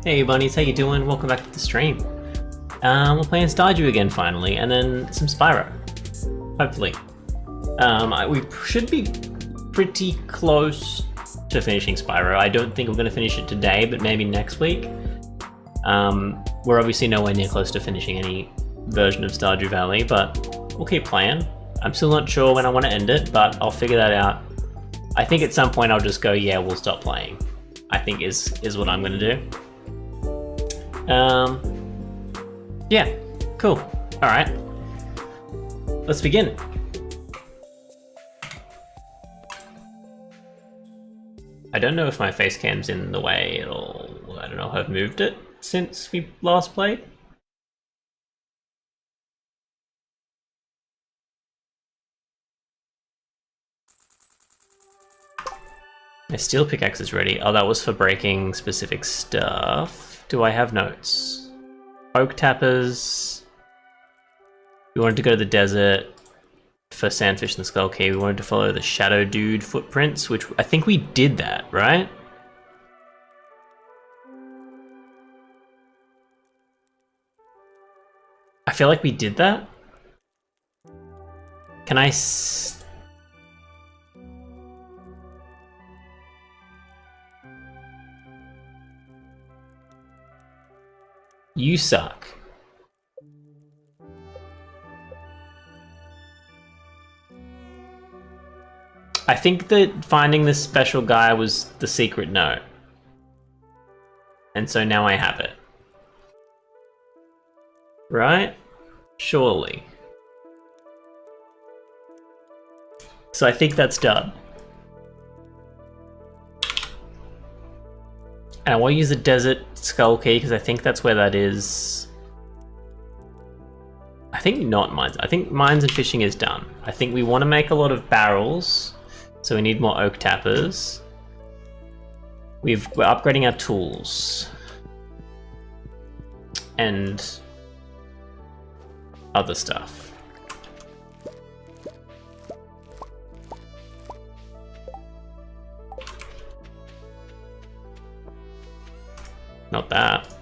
Hey bunnies, how you doing? Welcome back to the stream. We're playing Stardew again finally, and then some Spyro. Hopefully. We should be pretty close to finishing Spyro. I don't think we're going to finish it today, but maybe next week. We're obviously nowhere near close to finishing any version of Stardew Valley, but we'll keep playing. I'm still not sure when I want to end it, but I'll figure that out. I think at some point I'll just go, yeah, we'll stop playing. I think is what I'm going to do. Yeah, cool. All right, let's begin. I don't know if my face cam's in the way at all. I don't know if I've moved it since we last played. My steel pickaxe is ready. Oh, that was for breaking specific stuff. Do I have notes? Oak tappers. We wanted to go to the desert for Sandfish and the Skull Key. We wanted to follow the Shadow Dude footprints, which I think we did that, right? I feel like we did that. Can I... You suck. I think that finding this special guy was the secret note. And so now I have it. Right? Surely. So I think that's done. And I want to use the Desert Skull Key because I think that's where that is. I think not mines. I think mines and fishing is done. I think we want to make a lot of barrels, so we need more oak tappers. We're upgrading our tools and other stuff. Not that.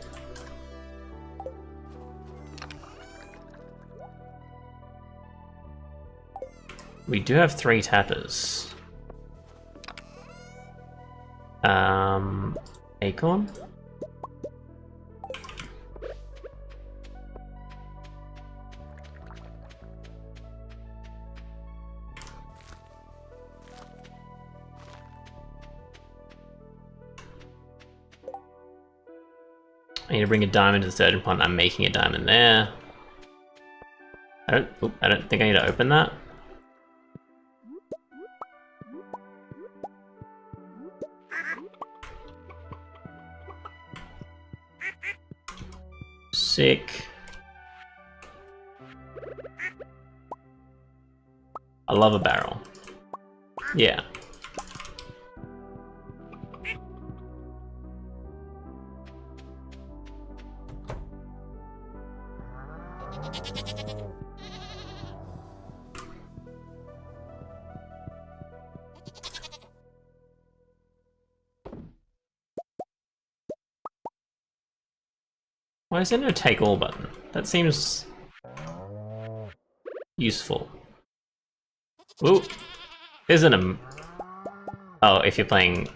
We do have 3 tappers. Acorn? I need to bring a diamond to the surgeon pond. I'm making a diamond there. I don't think I need to open that. Sick. I love a barrel. Yeah. Why is there no take all button? That seems useful. Ooh, isn't a... Oh, if you're playing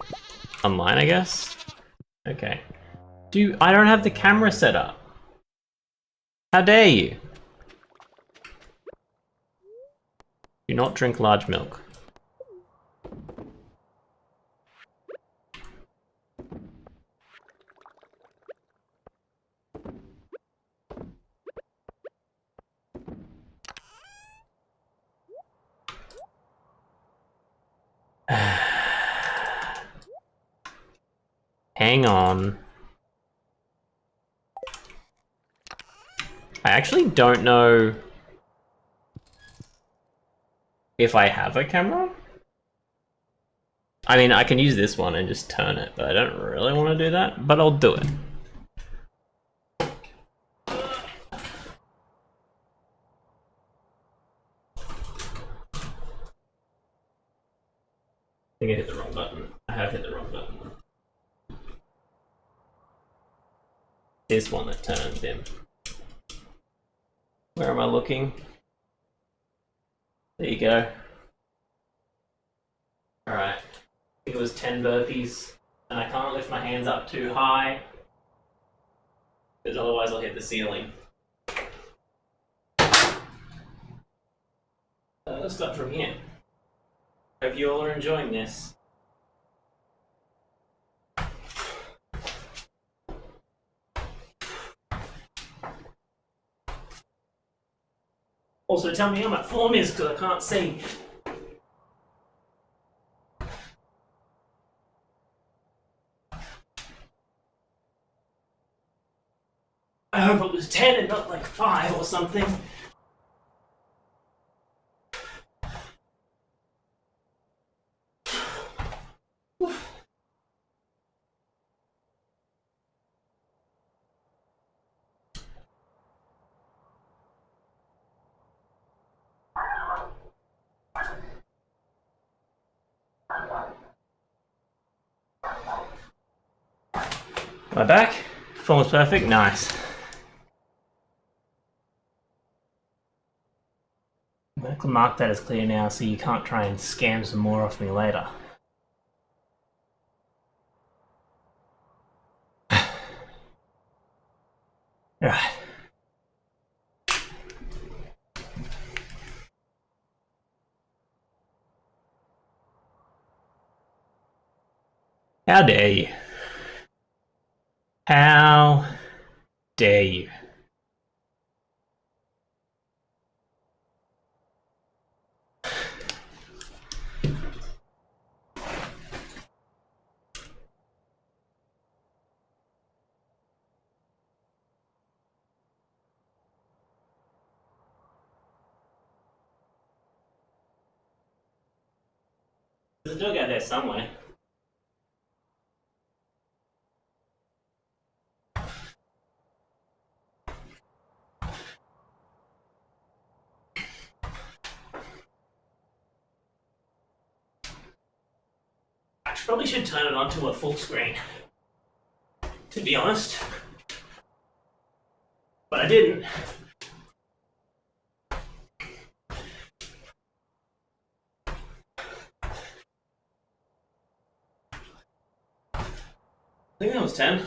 online, I guess? Okay. I don't have the camera set up. How dare you? Do not drink large milk. Hang on. I actually don't know if I have a camera. I mean, I can use this one and just turn it, but I don't really want to do that, but I'll do it. I think I hit the wrong button. I have hit the wrong button. this one that turns him. Where am I looking? There you go. Alright. I think it was 10 burpees. And I can't lift my hands up too high, because otherwise I'll hit the ceiling. Let's start from here. Hope you all are enjoying this. Also, tell me how my form is, because I can't see. I hope it was 10 and not like 5 or something. Am I back? Form was perfect? Nice. I'm going to mark that as clear now so you can't try and scam some more off me later. Right. How dare you? How dare you? There's a dog out there somewhere. I probably should turn it on to a full screen, to be honest. But I didn't. I think that was 10.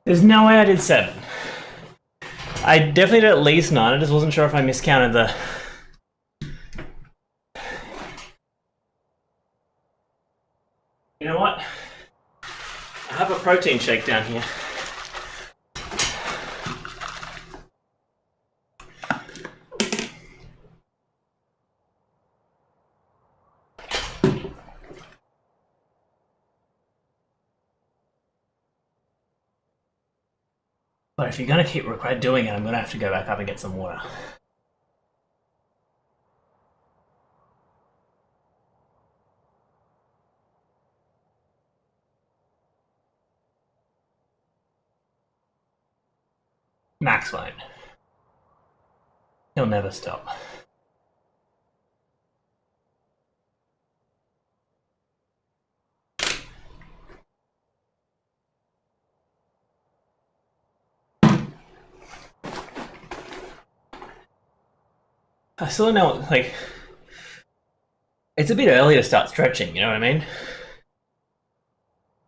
There's no way I did 7. I definitely did at least 9, I just wasn't sure if I miscounted the... You know what? I have a protein shake down here. But if you're going to keep doing it, I'm going to have to go back up and get some water. Max won't. He'll never stop. I still don't know, like... It's a bit early to start stretching, you know what I mean?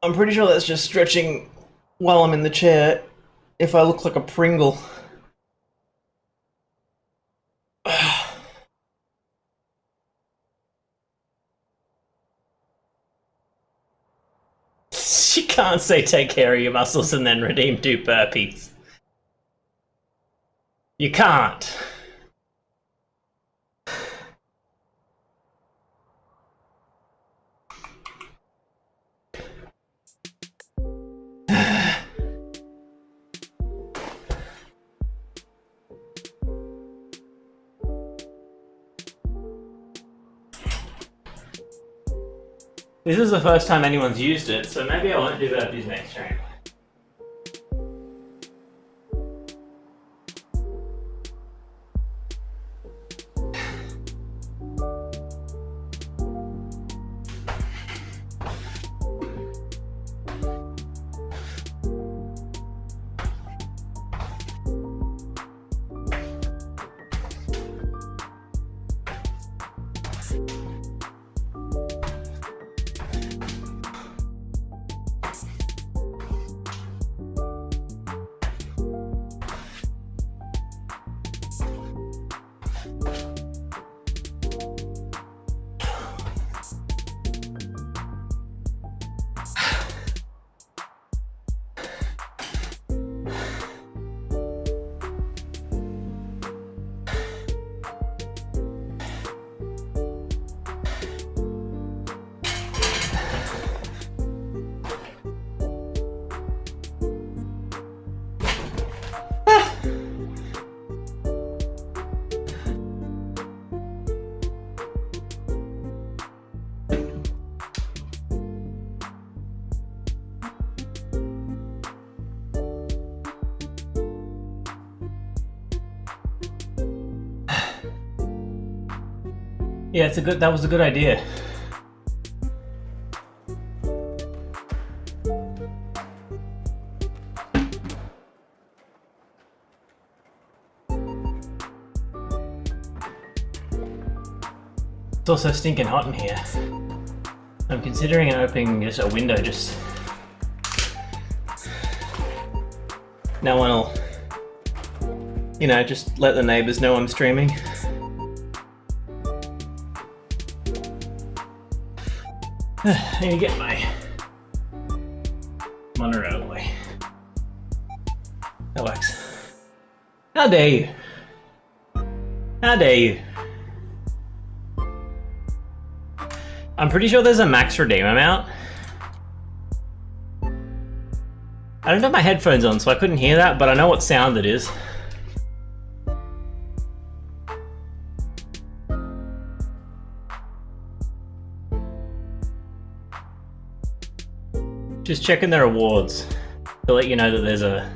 I'm pretty sure that's just stretching while I'm in the chair, if I look like a Pringle. You can't say take care of your muscles and then redeem 2 burpees. You can't. This is the first time anyone's used it, so maybe I won't do burpees next stream. Yeah, that was a good idea. It's also stinking hot in here. I'm considering opening just a window, just... No one will, you know, just let the neighbors know I'm streaming. I need to get my monitor out of the way. That works. How dare you? How dare you? I'm pretty sure there's a max redeem amount. I don't have my headphones on, so I couldn't hear that, but I know what sound it is. Just checking their rewards to let you know that there's a...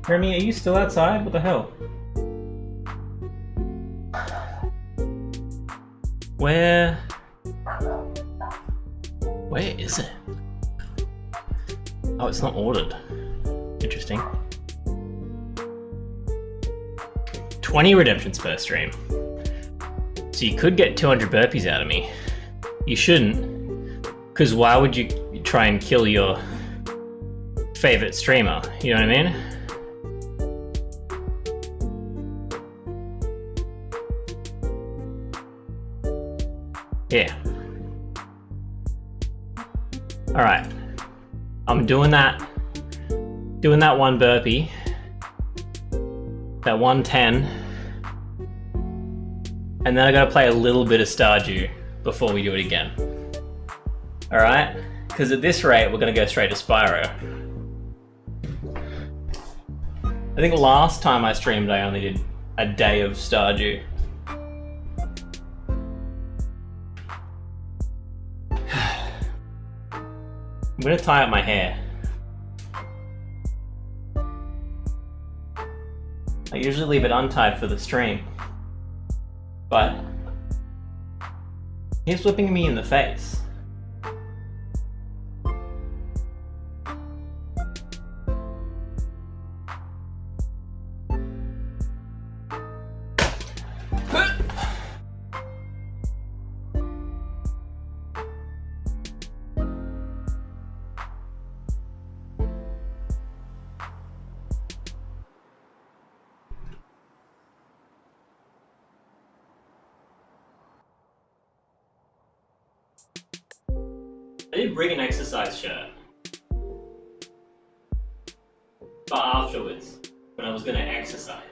Remy, are you still outside? What the hell? Where is it? Oh, it's not ordered. Interesting. 20 redemptions per stream. So you could get 200 burpees out of me. You shouldn't, because why would you try and kill your favorite streamer? You know what I mean? Yeah. Alright. I'm doing that one burpee. That 110. And then I gotta play a little bit of Stardew before we do it again. Alright? Because at this rate, we're gonna go straight to Spyro. I think last time I streamed, I only did a day of Stardew. I'm gonna tie up my hair. I usually leave it untied for the stream, but he's whipping me in the face. I did bring an exercise shirt, but afterwards, when I was gonna exercise.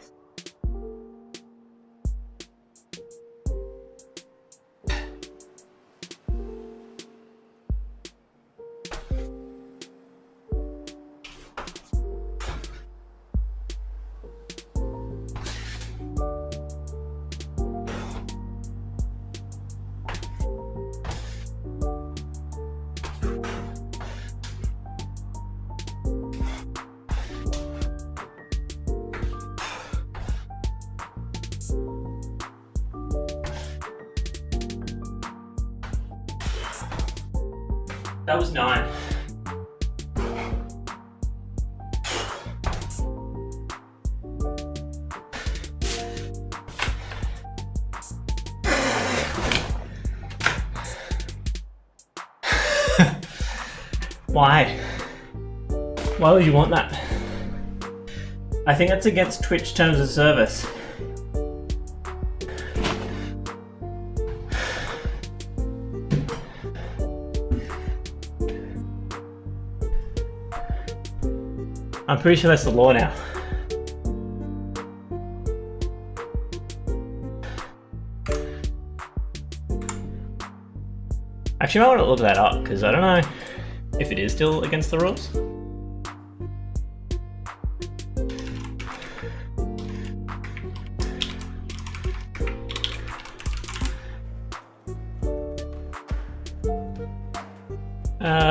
That was 9. Why? Why would you want that? I think that's against Twitch terms of service. I'm pretty sure that's the law now. Actually, I want to look that up because I don't know if it is still against the rules.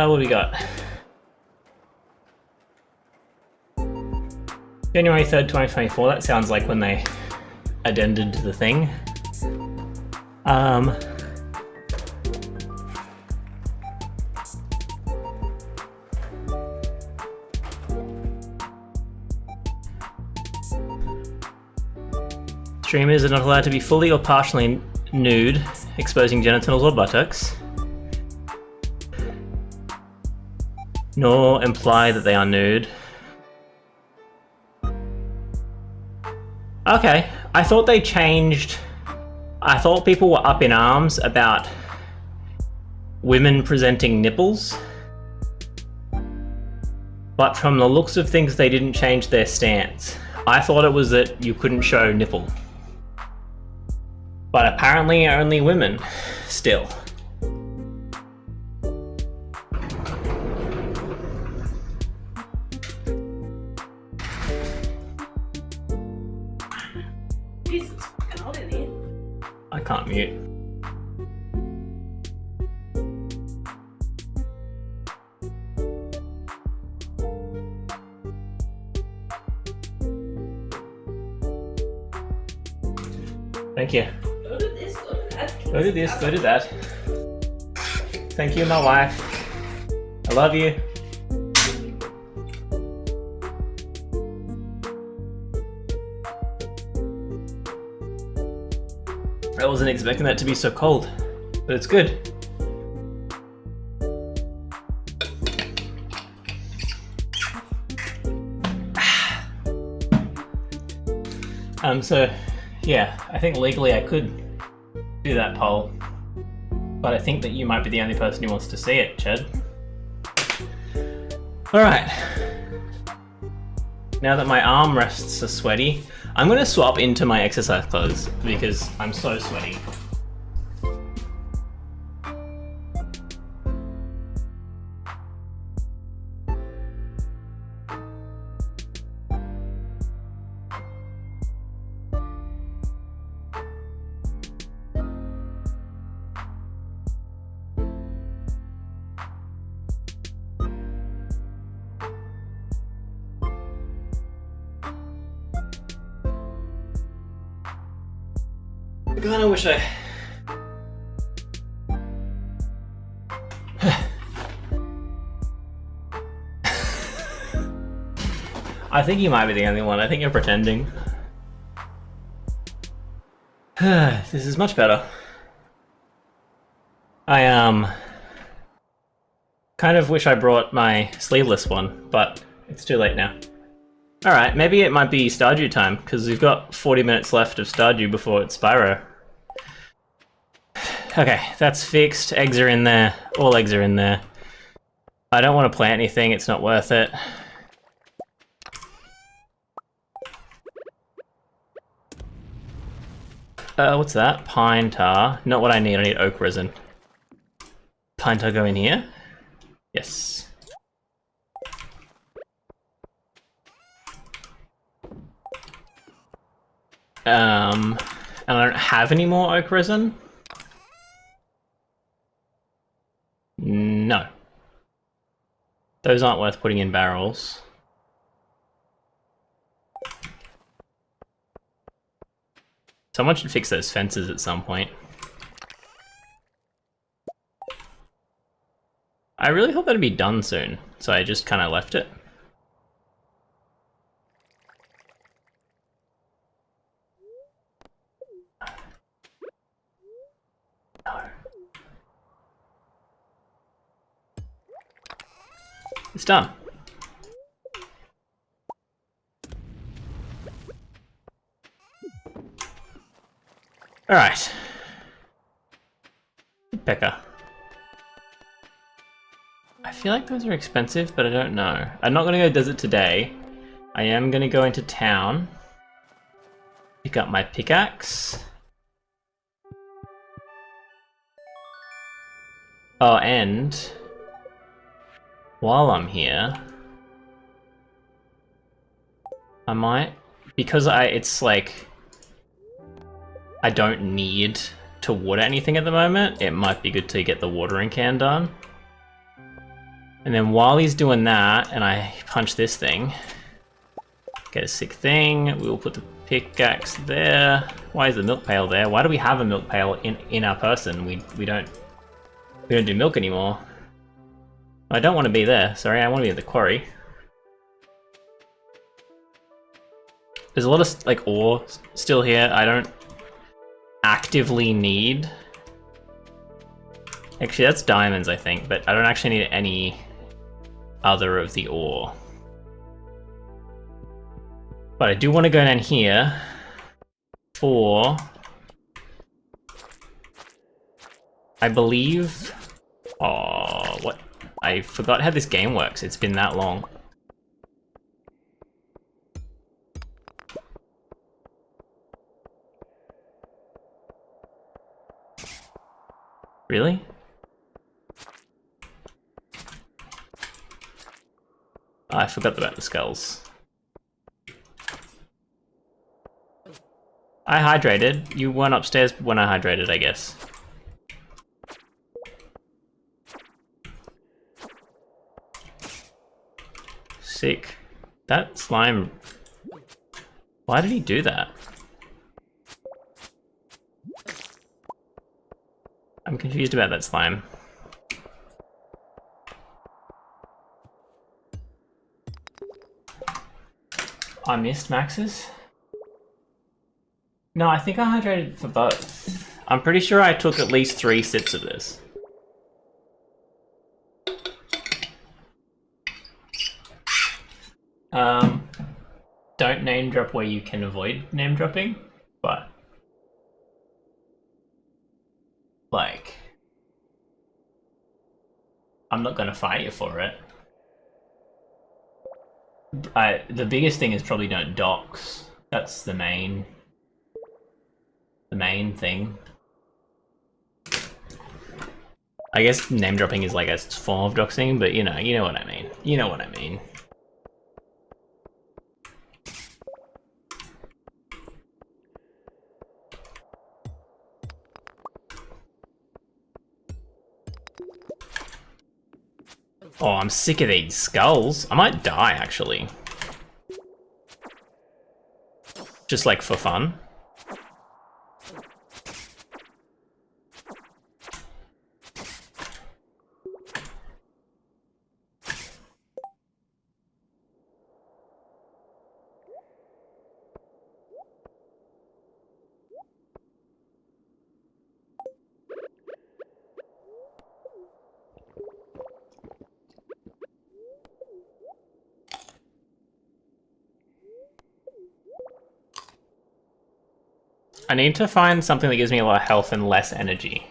What do we got? January 3rd, 2024, that sounds like when they addended the thing. Streamers are not allowed to be fully or partially nude, exposing genitals or buttocks, nor imply that they are nude. Okay, I thought they changed. I thought people were up in arms about women presenting nipples, but from the looks of things, they didn't change their stance. I thought it was that you couldn't show nipple. But apparently only women, still. Jesus, it's fucking hot in here. I can't mute. Thank you. Go to this, go to that. Go to this, go to that. Thank you, my wife. I love you. I wasn't expecting that to be so cold, but it's good. So, yeah, I think legally I could do that poll, but I think that you might be the only person who wants to see it, Chad. Alright. Now that my armrests are sweaty, I'm going to swap into my exercise clothes because I'm so sweaty. I kinda wish I... I think you might be the only one. I think you're pretending. This is much better. I kind of wish I brought my sleeveless one, but it's too late now. Alright, maybe it might be Stardew time, because we've got 40 minutes left of Stardew before it's Spyro. Okay, that's fixed. Eggs are in there. All eggs are in there. I don't want to plant anything, it's not worth it. What's that? Pine tar. Not what I need oak resin. Pine tar go in here? Yes. And I don't have any more oak resin? No. Those aren't worth putting in barrels. Someone should fix those fences at some point. I really thought that'd be done soon, so I just kind of left it. No. It's done. Alright. Woodpecker. I feel like those are expensive, but I don't know. I'm not gonna go desert today. I am gonna go into town. Pick up my pickaxe. Oh, and while I'm here, I might, because it's like, I don't need to water anything at the moment, it might be good to get the watering can done. And then while he's doing that, and I punch this thing, Get a sick thing. We will put the pickaxe there. Why is the milk pail there? Why do we have a milk pail in our person? We don't do milk anymore. I don't want to be there. Sorry, I want to be at the quarry. There's a lot of like ore still here. I don't actively need. Actually, that's diamonds, I think, but I don't actually need any other of the ore. But I do want to go down here for, I believe, oh, what? I forgot how this game works. It's been that long. Really? I forgot about the skulls. I hydrated. You weren't upstairs when I hydrated, I guess. Sick. That slime... Why did he do that? I'm confused about that slime. I missed Max's? No, I think I hydrated for both. I'm pretty sure I took at least 3 sips of this. Don't name drop where you can avoid name dropping, but like, I'm not gonna fight you for it. The biggest thing is probably don't dox. That's the main thing. I guess name dropping is like a form of doxing, but you know what I mean. You know what I mean. Oh, I'm sick of these skulls. I might die, actually. Just like for fun. I need to find something that gives me a lot of health and less energy.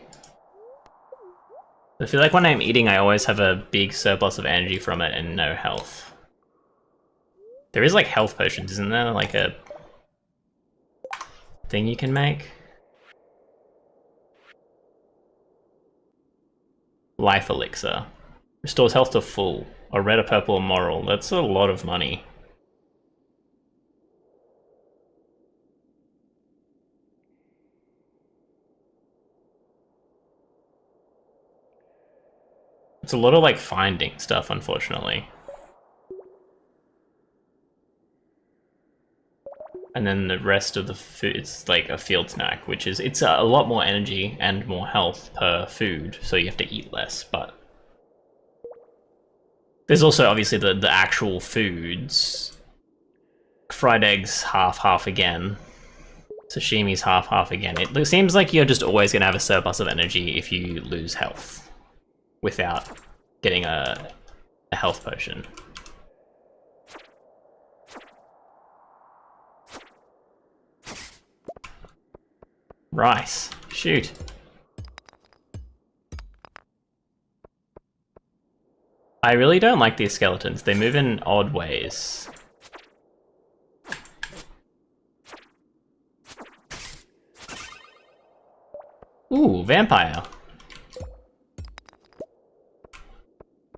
I feel like when I'm eating, I always have a big surplus of energy from it and no health. There is like health potions, isn't there? Like a thing you can make? Life elixir. Restores health to full. A red, a purple, a moral. That's a lot of money. It's a lot of like finding stuff, unfortunately. And then the rest of the food, it's like a field snack, which is, it's a lot more energy and more health per food, so you have to eat less, but there's also obviously the actual foods. Fried eggs, half again. Sashimi's half again. It seems like you're just always gonna have a surplus of energy if you lose health without getting a health potion. Rice. Shoot. I really don't like these skeletons. They move in odd ways. Ooh, vampire.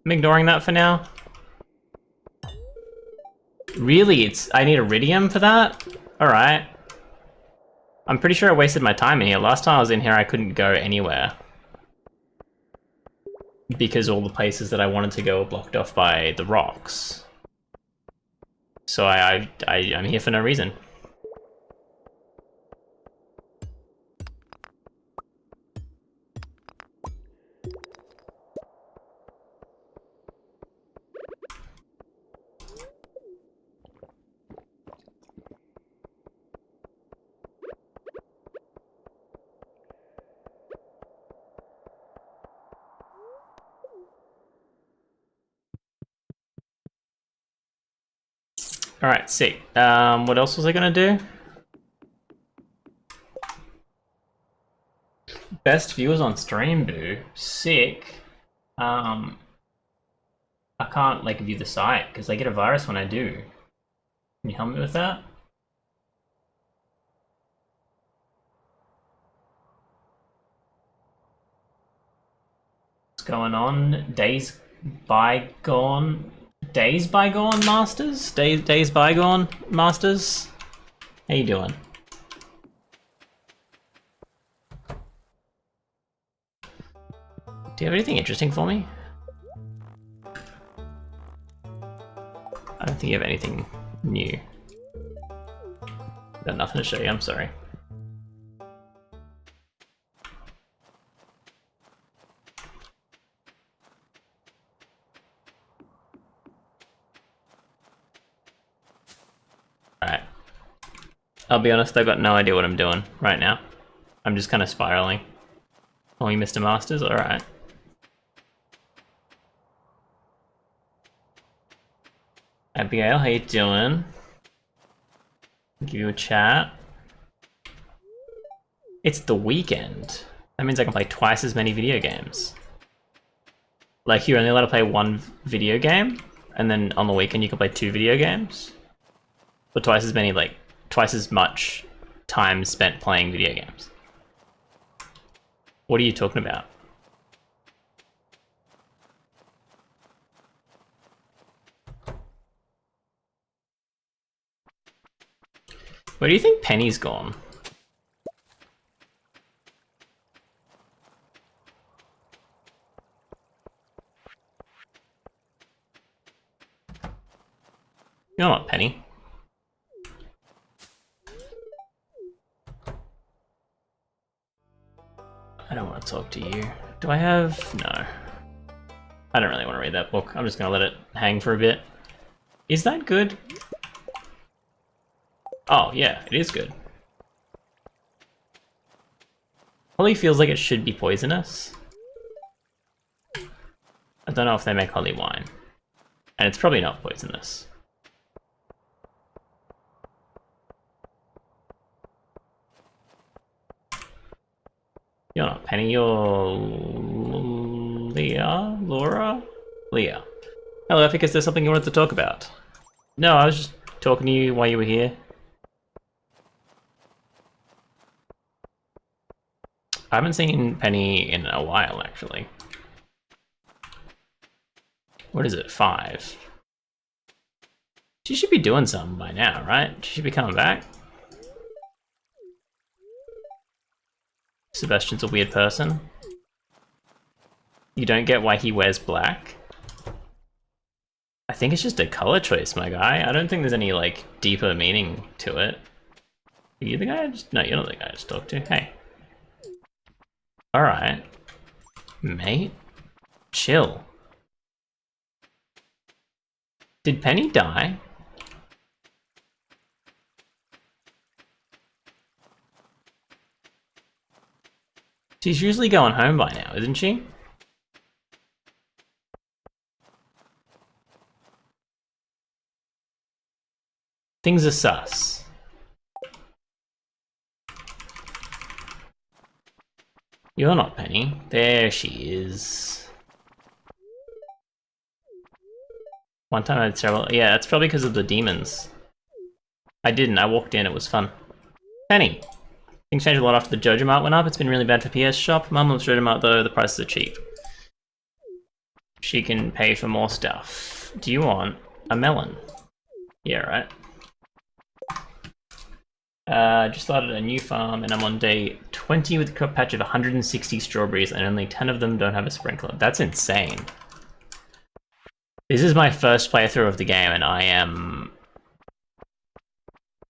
I'm ignoring that for now. Really? I need iridium for that? Alright. I'm pretty sure I wasted my time in here. Last time I was in here, I couldn't go anywhere. Because all the places that I wanted to go were blocked off by the rocks. So I'm here for no reason. Alright, sick. What else was I gonna do? Best viewers on stream, boo. Sick. I can't, like, view the site, because I get a virus when I do. Can you help me with that? What's going on? Days bygone masters? Days bygone masters? How you doing? Do you have anything interesting for me? I don't think you have anything new. Got nothing to show you, I'm sorry. Alright. I'll be honest, I've got no idea what I'm doing right now. I'm just kind of spiraling. Oh, you Mr. Masters? Alright. Abigail, how you doing? Give you a chat. It's the weekend. That means I can play twice as many video games. Like, you're only allowed to play one video game, and then on the weekend you can play 2 video games. But twice as many, like, twice as much time spent playing video games. What are you talking about? Where do you think Penny's gone? You're not Penny. I don't want to talk to you. Do I have... No. I don't really want to read that book. I'm just going to let it hang for a bit. Is that good? Oh, yeah, it is good. Holly feels like it should be poisonous. I don't know if they make holly wine. And it's probably not poisonous. You're not Penny, you're... Leah? Laura? Leah. Hello, Epic, is there something you wanted to talk about? No, I was just talking to you while you were here. I haven't seen Penny in a while, actually. What is it, 5? She should be doing something by now, right? She should be coming back. Sebastian's a weird person. You don't get why he wears black? I think it's just a color choice, my guy. I don't think there's any, like, deeper meaning to it. Are you the guy I just... No, you're not the guy I just talked to. Hey. Alright. Mate? Chill. Did Penny die? She's usually going home by now, isn't she? Things are sus. You're not Penny. There she is. One time I had several... Yeah, that's probably because of the demons. I didn't. I walked in. It was fun. Penny. Things changed a lot after the Jojo Mart went up. It's been really bad for PS Shop. Mum loves Jojo Mart though. The prices are cheap. She can pay for more stuff. Do you want a melon? Yeah, right. Just started a new farm and I'm on day 20 with a crop patch of 160 strawberries and only 10 of them don't have a sprinkler. That's insane. This is my first playthrough of the game and I am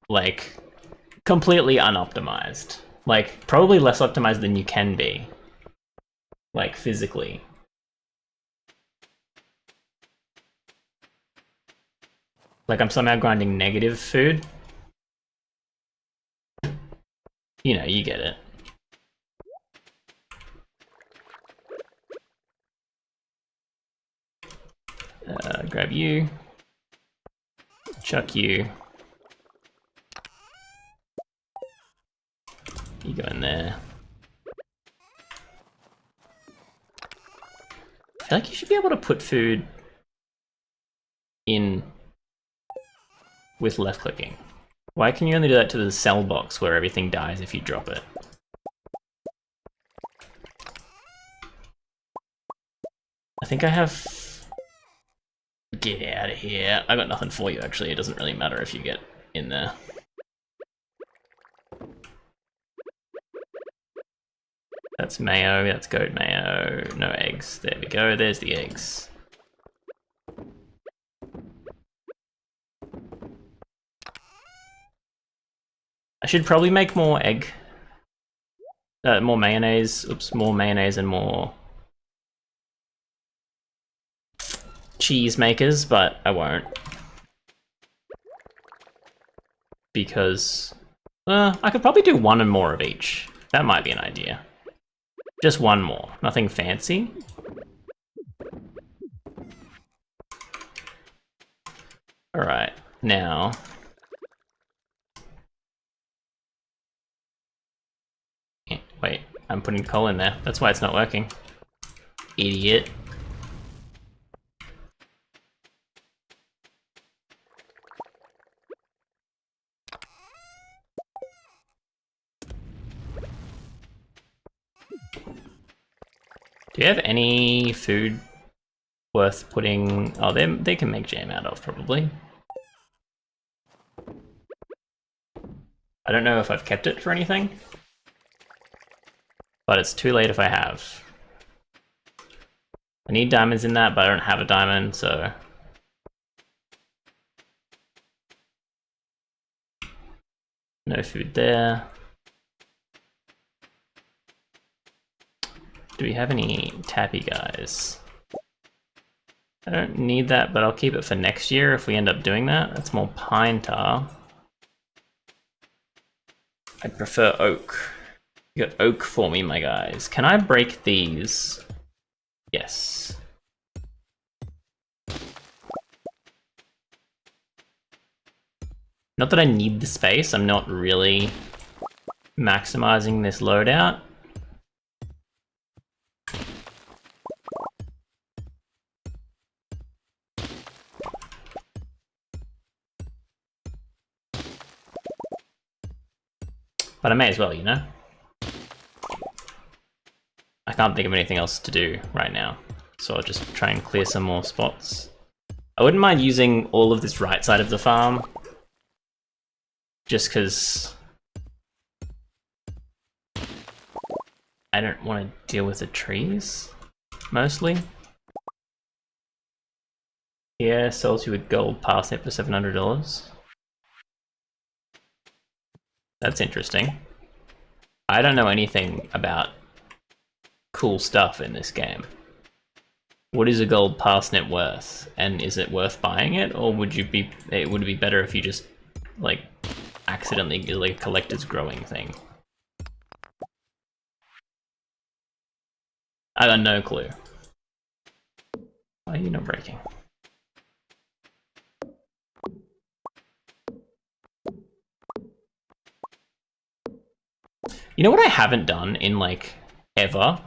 like completely unoptimized. Like probably less optimized than you can be, like physically. Like I'm somehow grinding negative food. You know, you get it. Grab you. Chuck you. You go in there. I feel like you should be able to put food in with left clicking. Why can you only do that to the cell box where everything dies if you drop it? I think I have... Get out of here. I got nothing for you actually, it doesn't really matter if you get in there. That's mayo, that's goat mayo, no eggs. There we go, there's the eggs. I should probably make more egg, more mayonnaise, more mayonnaise and more cheese makers, but I won't. Because, I could probably do one and more of each. That might be an idea. Just one more, nothing fancy. Alright, now... Wait, I'm putting coal in there. That's why it's not working. Idiot. Do you have any food worth putting... Oh, they can make jam out of, probably. I don't know if I've kept it for anything. But it's too late if I have. I need diamonds in that, but I don't have a diamond, so... No food there. Do we have any tappy guys? I don't need that, but I'll keep it for next year if we end up doing that. That's more pine tar. I'd prefer oak. You got oak for me, my guys. Can I break these? Yes. Not that I need the space, I'm not really maximizing this loadout. But I may as well, you know? I can't think of anything else to do right now, so I'll just try and clear some more spots. I wouldn't mind using all of this right side of the farm, just because I don't want to deal with the trees, mostly. Yeah, sells you a gold parsnip for $700. That's interesting. I don't know anything about cool stuff in this game. What is a gold parsnip worth? And is it worth buying it? Or would it be better if you just, like, accidentally get like a collector's growing thing? I got no clue. Why are you not breaking? You know what I haven't done in, like, ever?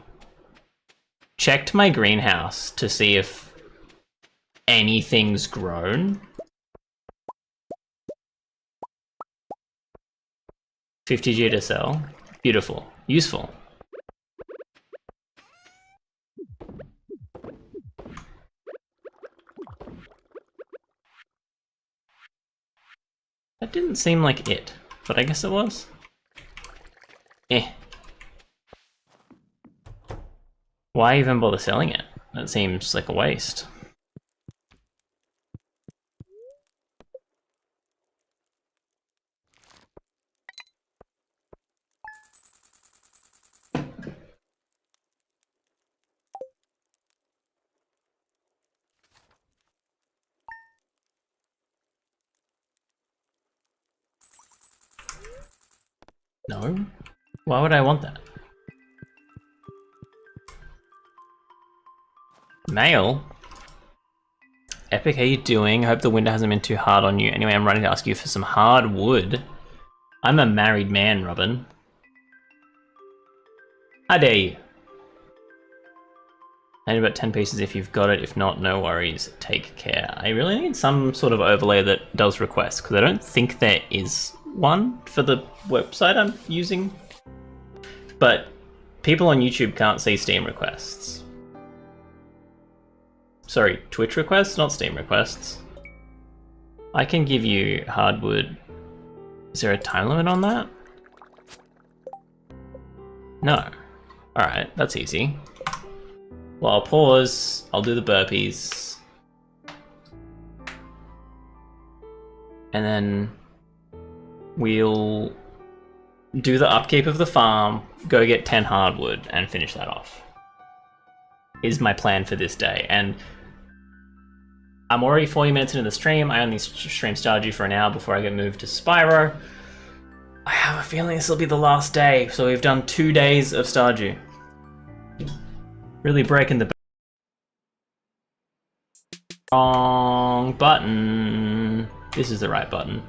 Checked my greenhouse to see if anything's grown. 50G to sell. Beautiful. Useful. That didn't seem like it, but I guess it was. Eh. Why even bother selling it? That seems like a waste. No? Why would I want that? Mail? Epic, how you doing? Hope the winter hasn't been too hard on you. Anyway, I'm running to ask you for some hard wood. I'm a married man, Robin. How dare you? I need about 10 pieces if you've got it. If not, no worries. Take care. I really need some sort of overlay that does requests, because I don't think there is one for the website I'm using. But people on YouTube can't see Steam requests. Sorry, Twitch requests, not Steam requests. I can give you hardwood. Is there a time limit on that? No. Alright, that's easy. Well, I'll pause, I'll do the burpees. And then we'll do the upkeep of the farm, go get 10 hardwood, and finish that off. Is my plan for this day. And I'm already 40 minutes into the stream. I only stream Stardew for an hour before I get moved to Spyro. I have a feeling this will be the last day, so we've done 2 days of Stardew. Really breaking the wrong button. This is the right button.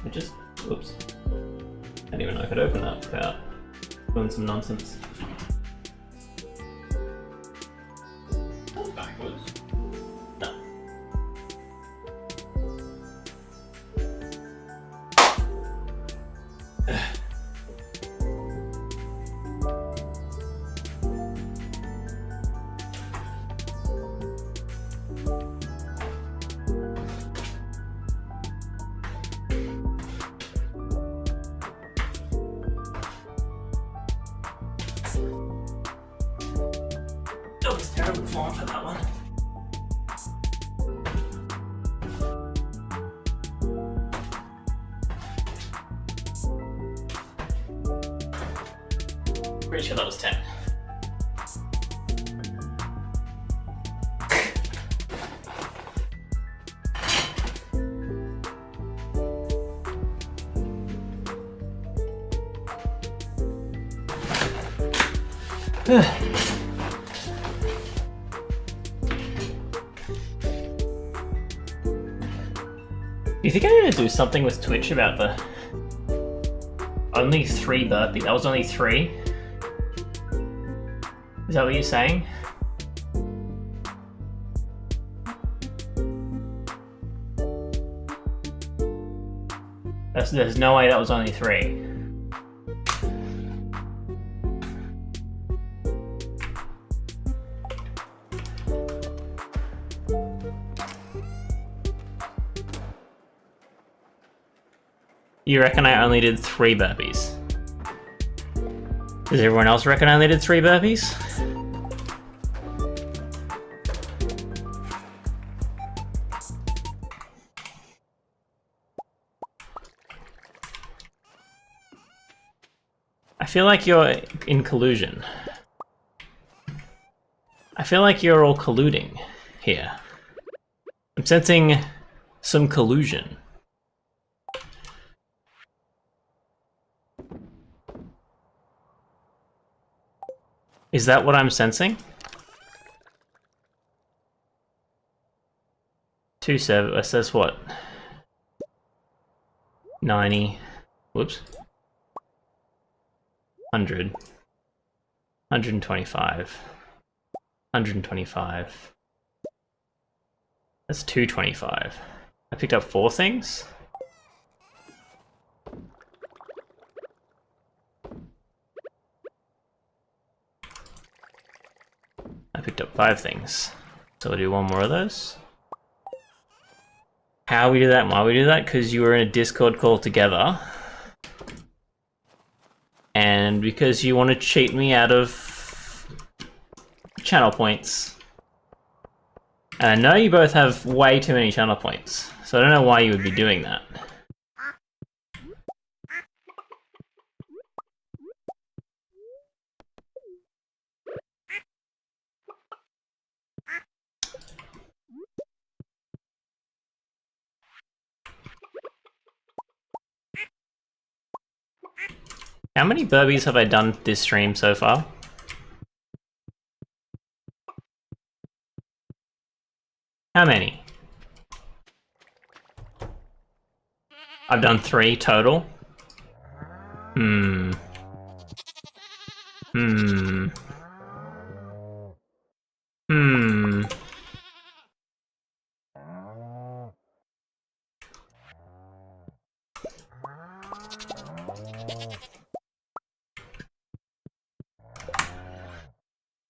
I just, oops. I didn't even know I could open that without doing some nonsense. Backwards. No. That was terrible form for that one. Pretty sure that was 10. Do you think I'm gonna do something with Twitch about the only 3 burpees? That was only 3? Is that what you're saying? There's no way that was only 3. You reckon I only did 3 burpees? Does everyone else reckon I only did 3 burpees? I feel like you're in collusion. I feel like you're all colluding here. I'm sensing some collusion. Is that what I'm sensing? 27, it says what? 90, whoops. 100, 125, 125. That's 225. I picked up 4 things? I picked up 5 things. So I'll do 1 more of those. How we do that and why we do that? Because you were in a Discord call together. And because you want to cheat me out of channel points. And I know you both have way too many channel points. So I don't know why you would be doing that. How many burpees have I done this stream so far? How many? I've done 3 total. Hmm.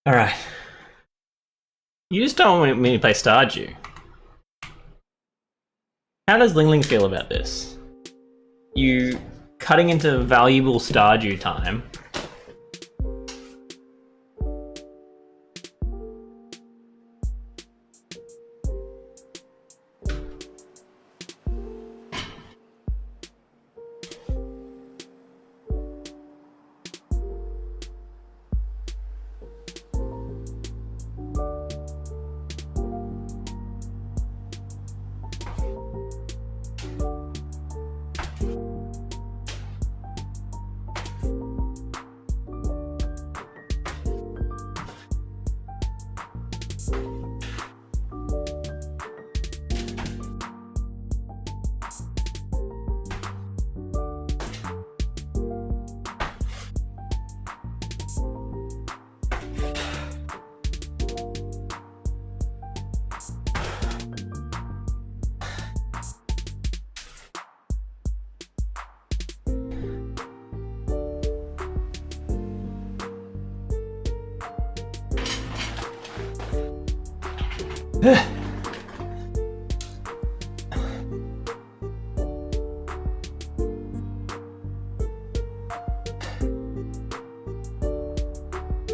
Alright. You just don't want me to play Stardew. How does Ling Ling feel about this? You cutting into valuable Stardew time.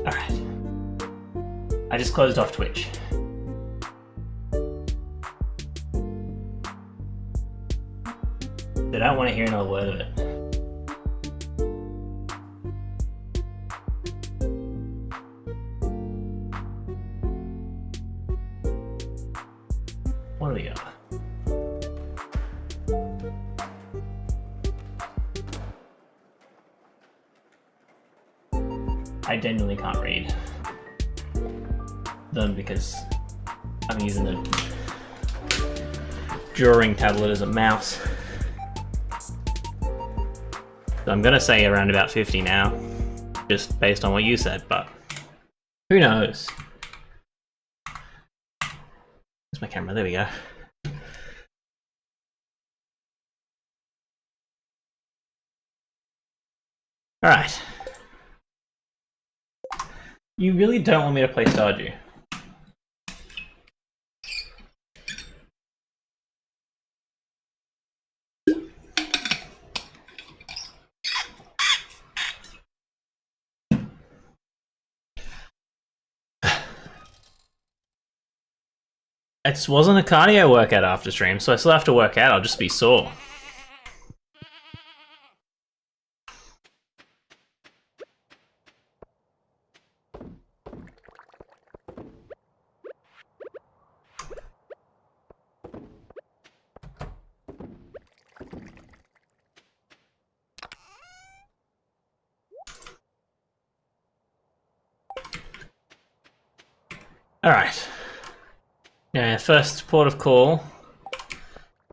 Alright. I just closed off Twitch. They don't want to hear another word of it. What do we got? I genuinely can't read them because I'm using the drawing tablet as a mouse. So I'm gonna say around about 50 now, just based on what you said, but who knows? Where's my camera? There we go. Alright. You really don't want me to play Stardew. It wasn't a cardio workout after stream, so I still have to work out, I'll just be sore. Alright. Yeah, first port of call.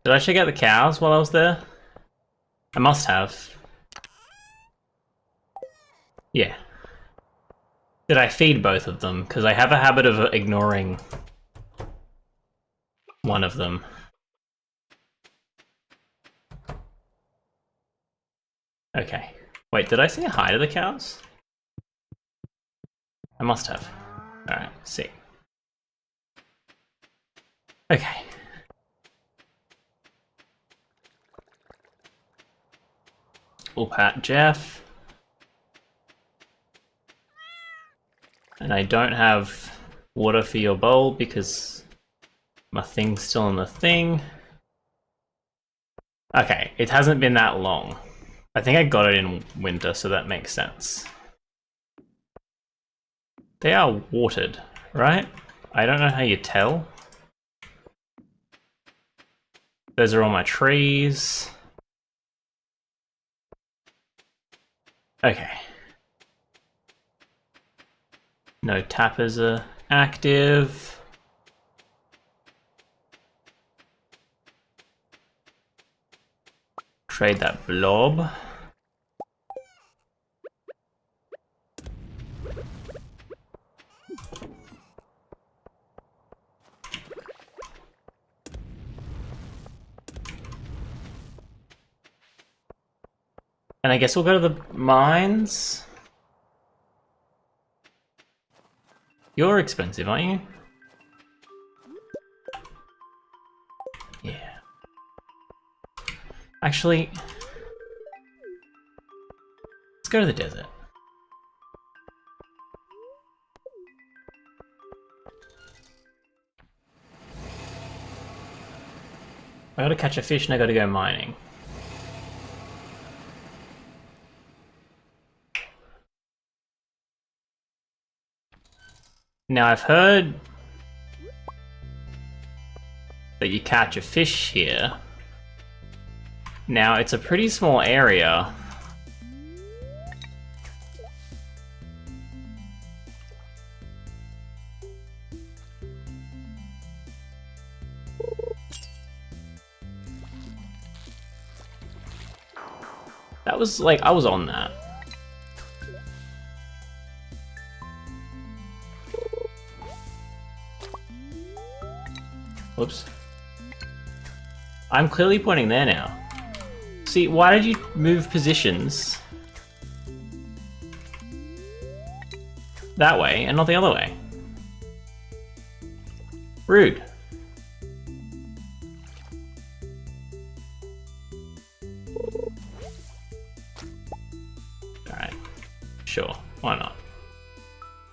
Did I check out the cows while I was there? I must have. Yeah. Did I feed both of them? Because I have a habit of ignoring one of them. Okay. Wait, did I say hi to the cows? I must have. Alright, see. Okay. We'll pat Jeff. And I don't have water for your bowl because my thing's still in the thing. Okay, it hasn't been that long. I think I got it in winter, so that makes sense. They are watered, right? I don't know how you tell. Those are all my trees. Okay. No tappers are active. Trade that blob. And I guess we'll go to the mines. You're expensive, aren't you? Yeah. Actually, let's go to the desert. I gotta catch a fish and I gotta go mining. Now I've heard that you catch a fish here. Now it's a pretty small area. That was like, I was on that. Whoops. I'm clearly pointing there now. See, why did you move positions that way and not the other way? Rude. Alright. Sure, why not?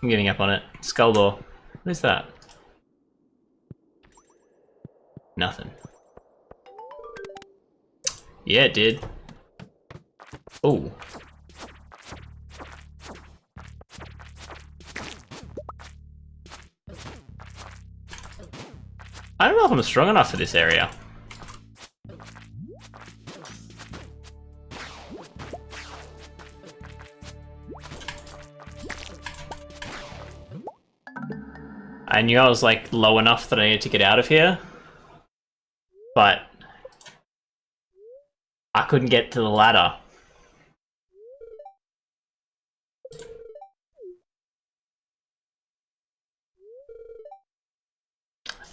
I'm giving up on it. Skull door. What is that? Nothing. Yeah, it did. Oh. I don't know if I'm strong enough for this area. I knew I was like low enough that I needed to get out of here, but I couldn't get to the ladder.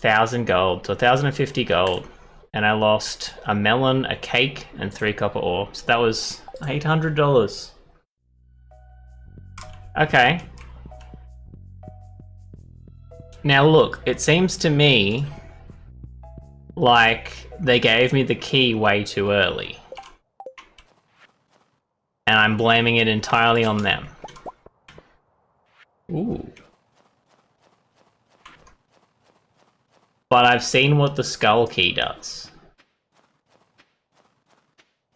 $1,000 gold, so 1,050 gold. And I lost a melon, a cake, and 3 copper ore. So that was $800. Okay. Now look, it seems to me like they gave me the key way too early. And I'm blaming it entirely on them. Ooh. But I've seen what the skull key does.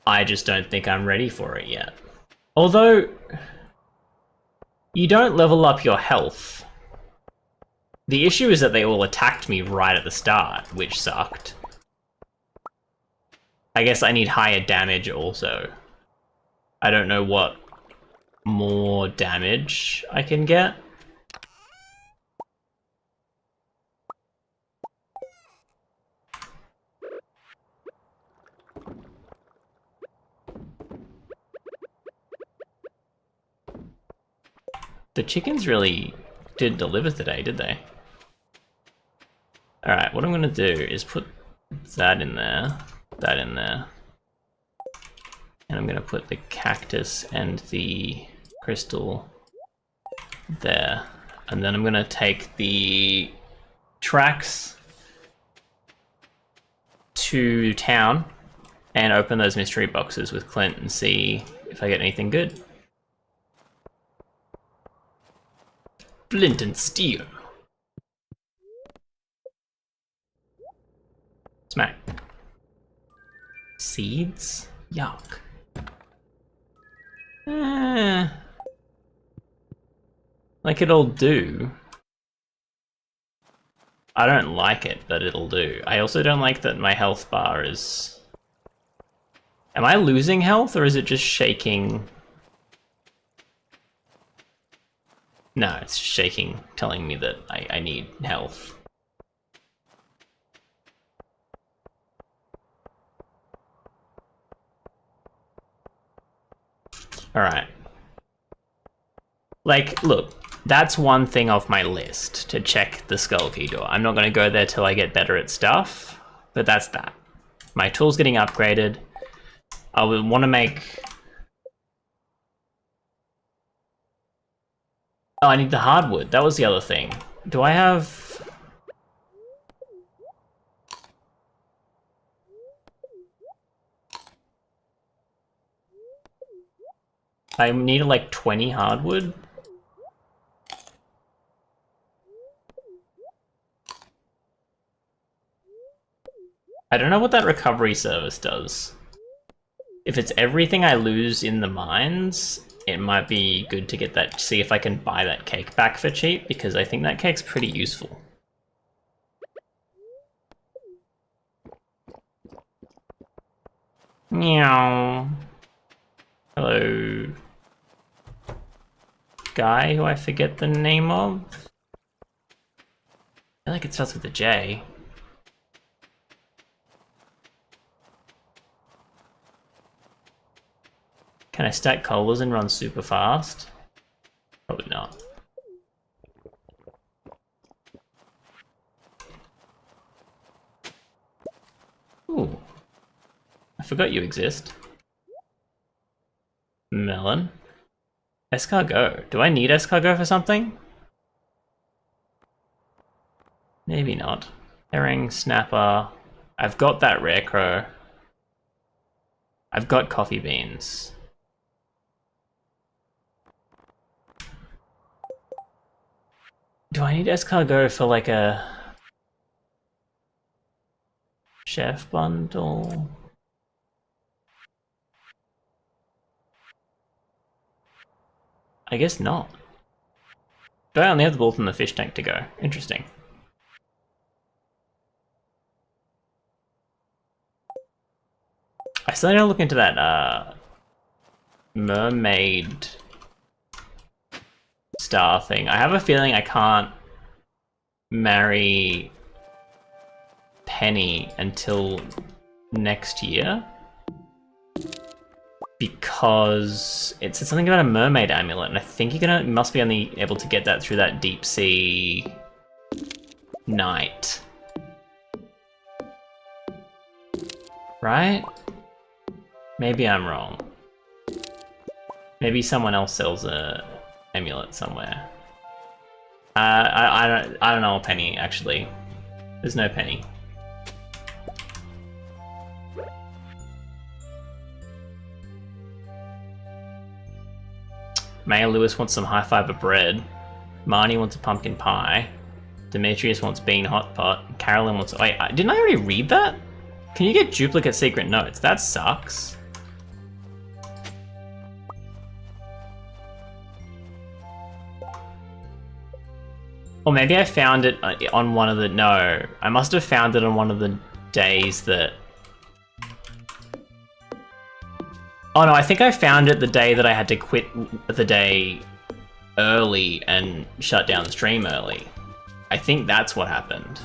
I just don't think I'm ready for it yet. Although, you don't level up your health. The issue is that they all attacked me right at the start, which sucked. I guess I need higher damage also. I don't know what more damage I can get. The chickens really did deliver today, did they? Alright, what I'm gonna do is put that in there, that in there. And I'm gonna put the cactus and the crystal there. And then I'm gonna take the tracks to town and open those mystery boxes with Clint and see if I get anything good. Flint and steel. Smack. Seeds? Yuck. Like it'll do. I don't like it, but it'll do. I also don't like that my health bar is... Am I losing health or is it just shaking No, it's shaking, telling me that I need health. Alright. Like, look, that's one thing off my list, to check the Skull Key door. I'm not going to go there till I get better at stuff, but that's that. My tool's getting upgraded. I would want to make... Oh, I need the hardwood. That was the other thing. Do I have... I need like 20 hardwood. I don't know what that recovery service does. If it's everything I lose in the mines, it might be good to get that, see if I can buy that cake back for cheap, because I think that cake's pretty useful. Meow. Hello. Guy who I forget the name of? I feel like it starts with a J. Can I stack colas and run super fast? Probably not. Ooh. I forgot you exist. Melon. Escargot. Do I need escargot for something? Maybe not. Herring, snapper. I've got that rare crow. I've got coffee beans. Do I need escargot for like a chef bundle? I guess not. Do I only have the ball from the fish tank to go? Interesting. I still need to look into that mermaid star thing. I have a feeling I can't marry Penny until next year, because it said something about a mermaid amulet, and I think you must be only able to get that through that deep sea night, right? Maybe I'm wrong. Maybe someone else sells a amulet somewhere. I don't know a penny actually. There's no penny. Maya Lewis wants some high fiber bread. Marnie wants a pumpkin pie. Demetrius wants bean hot pot. Carolyn wants. Wait, didn't I already read that? Can you get duplicate secret notes? That sucks. Or maybe I found it on one of the... No, I must have found it on one of the days that... Oh no, I think I found it the day that I had to quit the day early and shut down the stream early. I think that's what happened.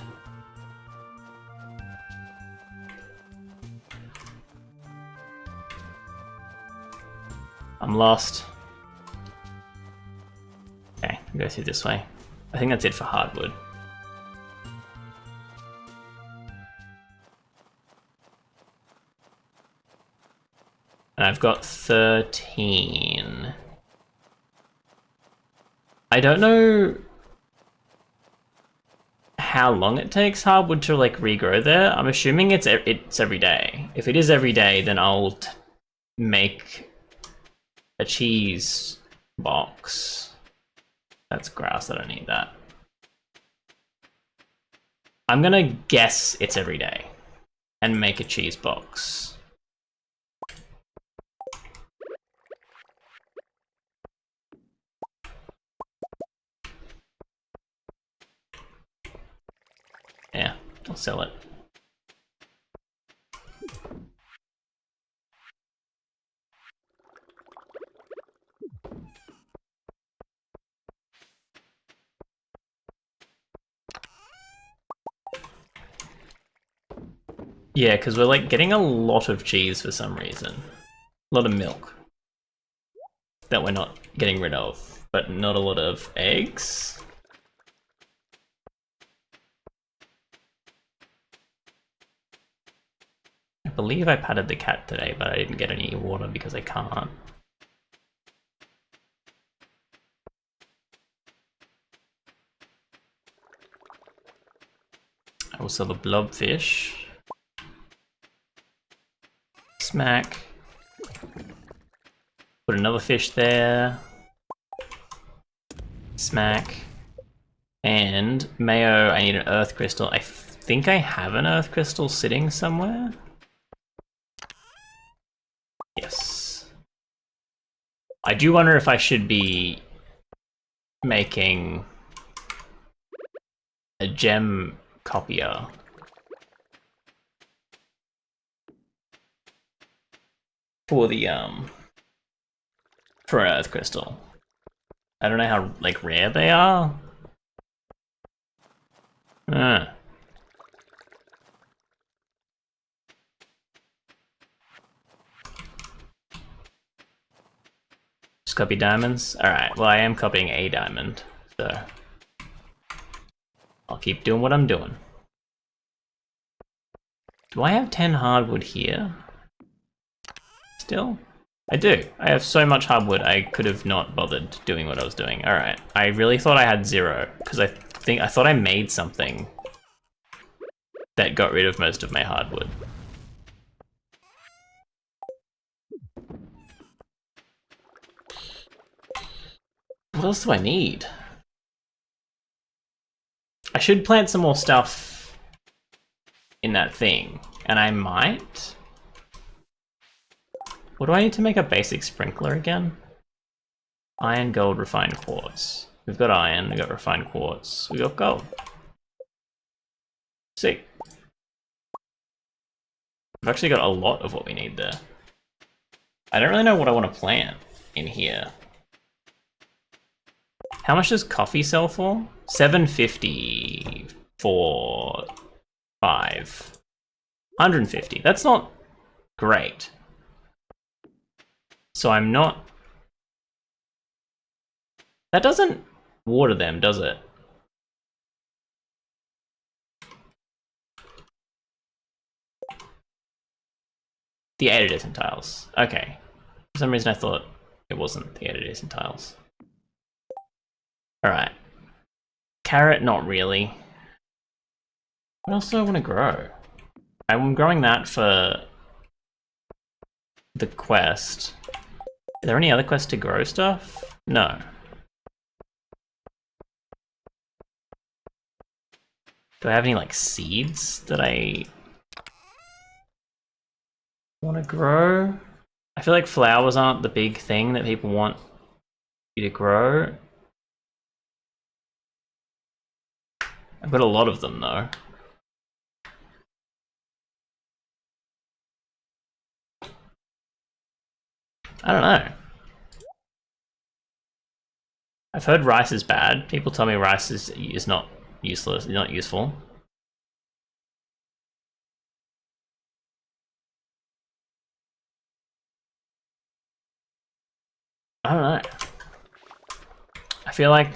I'm lost. Okay, I'll go through this way. I think that's it for hardwood. And I've got 13. I don't know how long it takes hardwood to like regrow there. I'm assuming it's every day. If it is every day, then I'll make a cheese box. That's grass, I don't need that. I'm gonna guess it's every day and make a cheese box. Yeah, I'll sell it. Yeah, because we're like getting a lot of cheese for some reason. A lot of milk that we're not getting rid of, but not a lot of eggs. I believe I patted the cat today, but I didn't get any water because I can't. I will sell the blobfish. Smack. Put another fish there. Smack. And mayo, I need an earth crystal. I think I have an earth crystal sitting somewhere. Yes. I do wonder if I should be making a gem copier. For the for an earth crystal. I don't know how like rare they are. Just copy diamonds? Alright, well I am copying a diamond, so I'll keep doing what I'm doing. Do I have 10 hardwood here? Still? I do. I have so much hardwood I could have not bothered doing what I was doing. Alright. I really thought I had 0, because I thought I made something that got rid of most of my hardwood. What else do I need? I should plant some more stuff in that thing, and I might. What do I need to make a basic sprinkler again? Iron, gold, refined quartz. We've got iron, we've got refined quartz, we've got gold. Sick. We've actually got a lot of what we need there. I don't really know what I want to plant in here. How much does coffee sell for? 750 for 5. 150. That's not great. So I'm not... That doesn't water them, does it? The 8 adjacent tiles. Okay. For some reason I thought it wasn't the 8 adjacent tiles. Alright. Carrot, not really. What else do I want to grow? I'm growing that for the quest. Are there any other quests to grow stuff? No. Do I have any, like, seeds that I want to grow? I feel like flowers aren't the big thing that people want you to grow. I've got a lot of them, though. I don't know. I've heard rice is bad. People tell me rice is not useless, not useful. I don't know. I feel like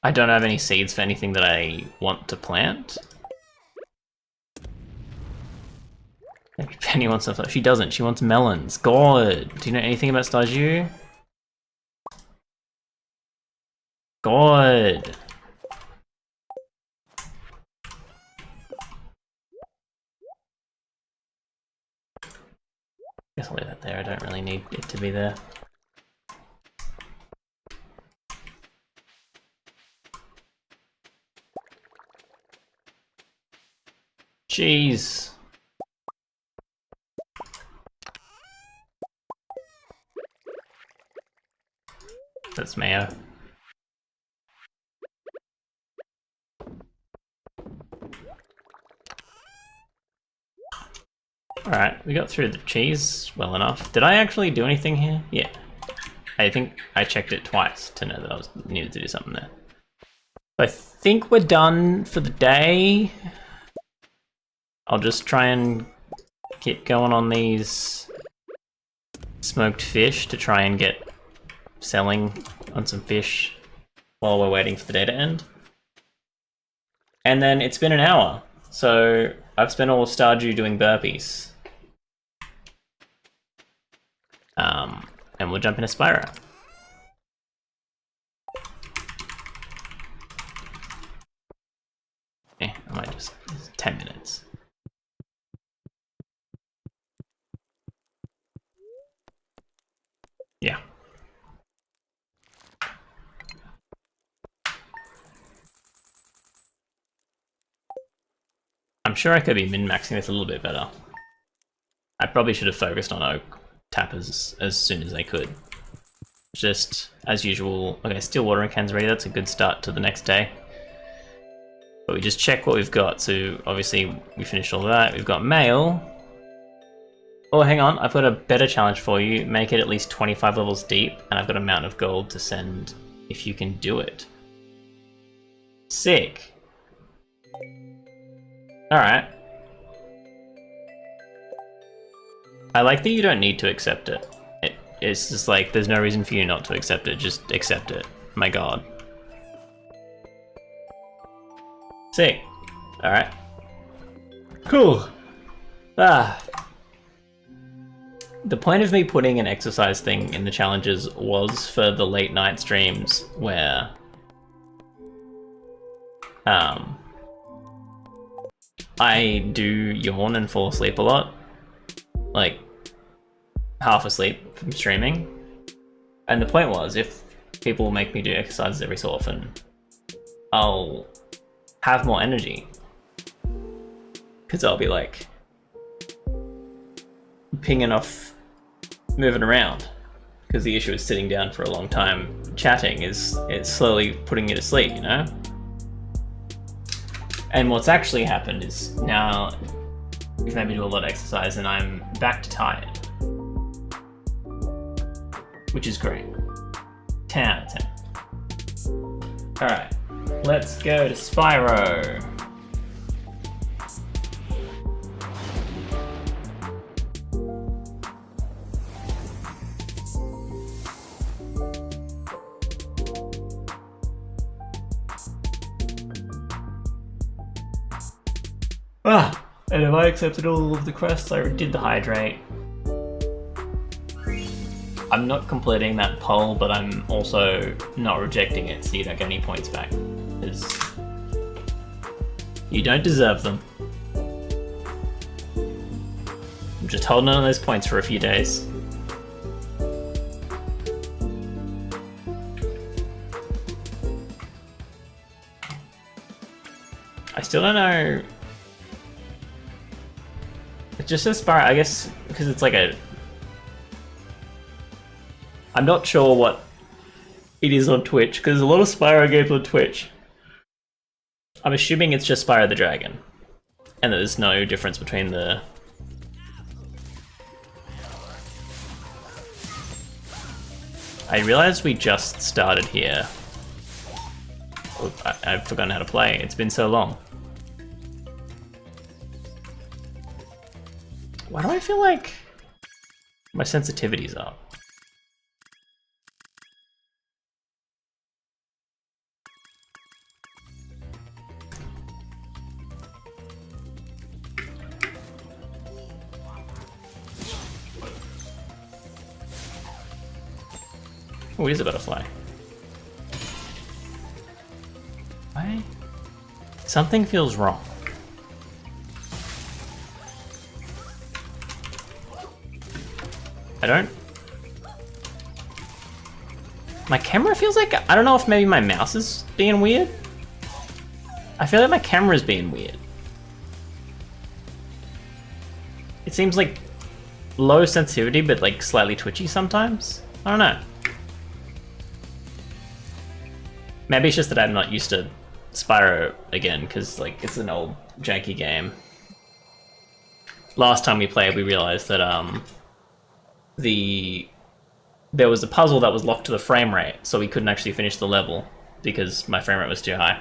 I don't have any seeds for anything that I want to plant. Maybe Penny wants stuff. She doesn't. She wants melons. God, do you know anything about Stardew? God. Guess I'll leave that there. I don't really need it to be there. Jeez. That's mayo. Alright, we got through the cheese well enough. Did I actually do anything here? Yeah. I think I checked it twice to know that I needed to do something there. I think we're done for the day. I'll just try and keep going on these smoked fish to try and get selling on some fish while we're waiting for the day to end. And then it's been an hour, so I've spent all of Stardew doing burpees. And we'll jump into Spyro. I might just 10 minutes. Yeah. I'm sure I could be min-maxing this a little bit better. I probably should have focused on oak tappers as soon as I could. Just as usual. Okay, still watering cans ready. That's a good start to the next day. But we just check what we've got. So obviously we finished all of that. We've got mail. Oh, hang on. I've got a better challenge for you. Make it at least 25 levels deep, and I've got an amount of gold to send if you can do it. Sick. Alright. I like that you don't need to accept it. It's just like, there's no reason for you not to accept it, just accept it. My god. Sick. Alright. Cool. Ah. The point of me putting an exercise thing in the challenges was for the late night streams where I do yawn and fall asleep a lot. Like, half asleep from streaming. And the point was, if people make me do exercises every so often, I'll have more energy. Because I'll be like pinging off, moving around. Because the issue is sitting down for a long time chatting is it's slowly putting you to sleep, you know? And what's actually happened is now you've made me do a lot of exercise and I'm back to tired. Which is great. 10 out of 10. Alright, let's go to Spyro. And have I accepted all of the quests? I did the hydrate. I'm not completing that poll, but I'm also not rejecting it, so you don't get any points back. Because you don't deserve them. I'm just holding on to those points for a few days. I still don't know. It just says Spyro, I guess, because it's like a... I'm not sure what it is on Twitch, because there's a lot of Spyro games on Twitch. I'm assuming it's just Spyro the Dragon, and that there's no difference between the... I realized we just started here. Oh, I've forgotten how to play, it's been so long. Why do I feel like my sensitivity's up? Oh, here's a butterfly. Why? Something feels wrong. I don't... My camera feels like... I don't know if maybe my mouse is being weird. I feel like my camera's being weird. It seems like low sensitivity, but like slightly twitchy sometimes. I don't know. Maybe it's just that I'm not used to Spyro again, because like it's an old janky game. Last time we played, we realized that there was a puzzle that was locked to the frame rate, so we couldn't actually finish the level because my frame rate was too high.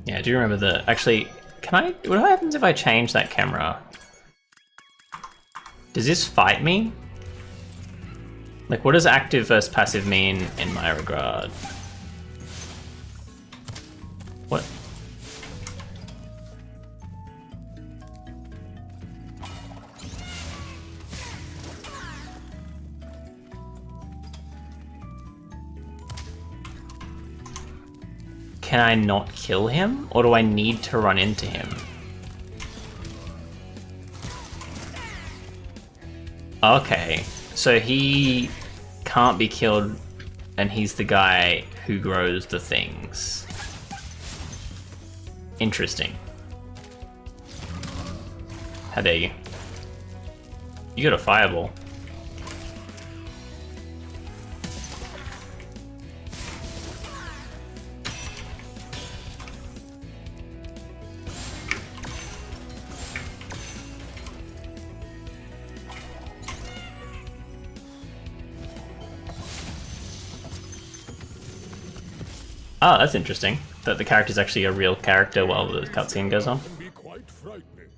Yeah, I do remember the... Actually, what happens if I change that camera? Does this fight me? Like, what does active versus passive mean in my regard? What? Can I not kill him? Or do I need to run into him? Okay, so he can't be killed and he's the guy who grows the things. Interesting. How dare you? You got a fireball. Oh, that's interesting. That the character's actually a real character while the cutscene goes on. Can be quite frightening,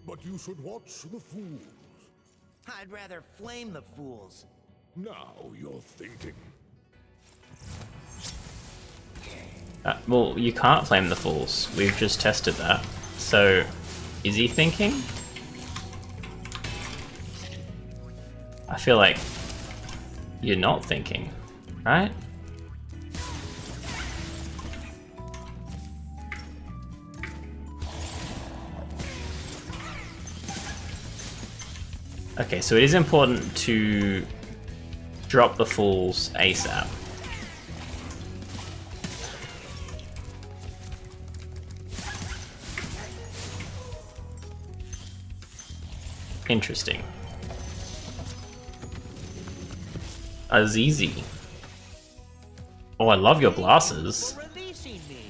but you should watch the fools. I'd rather flame the fools. Now you're thinking. Well, you can't flame the fools. We've just tested that. So, is he thinking? I feel like you're not thinking, right? Okay, so it is important to drop the fools ASAP. Interesting. Azizi. Oh, I love your glasses. Releasing me.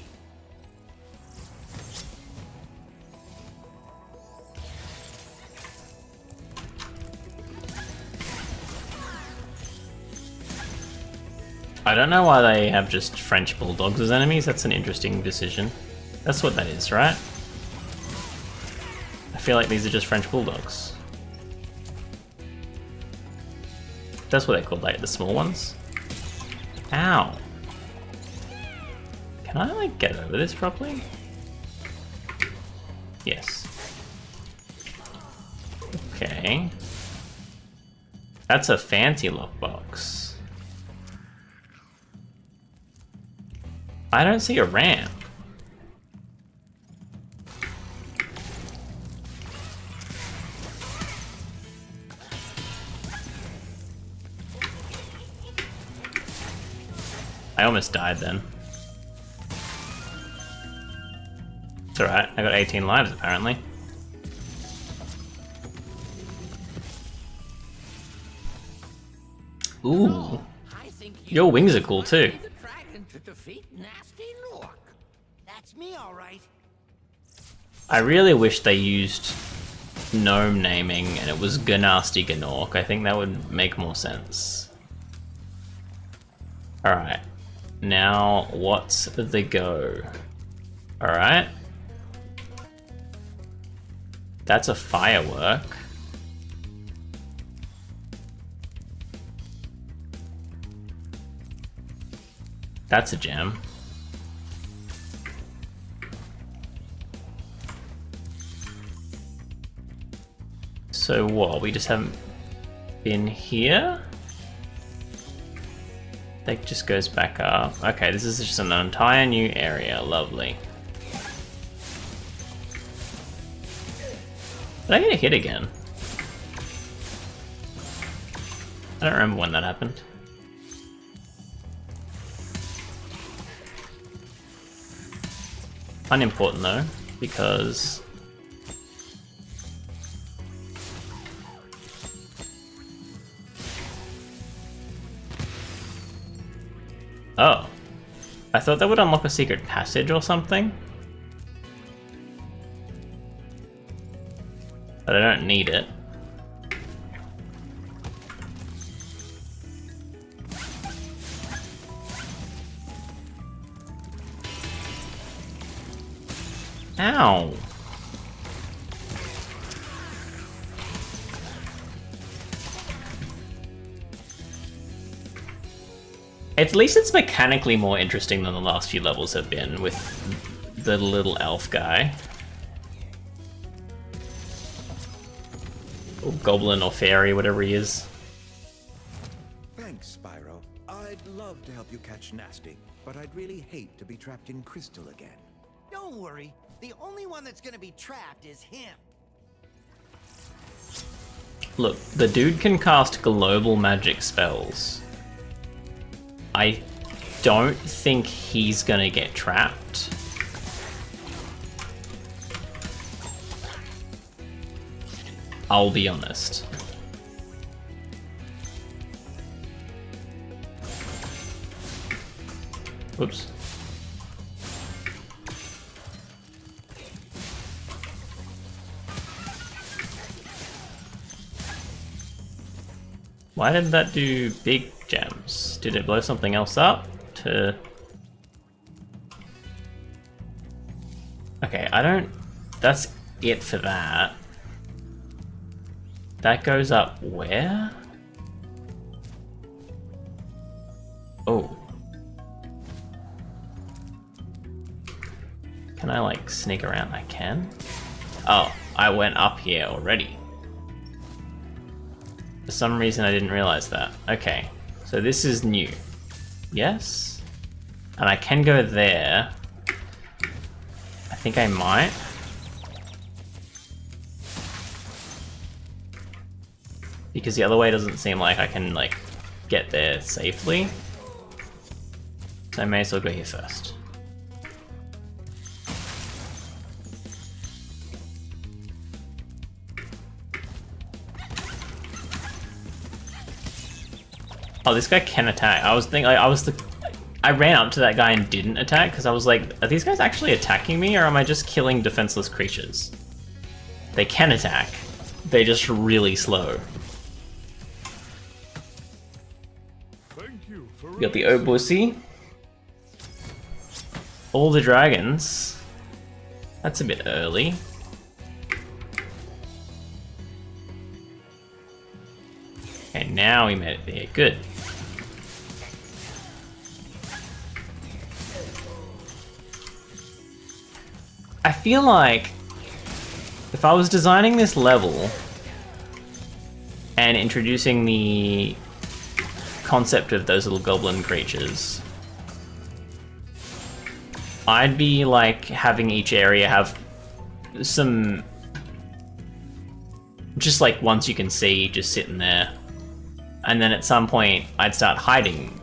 I don't know why they have just French bulldogs as enemies. That's an interesting decision. That's what that is, right? I feel like these are just French bulldogs. That's what they're called, like the small ones. Ow. Can I like get over this properly? Yes. Okay. That's a fancy lockbox. I don't see a ramp. I almost died then. It's alright, I got 18 lives apparently. Ooh, I think your wings are cool too. the dragon to defeat Nasty Nork. That's me, all right. I really wish they used gnome naming and it was Gnasty Gnork. I think that would make more sense. Alright, now what's the go? Alright. That's a firework. That's a gem. So what, we just haven't been here? That just goes back up. Okay, this is just an entire new area, lovely. Did I get a hit again? I don't remember when that happened. Unimportant though, because oh, I thought that would unlock a secret passage or something, but I don't need it. Ow. At least it's mechanically more interesting than the last few levels have been with the little elf guy. Or goblin or fairy, whatever he is. Thanks, Spyro. I'd love to help you catch Nasty, but I'd really hate to be trapped in Crystal again. Don't worry. The only one that's gonna be trapped is him. Look, the dude can cast global magic spells. I don't think he's gonna get trapped. I'll be honest. Whoops. Why did that do big gems? Did it blow something else up to... Okay, I don't... That's it for that. That goes up where? Oh. Can I like sneak around? I can? Oh, I went up here already. For some reason I didn't realize that. Okay, so this is new. Yes? And I can go there. I think I might. Because the other way doesn't seem like I can like get there safely. So I may as well go here first. Oh, this guy can attack. I was thinking, I ran up to that guy and didn't attack because I was like, are these guys actually attacking me or am I just killing defenseless creatures? They can attack. They're just really slow. Thank you for We got the Obusi. All the dragons. That's a bit early. Okay, now we made it there. Good. I feel like if I was designing this level and introducing the concept of those little goblin creatures, I'd be like having each area have some, just like ones you can see just sitting there. And then at some point I'd start hiding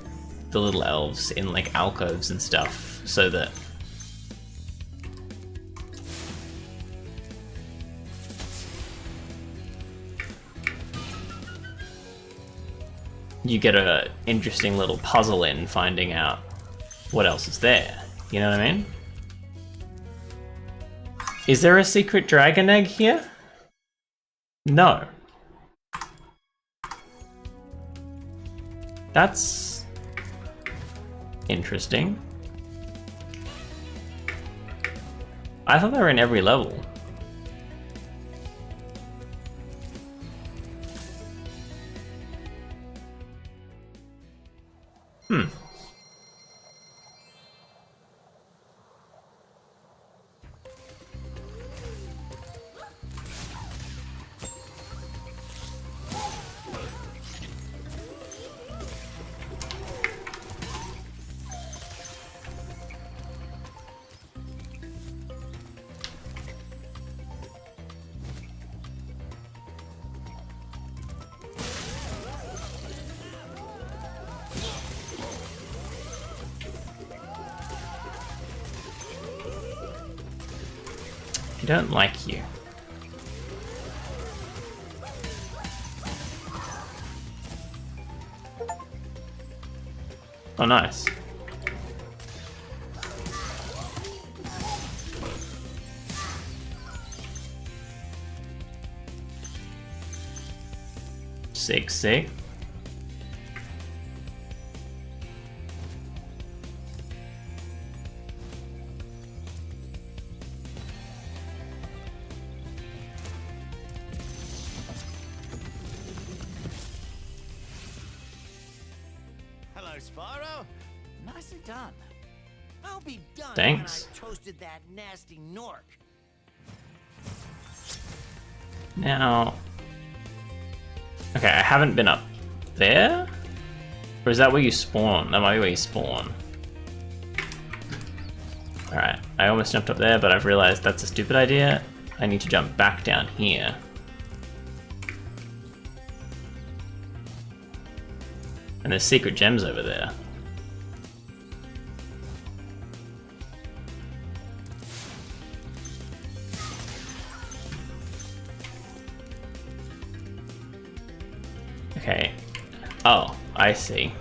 the little elves in like alcoves and stuff so that you get a interesting little puzzle in finding out what else is there. You know what I mean? Is there a secret dragon egg here? No. That's interesting. I thought they were in every level. Hmm. I don't like you. Oh, nice. Sick. Spyro. Nicely done. I'll be done Thanks. when I toasted that nasty Nork. Now... Okay, I haven't been up there? Or is that where you spawn? That might be where you spawn. Alright, I almost jumped up there, but I've realized that's a stupid idea. I need to jump back down here. And there's secret gems over there. Okay. Oh, I see.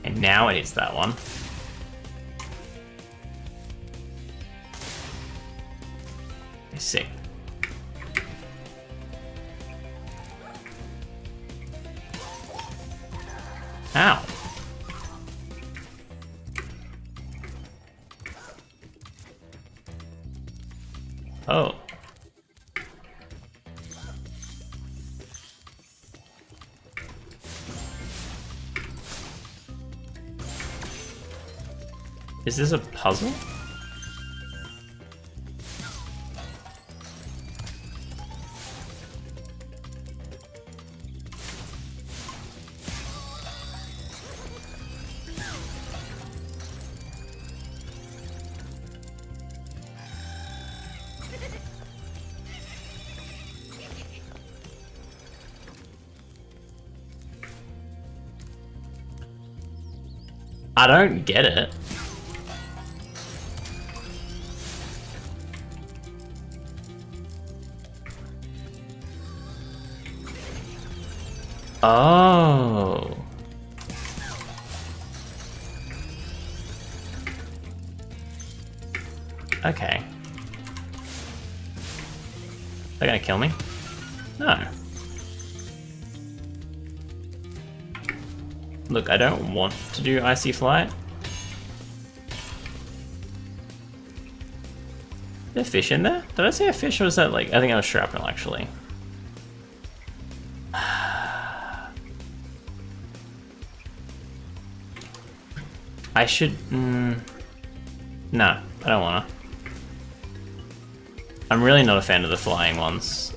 And now it is that one. I see. Ow. Oh. Is this a puzzle? I don't get it. Oh. Okay. They're gonna kill me? No. Look, I don't want to do Icy Flight. Is there fish in there? Did I see a fish or was that like... I think I was shrapnel actually. I should... no, I don't wanna. I'm really not a fan of the flying ones.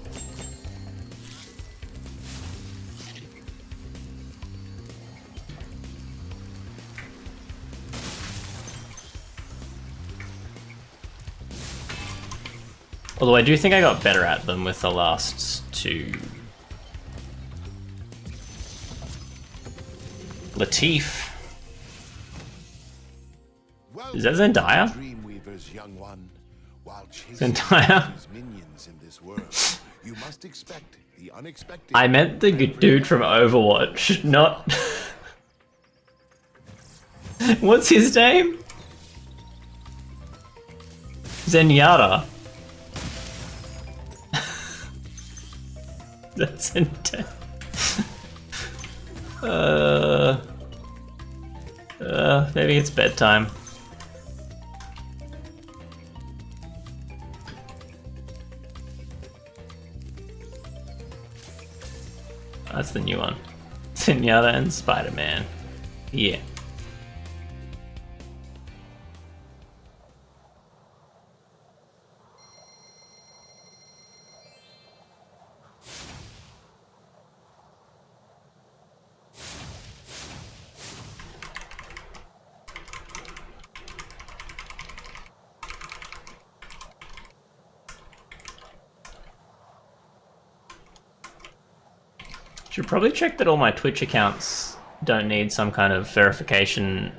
Although I do think I got better at them with the last two. Latif. Is that Zendaya? Dreamweaver's young one. While Zendaya? his minions in this world, you must expect the unexpected. I meant the good dude from Overwatch, not... What's his name? Zenyatta. That's intense. Maybe it's bedtime. That's the new one. Zenyatta and Spider-Man. Yeah. Should probably check that all my Twitch accounts don't need some kind of verification.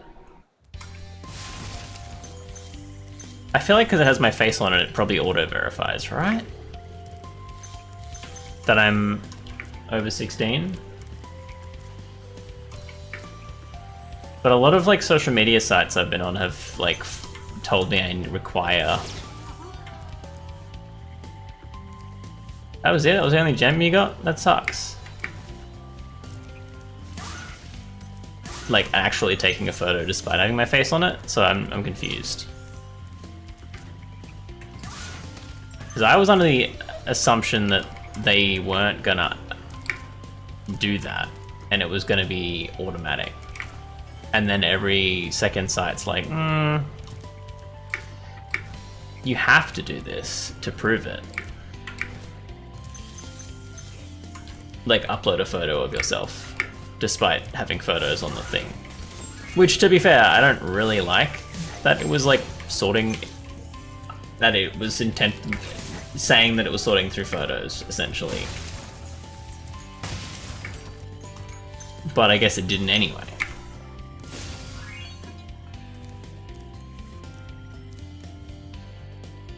I feel like because it has my face on it, it probably auto-verifies, right? That I'm over 16. But a lot of like social media sites I've been on have like told me I require. That was it? That was the only gem you got? That sucks. like actually taking a photo despite having my face on it, so I'm confused. Because I was under the assumption that they weren't gonna do that, and it was gonna be automatic. And then every second site's like, you have to do this to prove it. Like, upload a photo of yourself, despite having photos on the thing. Which, to be fair, I don't really like that it was like sorting, that it was saying that it was sorting through photos, essentially. But I guess it didn't anyway.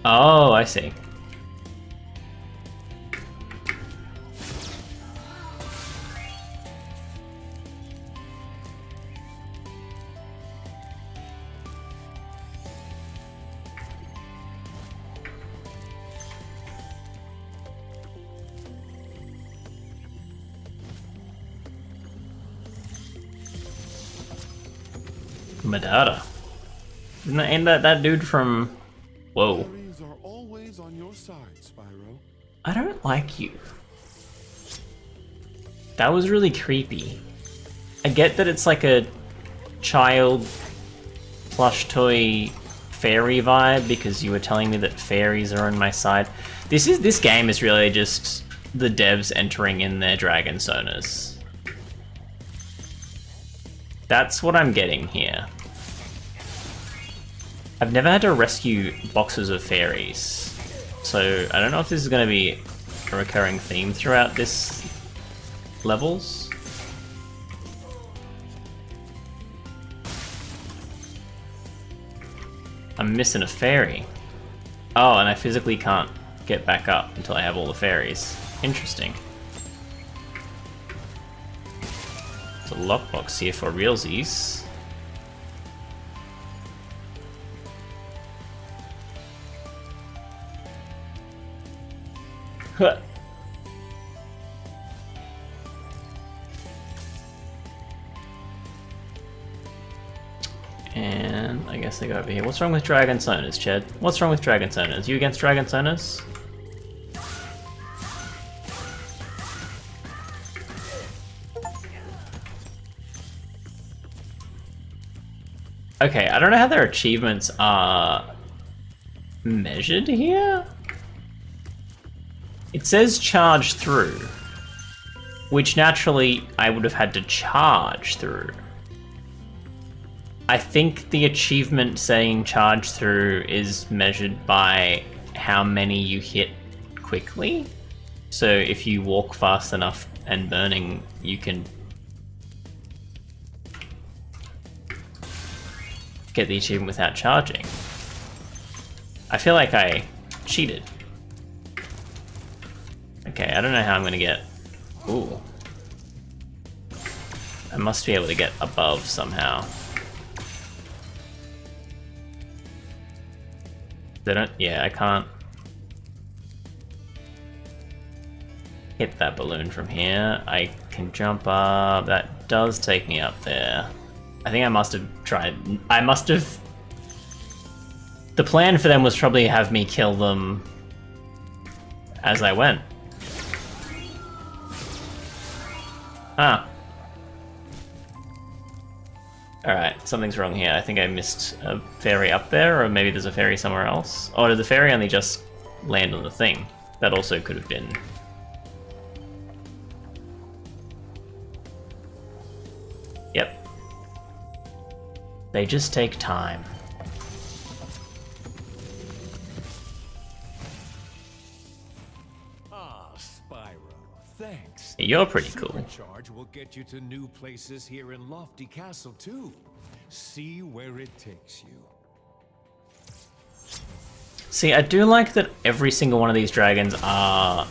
Oh, I see. Madara. Ain't that dude from... Whoa. Fairies are always on your side, Spyro. I don't like you. That was really creepy. I get that it's like a child plush toy fairy vibe because you were telling me that fairies are on my side. This game is really just the devs entering in their dragon sonas. That's what I'm getting here. I've never had to rescue boxes of fairies, so I don't know if this is going to be a recurring theme throughout this levels. I'm missing a fairy. Oh, and I physically can't get back up until I have all the fairies. Interesting. There's a lockbox here for realsies. Huh. And I guess I go over here. What's wrong with Dragon Sonas, Ched? What's wrong with Dragon Sonas? You against Dragon Sonas? Okay, I don't know how their achievements are measured here. It says charge through, which naturally I would have had to charge through. I think the achievement saying charge through is measured by how many you hit quickly. So if you walk fast enough and burning, you can get the achievement without charging. I feel like I cheated. Okay, I don't know how I'm gonna get... Ooh. I must be able to get above somehow. They don't... Yeah, I can't hit that balloon from here. I can jump up. That does take me up there. I think I must have tried... I must have... The plan for them was probably have me kill them as I went. Ah. Alright, something's wrong here. I think I missed a fairy up there, or maybe there's a fairy somewhere else. Or did the fairy only just land on the thing? That also could have been... Yep. They just take time. Ah, Spyro, thanks. You're pretty cool. Supercharge will get you to new places here in Lofty Castle too. See where it takes you. See, I do like that every single one of these dragons are...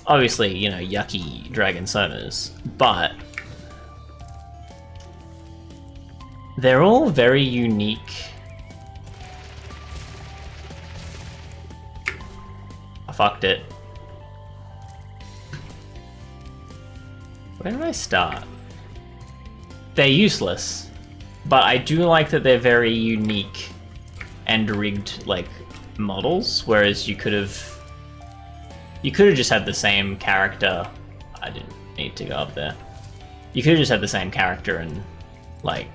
Obviously, you know, yucky dragon sonas, but... They're all very unique. I fucked it. Where did I start? they're useless, but I do like that they're very unique and rigged, like, models, whereas you could have just had the same character. I didn't need to go up there. You could have just had the same character and, like,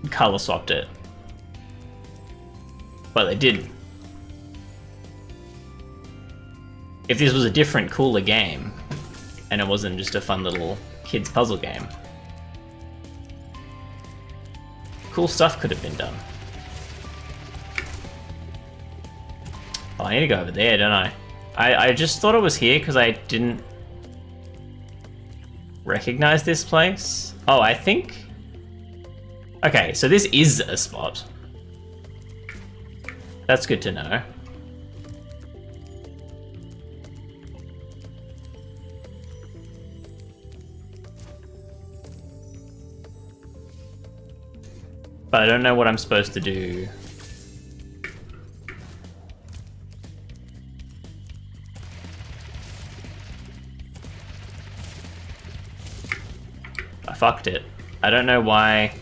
color swapped it, but they didn't. If this was a different, cooler game, and it wasn't just a fun little kids puzzle game, cool stuff could have been done. Oh, I need to go over there, don't I? I just thought it was here because I didn't recognize this place. Oh, I think... Okay, so this is a spot. That's good to know. But I don't know what I'm supposed to do. I fucked it. I don't know why.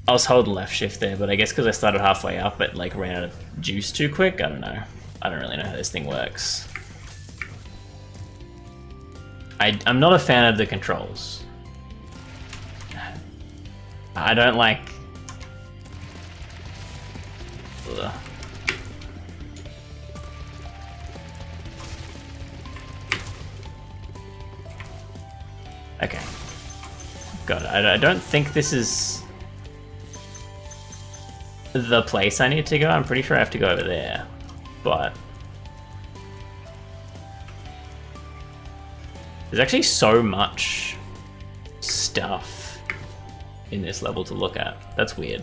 I was holding left shift there, but I guess because I started halfway up, it like ran out of juice too quick. I don't know. I don't really know how this thing works. I'm not a fan of the controls. I don't like... Ugh. Okay. God, I don't think this is the place I need to go. I'm pretty sure I have to go over there, but... There's actually so much stuff in this level to look at. That's weird.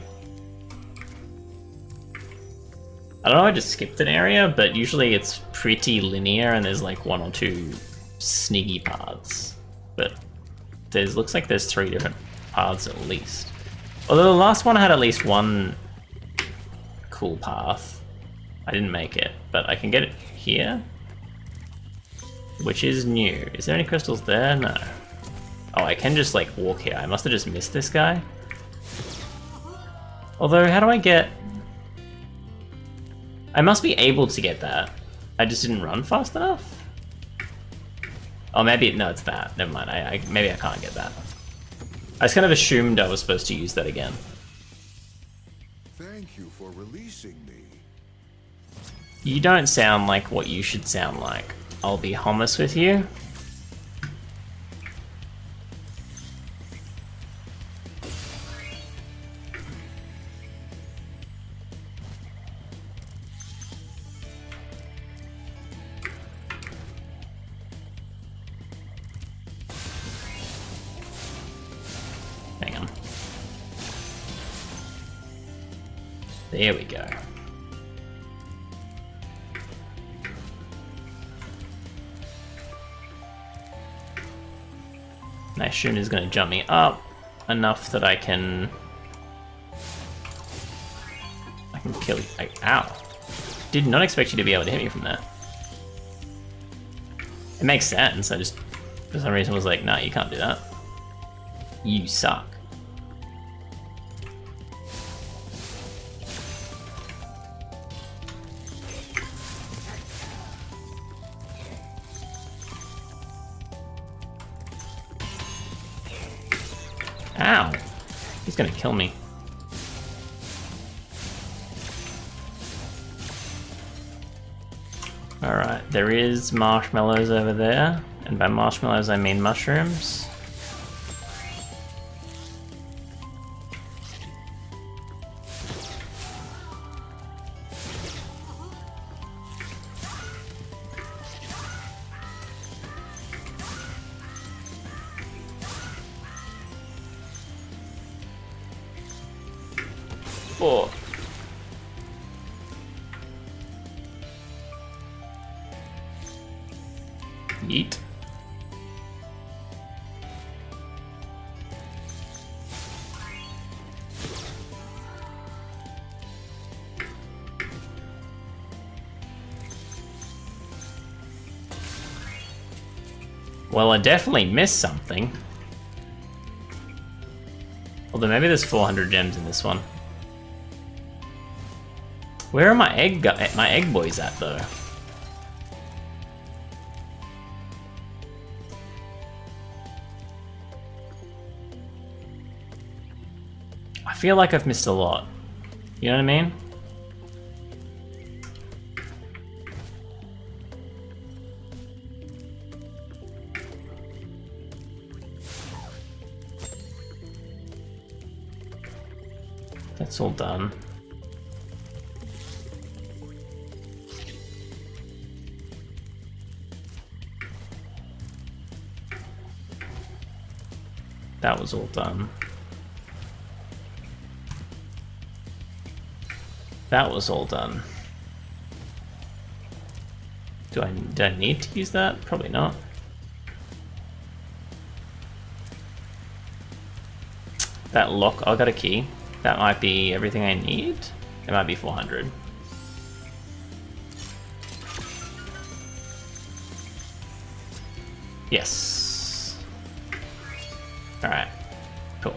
I don't know, I just skipped an area, but usually it's pretty linear and there's like one or two sniggy paths. But looks like there's 3 different paths at least. Although the last one had at least one cool path. I didn't make it, but I can get it here, which is new. Is there any crystals there? No. Oh, I can just, like, walk here. I must have just missed this guy. Although, how do I get... I must be able to get that. I just didn't run fast enough? Oh, maybe... No, it's that. Never mind. Maybe I can't get that. I just kind of assumed I was supposed to use that again. Thank you for releasing me. You don't sound like what you should sound like. I'll be honest with you. Hang on. There we go. I assume he's going to jump me up enough that I can kill you. Ow. Did not expect you to be able to hit me from there. It makes sense. I just, for some reason, was like, nah, you can't do that. You suck. Ow! He's gonna kill me. Alright, there is marshmallows over there, and by marshmallows I mean mushrooms. Oh. Yeet. Well, I definitely missed something. Although maybe there's 400 gems in this one. Where are my egg boys at though? I feel like I've missed a lot. You know what I mean? That's all done. That was all done. That was all done. Do I need to use that? Probably not. That lock, I got a key. That might be everything I need. It might be 400. Yes. Alright. Cool.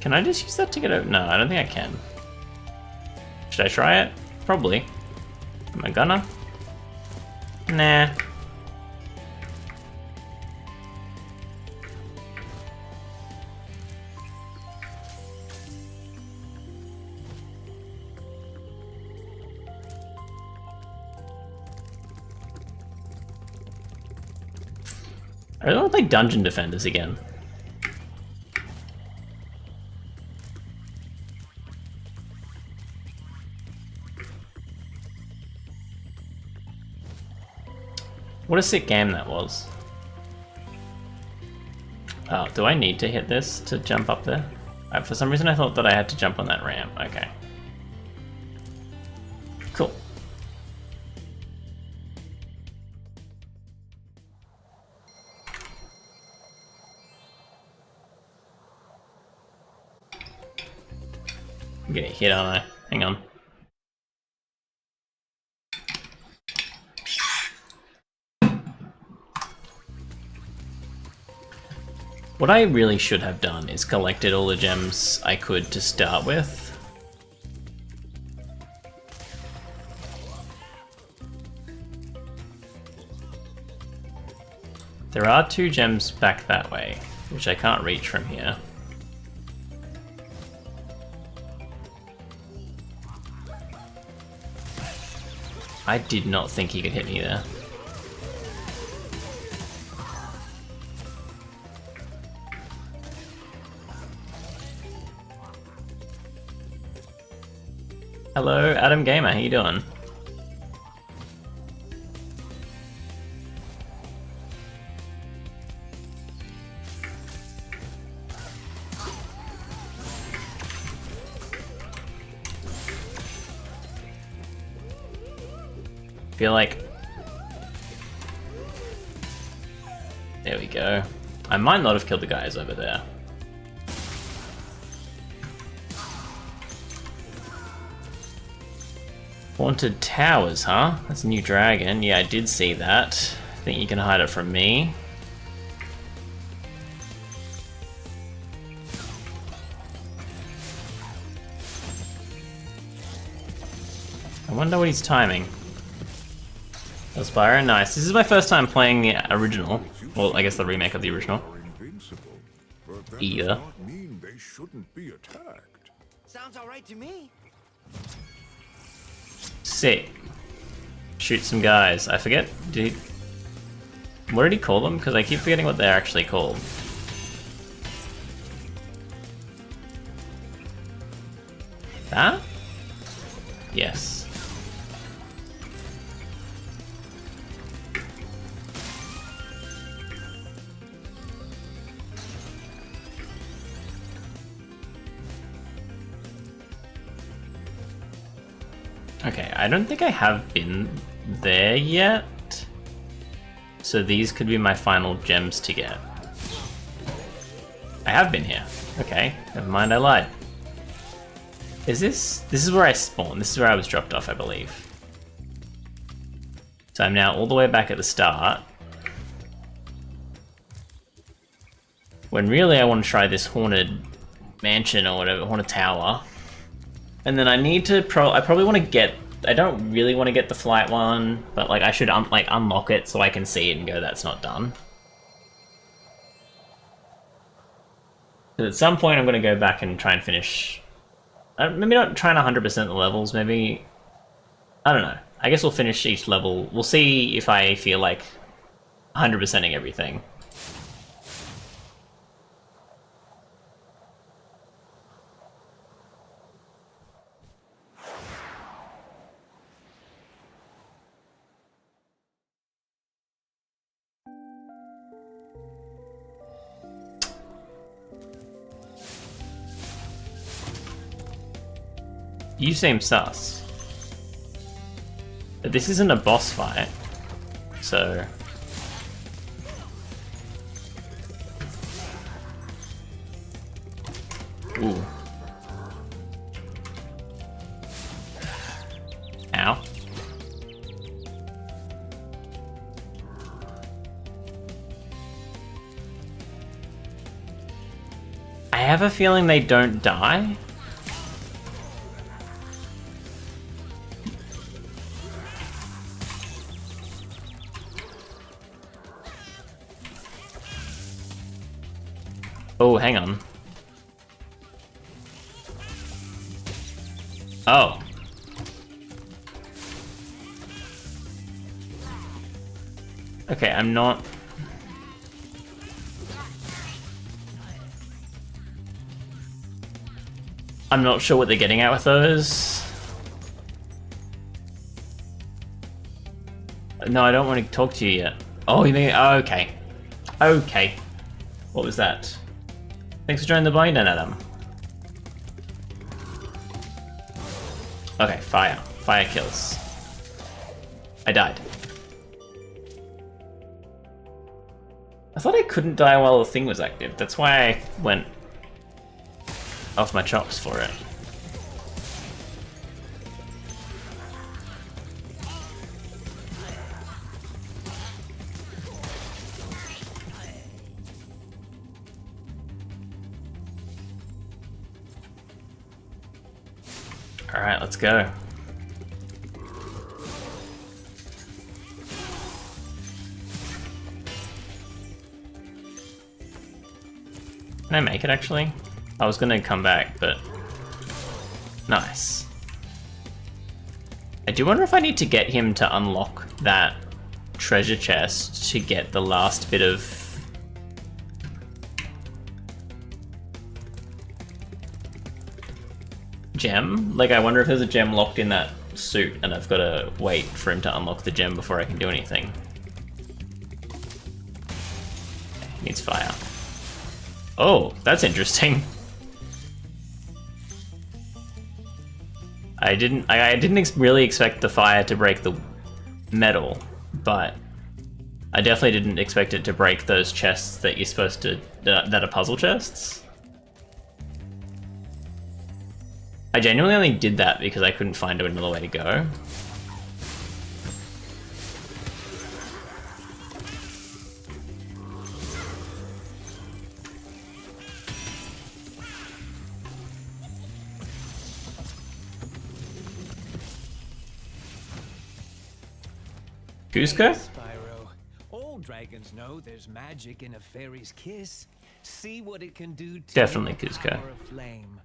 Can I just use that to get out? No, I don't think I can. Should I try it? Probably. Am I gonna? Nah. I really want to play Dungeon Defenders again. What a sick game that was. Oh, do I need to hit this to jump up there? For some reason I thought that I had to jump on that ramp. Okay. Cool. I'm getting hit, aren't I? Hang on. What I really should have done is collected all the gems I could to start with. There are 2 gems back that way, which I can't reach from here. I did not think he could hit me there. Hello, Adam Gamer, how you doing? Feel like... There we go. I might not have killed the guys over there. Haunted Towers, huh? That's a new dragon. Yeah, I did see that. I think you can hide it from me. I wonder what he's timing. Some Spyro, nice. This is my first time playing the original. Well, I guess the remake of the original. Either. Mean they shouldn't be attacked. Sounds all right to me. Sick. Shoot some guys. I forget. What did he call them? Because I keep forgetting what they're actually called. That? Yes. Okay, I don't think I have been there yet. So these could be my final gems to get. I have been here. Okay, never mind, I lied. Is this? This is where I spawned. This is where I was dropped off, I believe. So I'm now all the way back at the start. When really I want to try this haunted mansion or whatever, haunted tower. And then I need to I probably want to get, I don't really want to get the flight one, but like I should unlock it so I can see it and go, that's not done. Because at some point I'm going to go back and try and finish, maybe not trying 100% the levels, maybe, I don't know. I guess we'll finish each level. We'll see if I feel like 100%ing everything. You seem sus. But this isn't a boss fight, so... Ooh. Ow. I have a feeling they don't die. Oh, hang on. Oh. Okay, I'm not... I'm not sure what they're getting at with those. No, I don't want to talk to you yet. Oh, you mean... Oh, okay. Okay. What was that? Thanks for joining the bind, Adam. Okay, fire. Fire kills. I died. I thought I couldn't die while the thing was active. That's why I went off my chops for it. Alright, let's go. Can I make it actually? I was gonna come back, but... Nice. I do wonder if I need to get him to unlock that treasure chest to get the last bit of... gem? Like, I wonder if there's a gem locked in that suit and I've got to wait for him to unlock the gem before I can do anything. Needs fire. Oh, that's interesting. I didn't really expect the fire to break the metal, but I definitely didn't expect it to break those chests that you're supposed to, that are puzzle chests. I genuinely only did that because I couldn't find another way to go. Cusco? Spyro, all dragons know there's magic in a fairy's kiss. See what it can do to Definitely the Cusco. power of flame.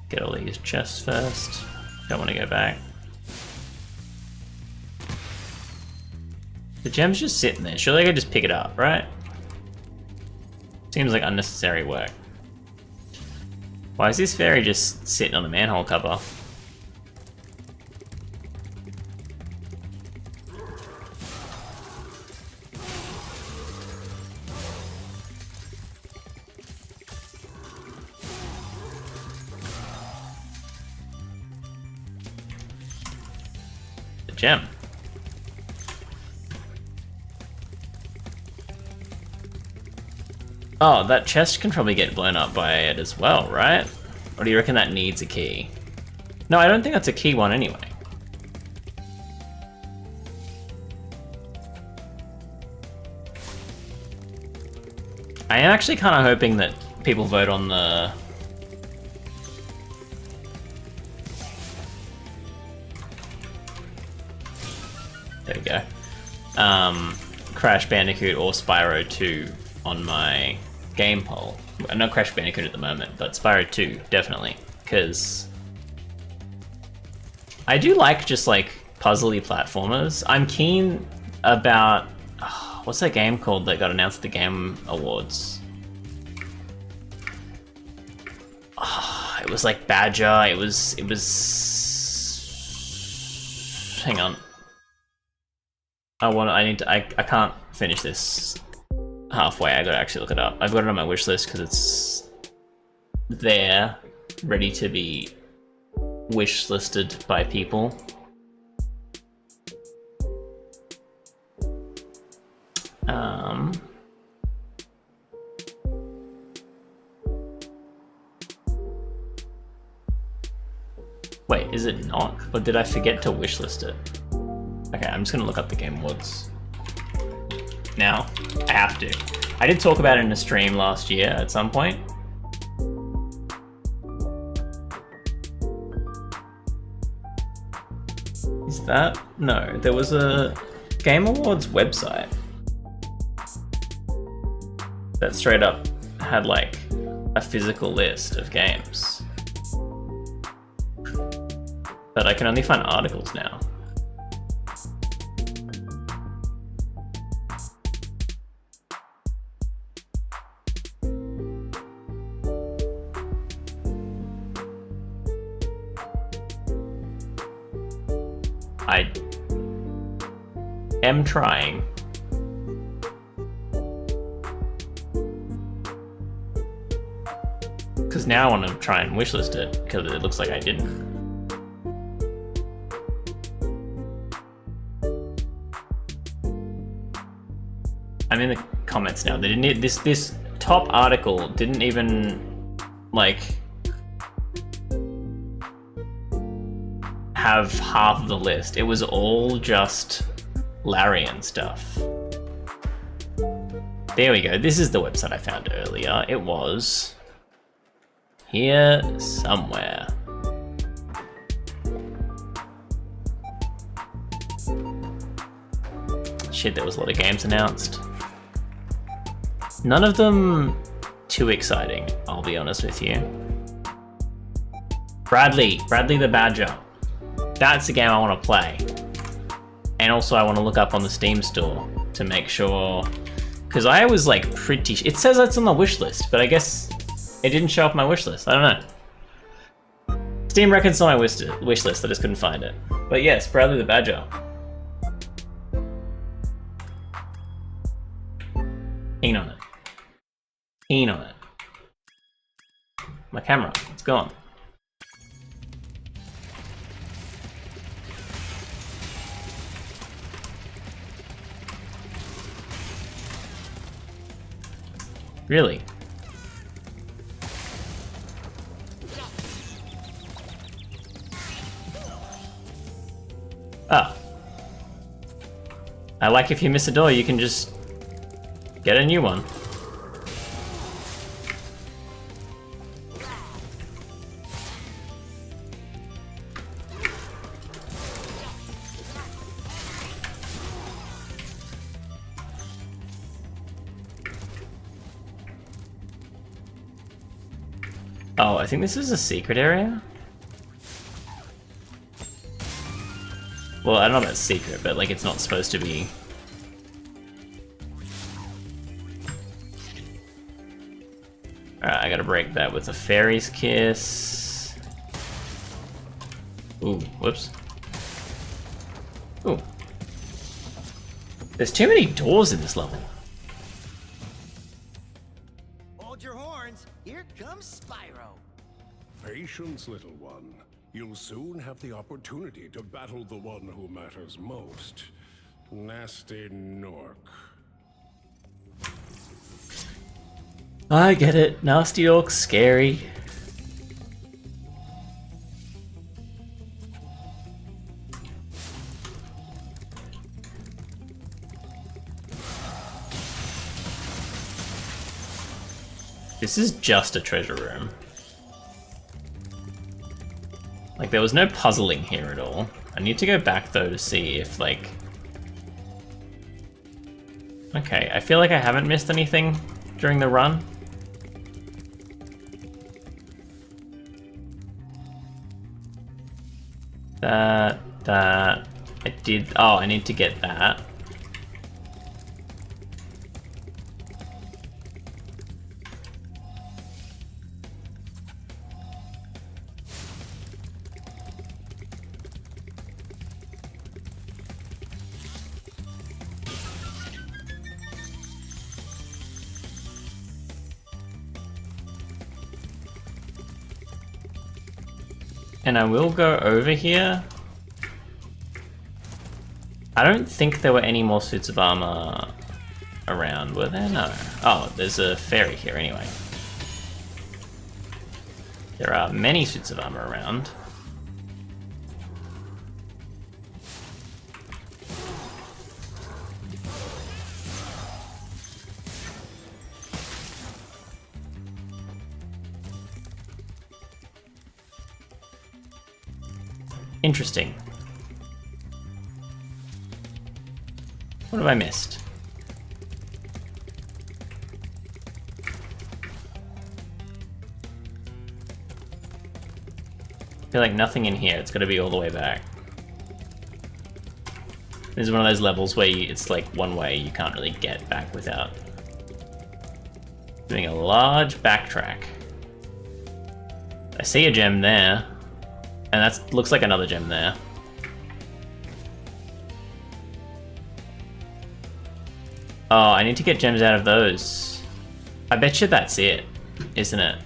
Get all these chests first. Don't want to go back. The gem's just sitting there. Surely I could just pick it up, right? Seems like unnecessary work. Why is this fairy just sitting on the manhole cover? gem. Oh, that chest can probably get blown up by it as well, right? Or do you reckon that needs a key? No, I don't think that's a key one anyway. I am actually kind of hoping that people vote on the... There we go. Crash Bandicoot or Spyro 2 on my game poll. Not Crash Bandicoot at the moment, but Spyro 2, definitely. Because I do like just like puzzly platformers. I'm keen about... what's that game called that got announced at the Game Awards? It was like Badger, it was... Hang on. I can't finish this halfway, I gotta actually look it up. I've got it on my wish list because it's there, ready to be wish listed by people. Wait, is it not? Or did I forget to wishlist it? Okay, I'm just gonna look up the Game Awards. Now, I have to. I did talk about it in a stream last year at some point. Is that? No, there was a Game Awards website that straight up had like a physical list of games. But I can only find articles now. I am trying. Because now I want to try and wishlist it, because it looks like I didn't. I'm in the comments now. They didn't. This top article didn't even like have half of the list. It was all just Larian stuff. There we go. This is the website I found earlier. It was here somewhere. Shit, there was a lot of games announced. None of them too exciting, I'll be honest with you. Bradley the Badger. That's the game I want to play. And also I want to look up on the Steam store to make sure, because I was like pretty... It says that's on the wish list, but I guess it didn't show up my wish list. I don't know. Steam reckons it's on my wish list, I just couldn't find it. But yes, Bradley the Badger. Keen on it. Keen on it. My camera, it's gone. Really? Ah. I like if you miss a door, you can just get a new one. Oh, I think this is a secret area? Well, I don't know if it's secret, but like it's not supposed to be. Alright, I gotta break that with a fairy's kiss. Ooh, whoops. Ooh. There's too many doors in this level. Hold your horns. Here comes Spyro. Patience, little one. You'll soon have the opportunity to battle the one who matters most. Nasty Nork. I get it. Nasty Orc's scary. This is just a treasure room. Like, there was no puzzling here at all. I need to go back, though, to see if, like... Okay, I feel like I haven't missed anything during the run. That... I did... Oh, I need to get that. And I will go over here. I don't think there were any more suits of armor around, were there? No. Oh, there's a fairy here anyway. There are many suits of armor around. Interesting. What have I missed? I feel like nothing in here. It's got to be all the way back. This is one of those levels where it's like one way, you can't really get back without doing a large backtrack. I see a gem there. And that looks like another gem there. Oh, I need to get gems out of those. I bet you that's it, isn't it?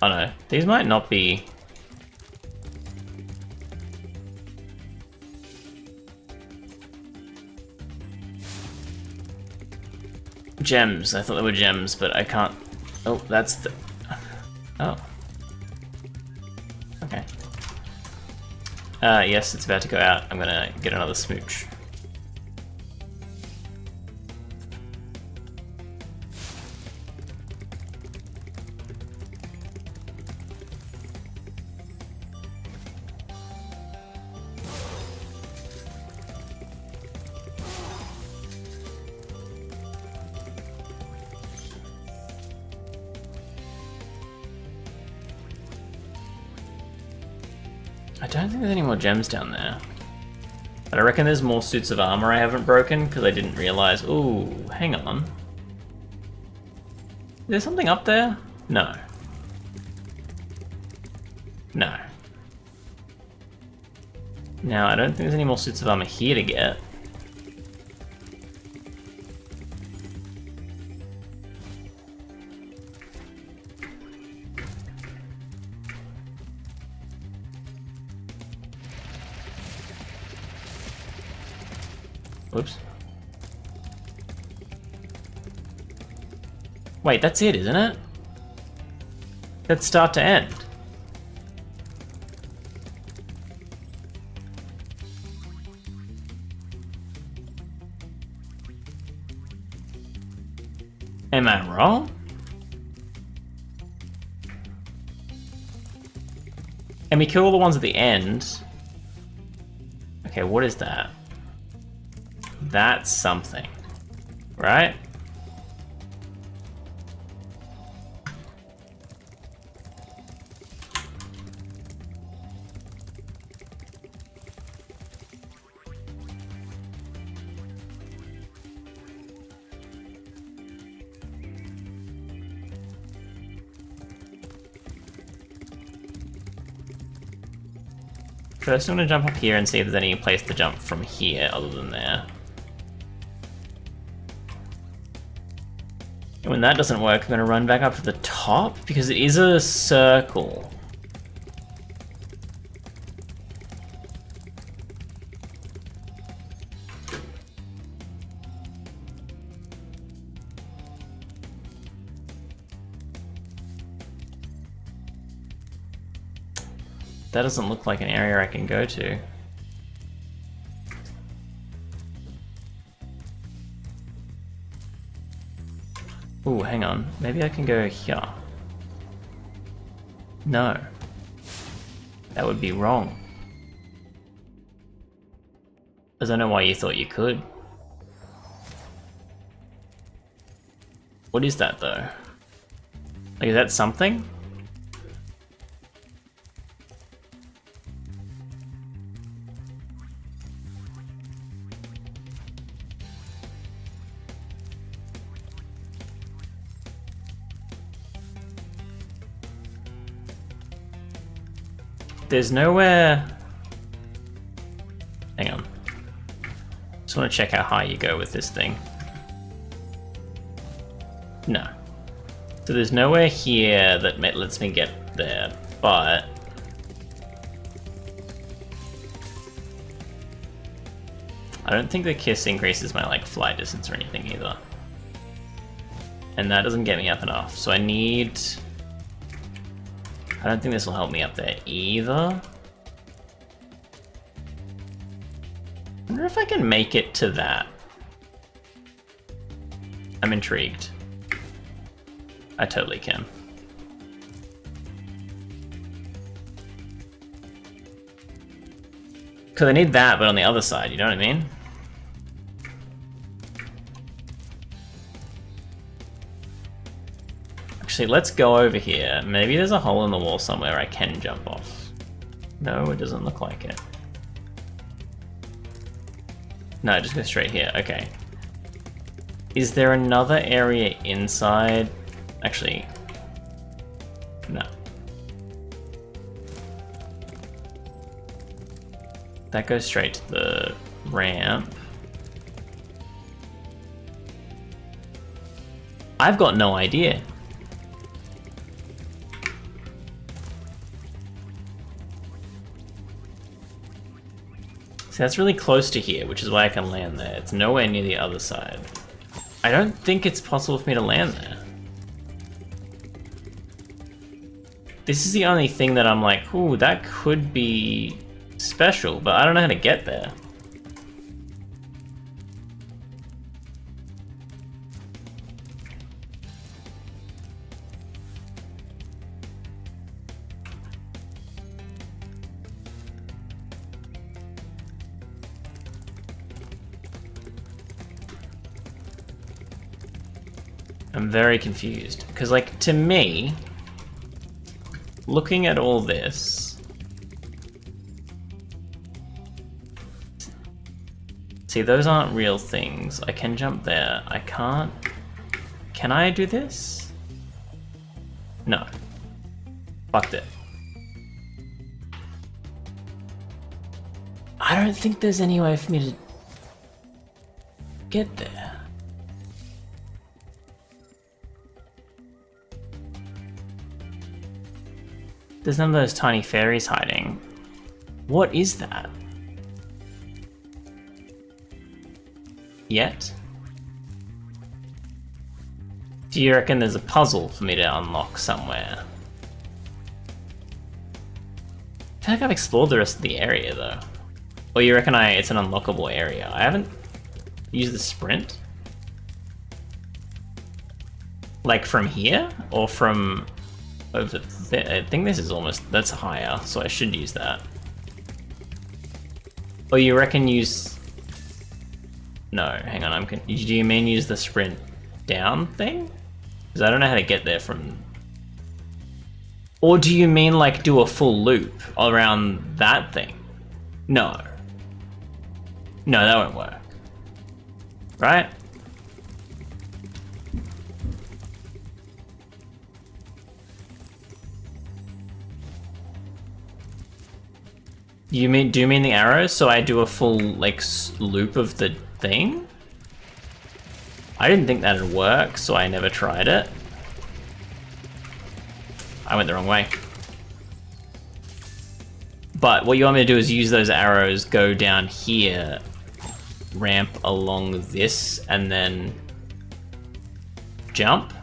Oh no, these might not be... gems. I thought they were gems, but I can't... Oh, that's the... Oh. Okay. Yes, it's about to go out. I'm gonna get another smooch. I don't think there's any more gems down there. But I reckon there's more suits of armor I haven't broken because I didn't realize. Ooh, hang on. Is there something up there? No. No. Now, I don't think there's any more suits of armor here to get. Whoops. Wait, that's it, isn't it? That's start to end. Am I wrong? And we kill all the ones at the end. Okay, what is that? That's something, right? First, I'm gonna jump up here and see if there's any place to jump from here other than there. And when that doesn't work, I'm gonna run back up to the top because it is a circle. That doesn't look like an area I can go to. Ooh, hang on. Maybe I can go here. No. That would be wrong. I don't know why you thought you could. What is that though? Like, is that something? There's nowhere... Hang on. Just want to check how high you go with this thing. No. So there's nowhere here that lets me get there, but... I don't think the kiss increases my, like, flight distance or anything either. And that doesn't get me up enough, so I need... I don't think this will help me up there either. I wonder if I can make it to that. I'm intrigued. I totally can. Because I need that, but on the other side, you know what I mean? Actually, let's go over here. Maybe there's a hole in the wall somewhere I can jump off. No, it doesn't look like it. No, just go straight here. Okay. Is there another area inside? Actually, no. That goes straight to the ramp. I've got no idea. See, that's really close to here, which is why I can land there. It's nowhere near the other side. I don't think it's possible for me to land there. This is the only thing that I'm like, ooh, that could be special, but I don't know how to get there. I'm very confused, because like, to me, looking at all this, see, those aren't real things. I can jump there. I can't. Can I do this? No. Fucked it. I don't think there's any way for me to get there. There's none of those tiny fairies hiding. What is that? Yet? Do you reckon there's a puzzle for me to unlock somewhere? I feel like I've explored the rest of the area though. Or you reckon it's an unlockable area? I haven't used the sprint? Like from here? Or from over there? I think this is almost, that's higher, so I should use that. Or you reckon use... No, hang on, do you mean use the sprint down thing? Because I don't know how to get there from... Or do you mean like do a full loop around that thing? No. No, that won't work. Right? Do you mean the arrows? So I do a full like loop of the thing? I didn't think that'd work, so I never tried it. I went the wrong way. But what you want me to do is use those arrows, go down here, ramp along this, and then jump.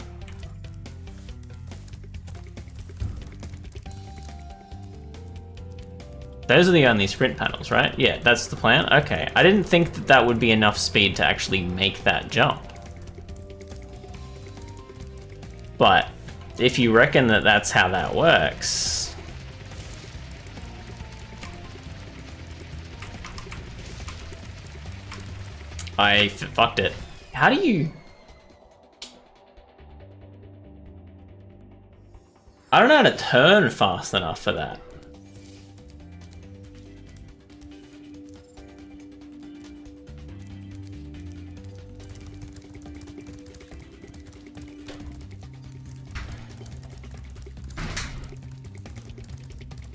Those are the only sprint panels, right? Yeah, that's the plan. Okay, I didn't think that that would be enough speed to actually make that jump. But if you reckon that that's how that works... I fucked it. How do you... I don't know how to turn fast enough for that.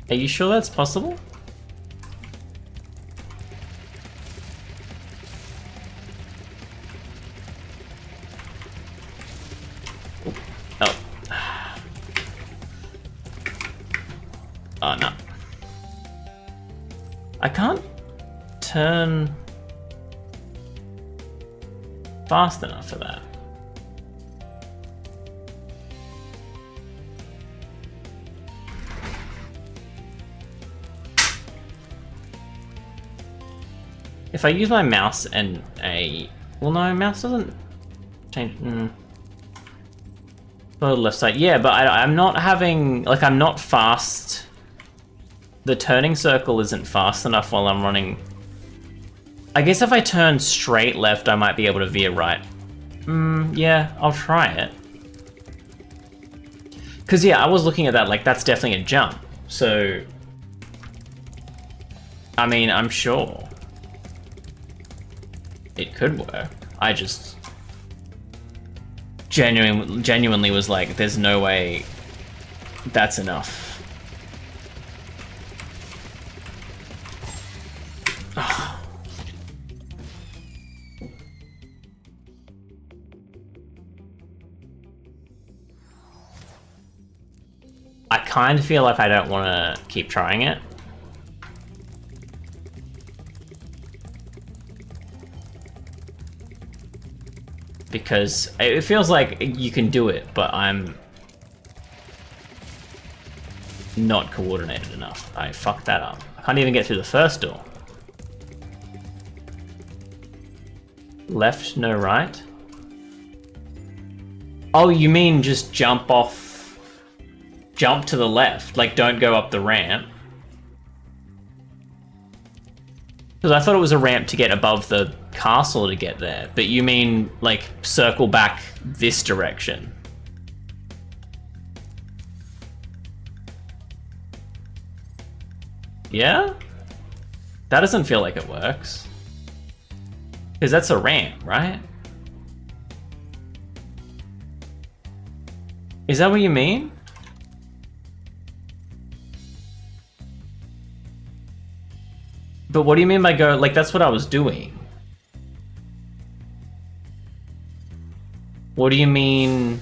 Are you sure that's possible? Oh. Oh, no. I can't turn fast enough for that. If I use my mouse and a... Well, no, mouse doesn't change... Oh, left side. Yeah, but I'm not having... Like, I'm not fast. The turning circle isn't fast enough while I'm running. I guess if I turn straight left, I might be able to veer right. Yeah, I'll try it. Because, yeah, I was looking at that, like, that's definitely a jump. So... I mean, I'm sure it could work. I just genuinely was like, there's no way that's enough. Oh. I kind of feel like I don't want to keep trying it. Because it feels like you can do it, but I'm not coordinated enough. I fucked that up. I can't even get through the first door. Left, no right? Oh, you mean just jump off... Jump to the left, like don't go up the ramp. Because I thought it was a ramp to get above the castle to get there, but you mean, like, circle back this direction? Yeah? That doesn't feel like it works. Because that's a ramp, right? Is that what you mean? But what do you mean by go, like, that's what I was doing. What do you mean?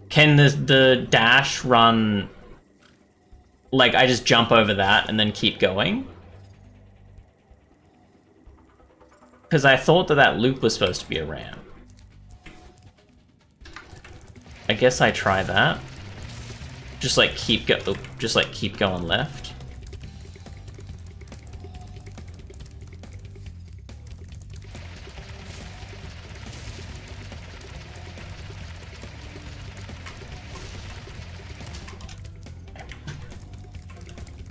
Can the dash run, like, I just jump over that and then keep going? Because I thought that that loop was supposed to be a ramp. I guess I try that. Just like keep going left.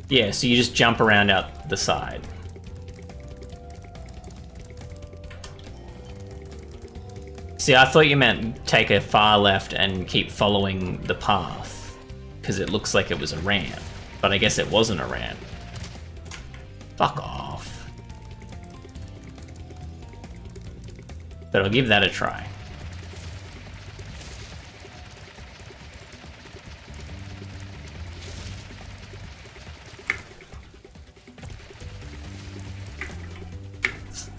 Yeah, so you just jump around out the side. See, I thought you meant take a far left and keep following the path. Because it looks like it was a ramp, but I guess it wasn't a ramp. Fuck off. But I'll give that a try.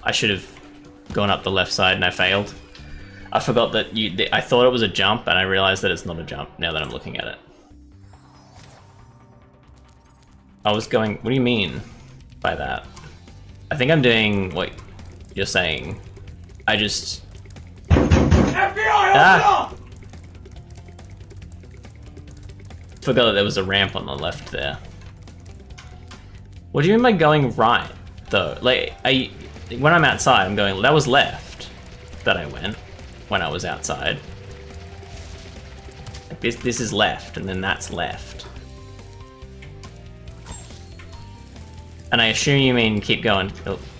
I should have gone up the left side and I failed. I forgot that I thought it was a jump and I realized that it's not a jump now that I'm looking at it. I was going, what do you mean by that? I think I'm doing what you're saying. I just... FBI, forgot that there was a ramp on the left there. What do you mean by going right, though? Like, when I'm outside, I'm going, that was left that I went when I was outside. Like this is left, and then that's left. And I assume you mean keep going.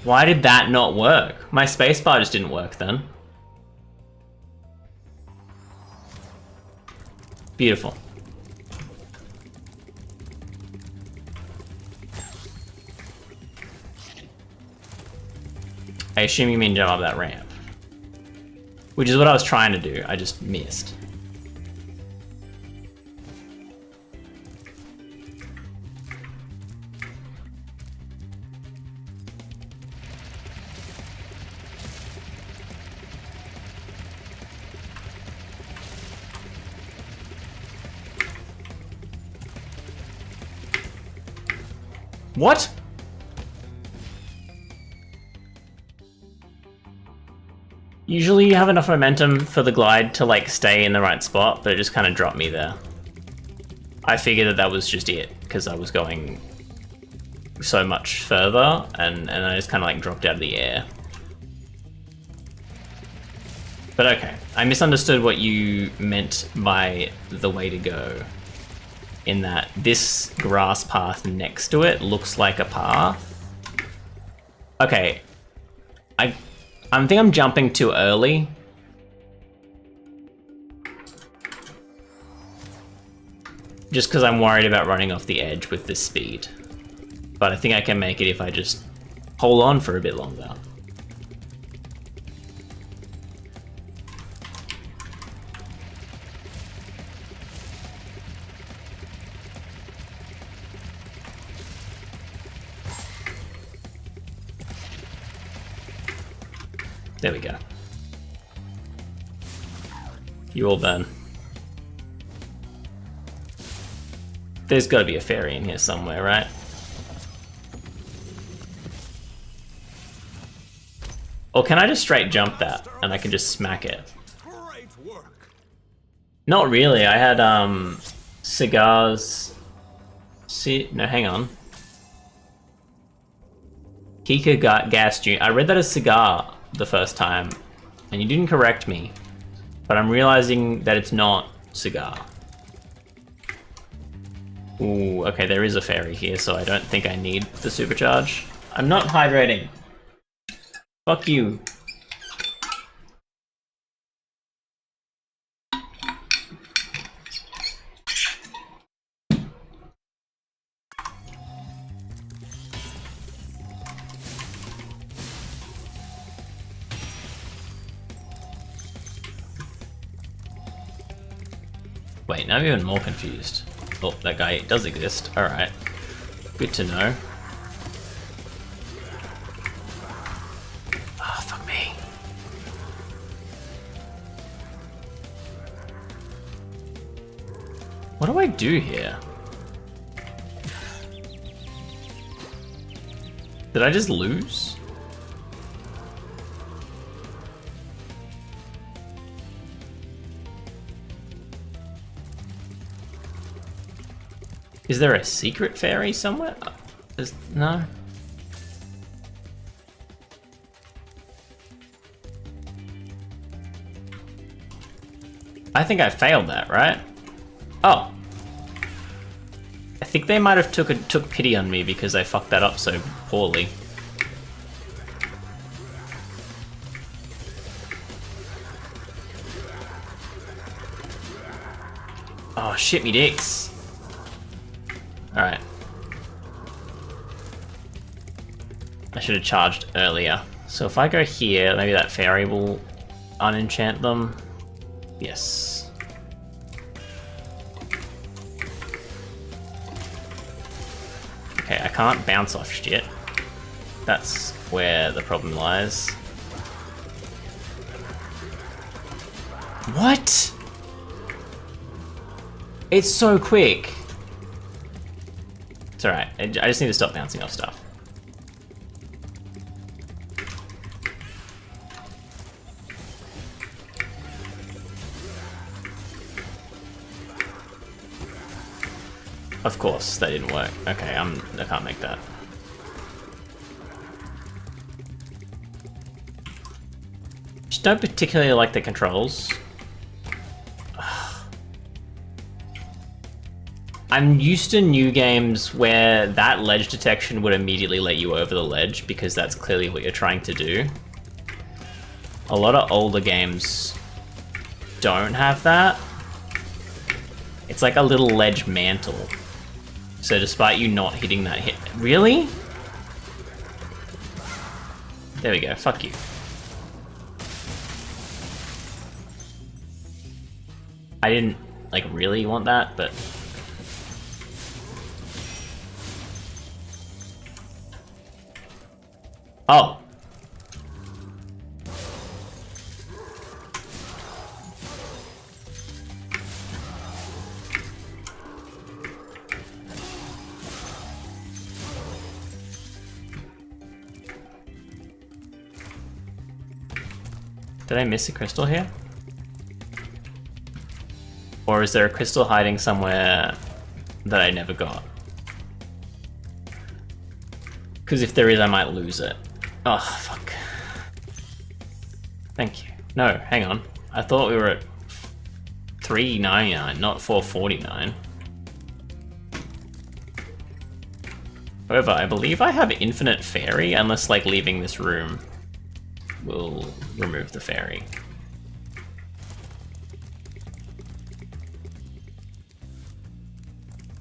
Why did that not work? My spacebar just didn't work then. Beautiful. I assume you mean jump up that ramp. Which is what I was trying to do, I just missed. What? Usually you have enough momentum for the glide to like stay in the right spot, but it just kind of dropped me there. I figured that that was just it, because I was going so much further, and I just kind of like dropped out of the air. But okay, I misunderstood what you meant by the way to go. In that this grass path next to it looks like a path. Okay, I think I'm jumping too early. Just because I'm worried about running off the edge with this speed. But I think I can make it if I just hold on for a bit longer. There we go. You all burn. There's gotta be a fairy in here somewhere, right? Or can I just straight jump that and I can just smack it? Great work. Not really, I had cigars. No, hang on. Kika gas Jr. I read that as cigar the first time, and you didn't correct me, but I'm realizing that it's not cigar. Ooh, okay, there is a fairy here, so I don't think I need the supercharge. I'm not hydrating. Fuck you. Wait, now I'm even more confused. Oh, that guy does exist. Alright. Good to know. Ah, fuck me. What do I do here? Did I just lose? Is there a secret fairy somewhere? No? I think I failed that, right? Oh. I think they might have took pity on me because I fucked that up so poorly. Oh, shit me dicks. Alright. I should have charged earlier. So if I go here, maybe that fairy will unenchant them. Yes. Okay, I can't bounce off shit. That's where the problem lies. What? It's so quick. It's alright, I just need to stop bouncing off stuff. Of course, that didn't work. Okay, I can't make that. Just don't particularly like the controls. I'm used to new games where that ledge detection would immediately let you over the ledge because that's clearly what you're trying to do. A lot of older games don't have that. It's like a little ledge mantle. So despite you not hitting that hit... Really? There we go, fuck you. I didn't, like, really want that, but... Oh! Did I miss a crystal here? Or is there a crystal hiding somewhere that I never got? Because if there is, I might lose it. Oh, fuck. Thank you. No, hang on. I thought we were at $3.99, not $4.49. However, I believe I have infinite fairy, unless, like, leaving this room will remove the fairy.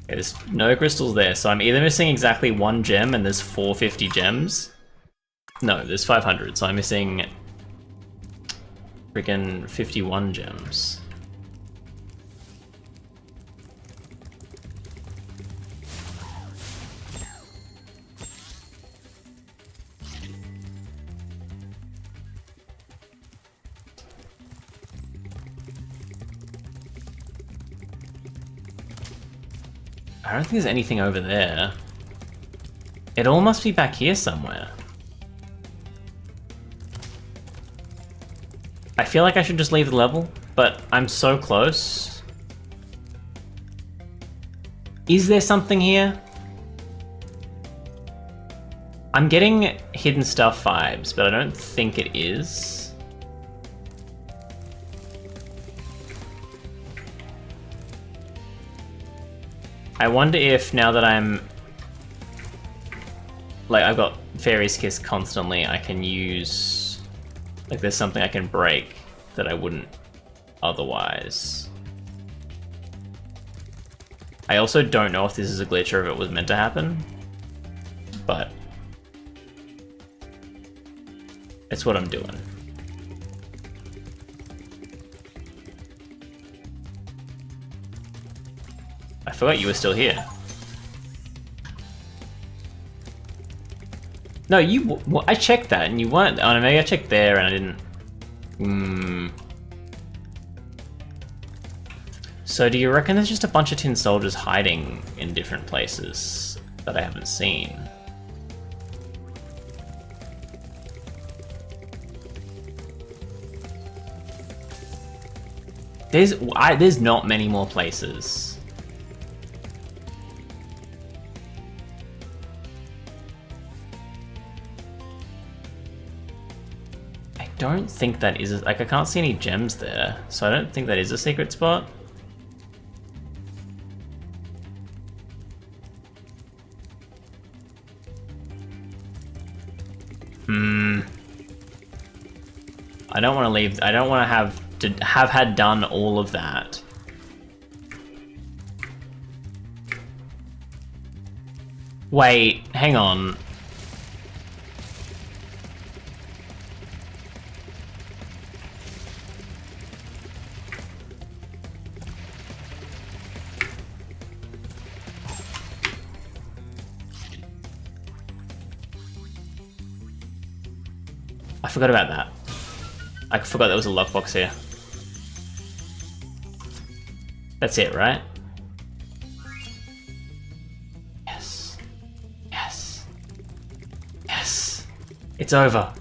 Okay, there's no crystals there, so I'm either missing exactly 1 gem and there's 450 gems. No, there's 500, so I'm missing freaking 51 gems. I don't think there's anything over there. It all must be back here somewhere. I feel like I should just leave the level, but I'm so close. Is there something here? I'm getting hidden stuff vibes, but I don't think it is. I wonder if now that I'm... like, I've got Fairy's Kiss constantly, I can use... like, there's something I can break that I wouldn't otherwise. I also don't know if this is a glitch or if it was meant to happen, but... it's what I'm doing. I forgot you were still here. No, you... I checked that and you weren't... oh no, maybe I checked there and I didn't... So do you reckon there's just a bunch of tin soldiers hiding in different places that I haven't seen? There's not many more places. I don't think that is... like, I can't see any gems there, so I don't think that is a secret spot. I don't want to leave... I don't want to have had done all of that. Wait, hang on. I forgot about that. I forgot there was a lockbox here. That's it, right? Yes. Yes. Yes. It's over.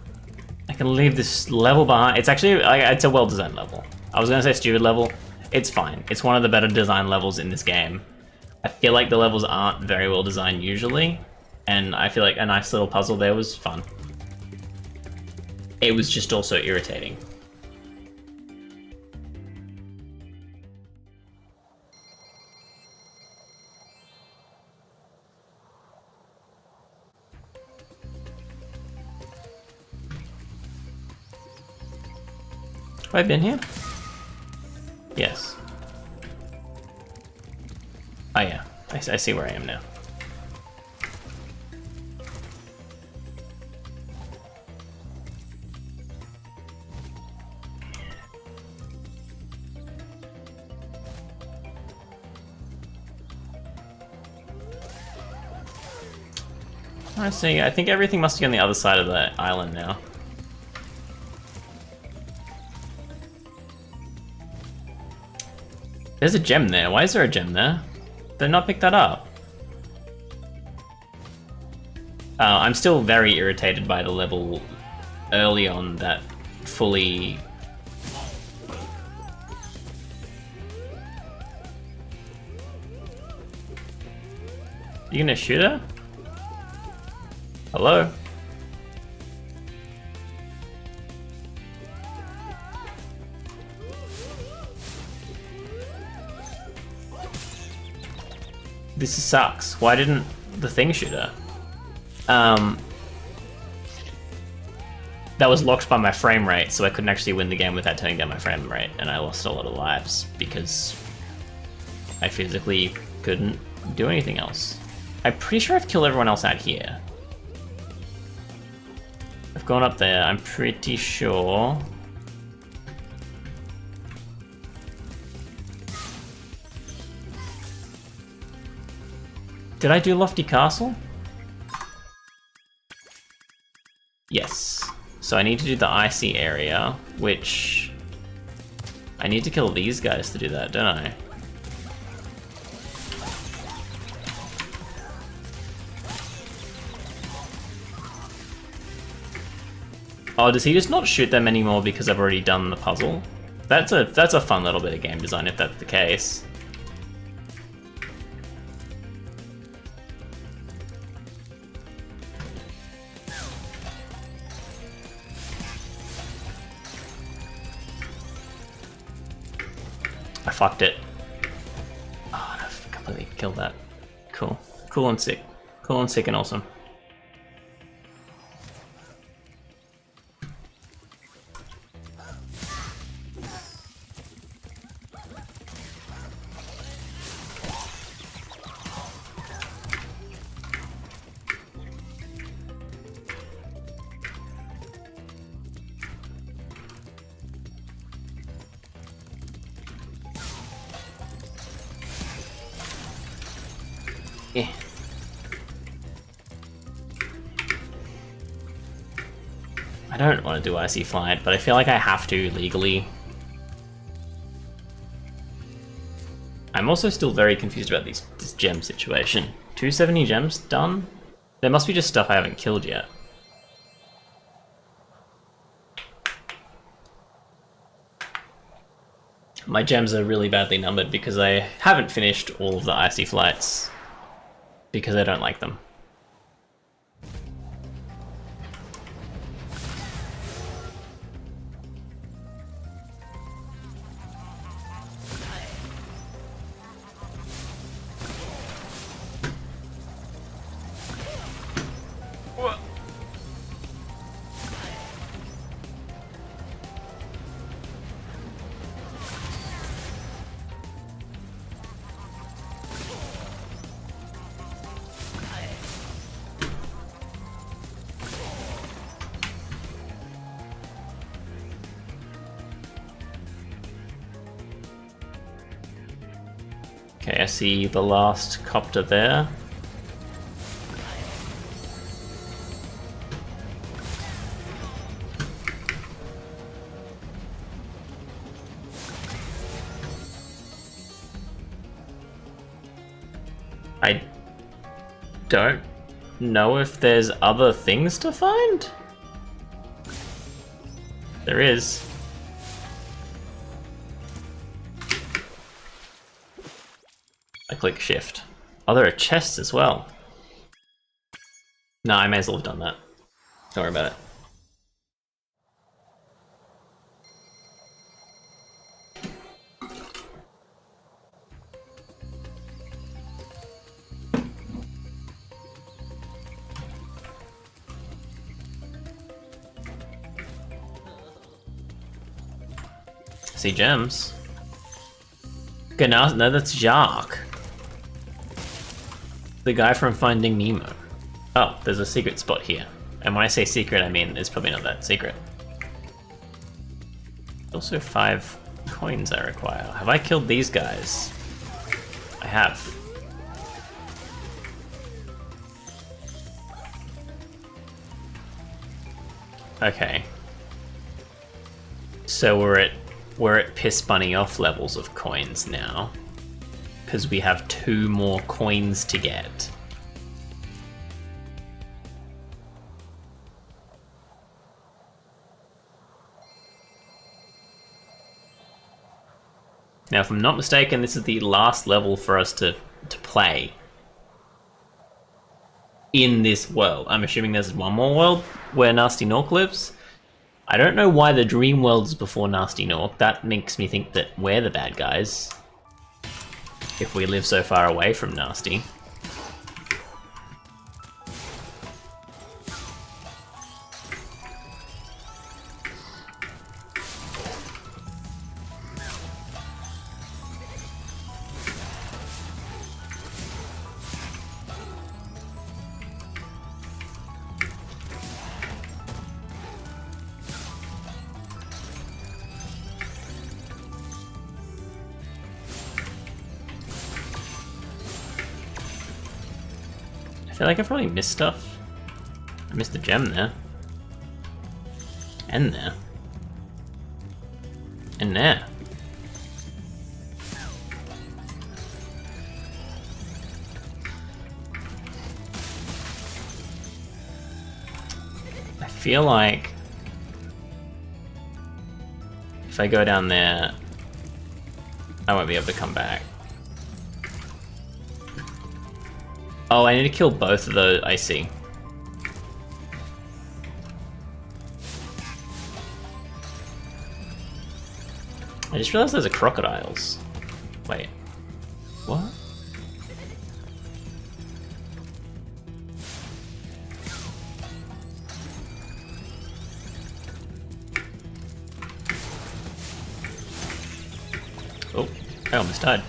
I can leave this level behind. It's actually, it's a well-designed level. I was gonna say stupid level. It's fine. It's one of the better designed levels in this game. I feel like the levels aren't very well designed usually, and I feel like a nice little puzzle there was fun. It was just also irritating. Have I been here? Yes. Oh yeah, I see where I am now. I see, I think everything must be on the other side of the island now. There's a gem there. Why is there a gem there? Did I not pick that up? I'm still very irritated by the level early on that fully... You gonna shoot her? Hello? This sucks. Why didn't the thing shoot her? That was locked by my frame rate, so I couldn't actually win the game without turning down my frame rate, and I lost a lot of lives because I physically couldn't do anything else. I'm pretty sure I've killed everyone else out here. I've gone up there, I'm pretty sure. Did I do Lofty Castle? Yes. So I need to do the icy area, which... I need to kill these guys to do that, don't I? Oh, does he just not shoot them anymore because I've already done the puzzle? That's a fun little bit of game design if that's the case. I fucked it. Oh, I've completely killed that. Cool. Cool and sick. Cool and sick and awesome. Yeah. I don't want to do Icy Flight, but I feel like I have to legally. I'm also still very confused about this gem situation. 270 gems done? There must be just stuff I haven't killed yet. My gems are really badly numbered because I haven't finished all of the Icy Flights. Because I don't like them. Okay, I see the last copter there. don't know if there's other things to find. There is. I click shift. Oh, there are chests as well. No, I may as well have done that. Don't worry about it. See gems. Okay, now no, that's Jacques. The guy from Finding Nemo. Oh, there's a secret spot here. And when I say secret, I mean it's probably not that secret. Also 5 coins I require. Have I killed these guys? I have. Okay. So we're at piss bunny off levels of coins now. Because we have 2 more coins to get. Now, if I'm not mistaken, this is the last level for us to play in this world. I'm assuming there's one more world where Nasty Nork lives. I don't know why the dream world is before Nasty Nork. That makes me think that we're the bad guys if we live so far away from Nasty. I feel like I've probably missed stuff. I missed a gem there. And there. And there. I feel like if I go down there, I won't be able to come back. Oh, I need to kill both of those. I see. I just realized there's a crocodiles. Wait. What? Oh, I almost died.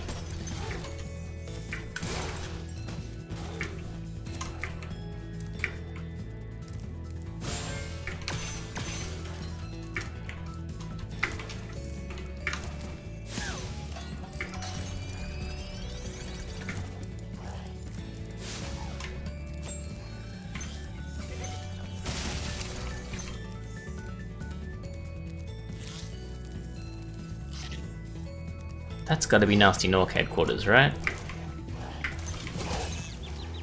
That's gotta be Nasty Nork headquarters, right?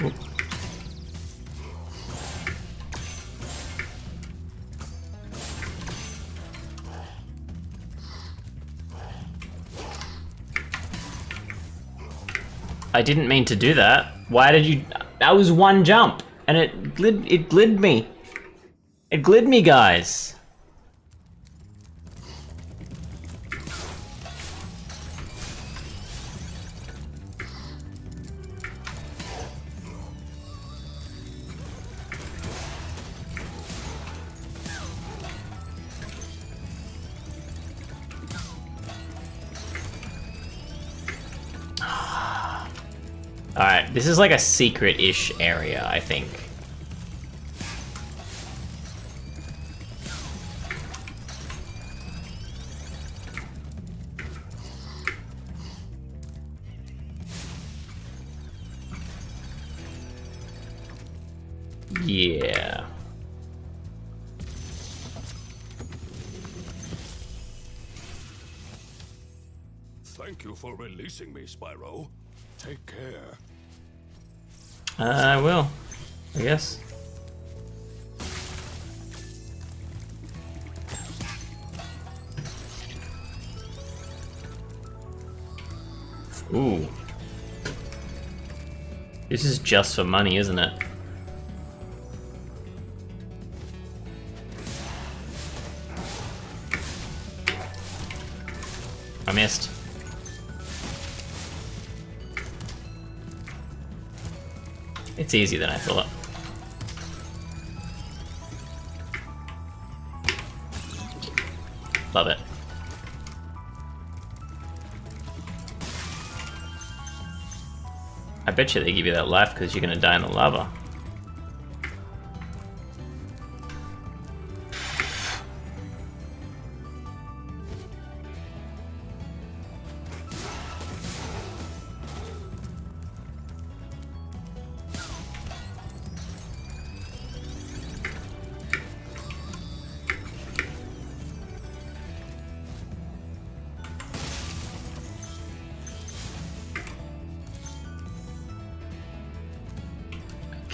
Oop. I didn't mean to do that. Why did you... That was one jump, and it glid me. It glid me, guys. Alright, this is like a secret-ish area, I think. Yeah. Thank you for releasing me, Spyro. Take care. I will, I guess. Ooh. This is just for money, isn't it? I missed. It's easier than I thought. Love it. I bet you they give you that life because you're gonna die in the lava.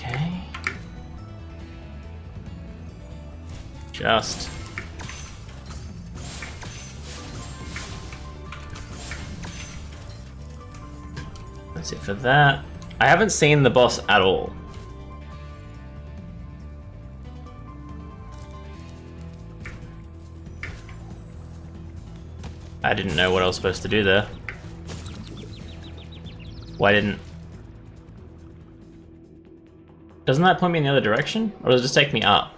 Okay. Just. That's it for that. I haven't seen the boss at all. I didn't know what I was supposed to do there. Why didn't... Doesn't that point me in the other direction? Or does it just take me up?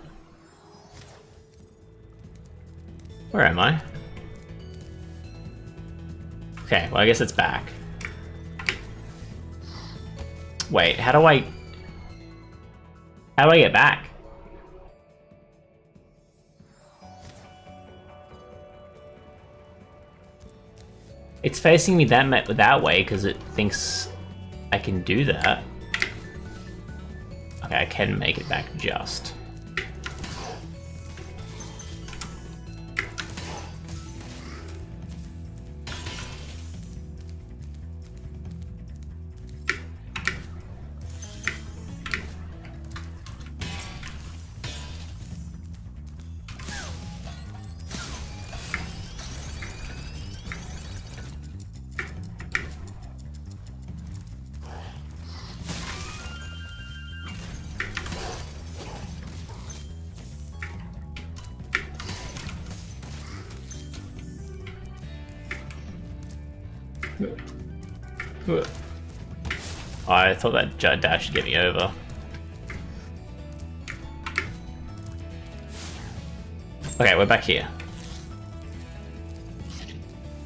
Where am I? Okay, well I guess it's back. Wait, how do I get back? It's facing me that way because it thinks I can do that. Okay, I can make it back just. I thought that dash should get me over. Okay, we're back here.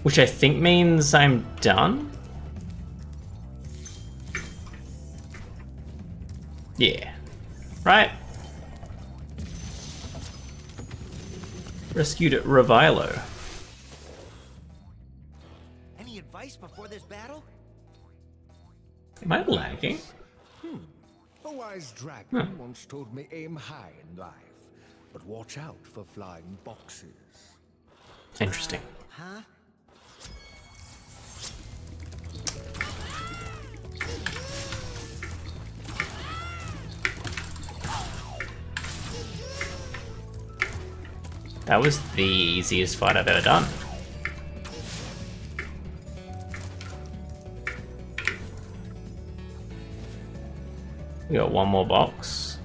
Which I think means I'm done? Yeah. Right? Rescued Revilo. Any advice before this battle? Am I lagging? A wise dragon once told me aim high in life, but watch out for flying boxes. Interesting. Huh? That was the easiest fight I've ever done. We got one more box.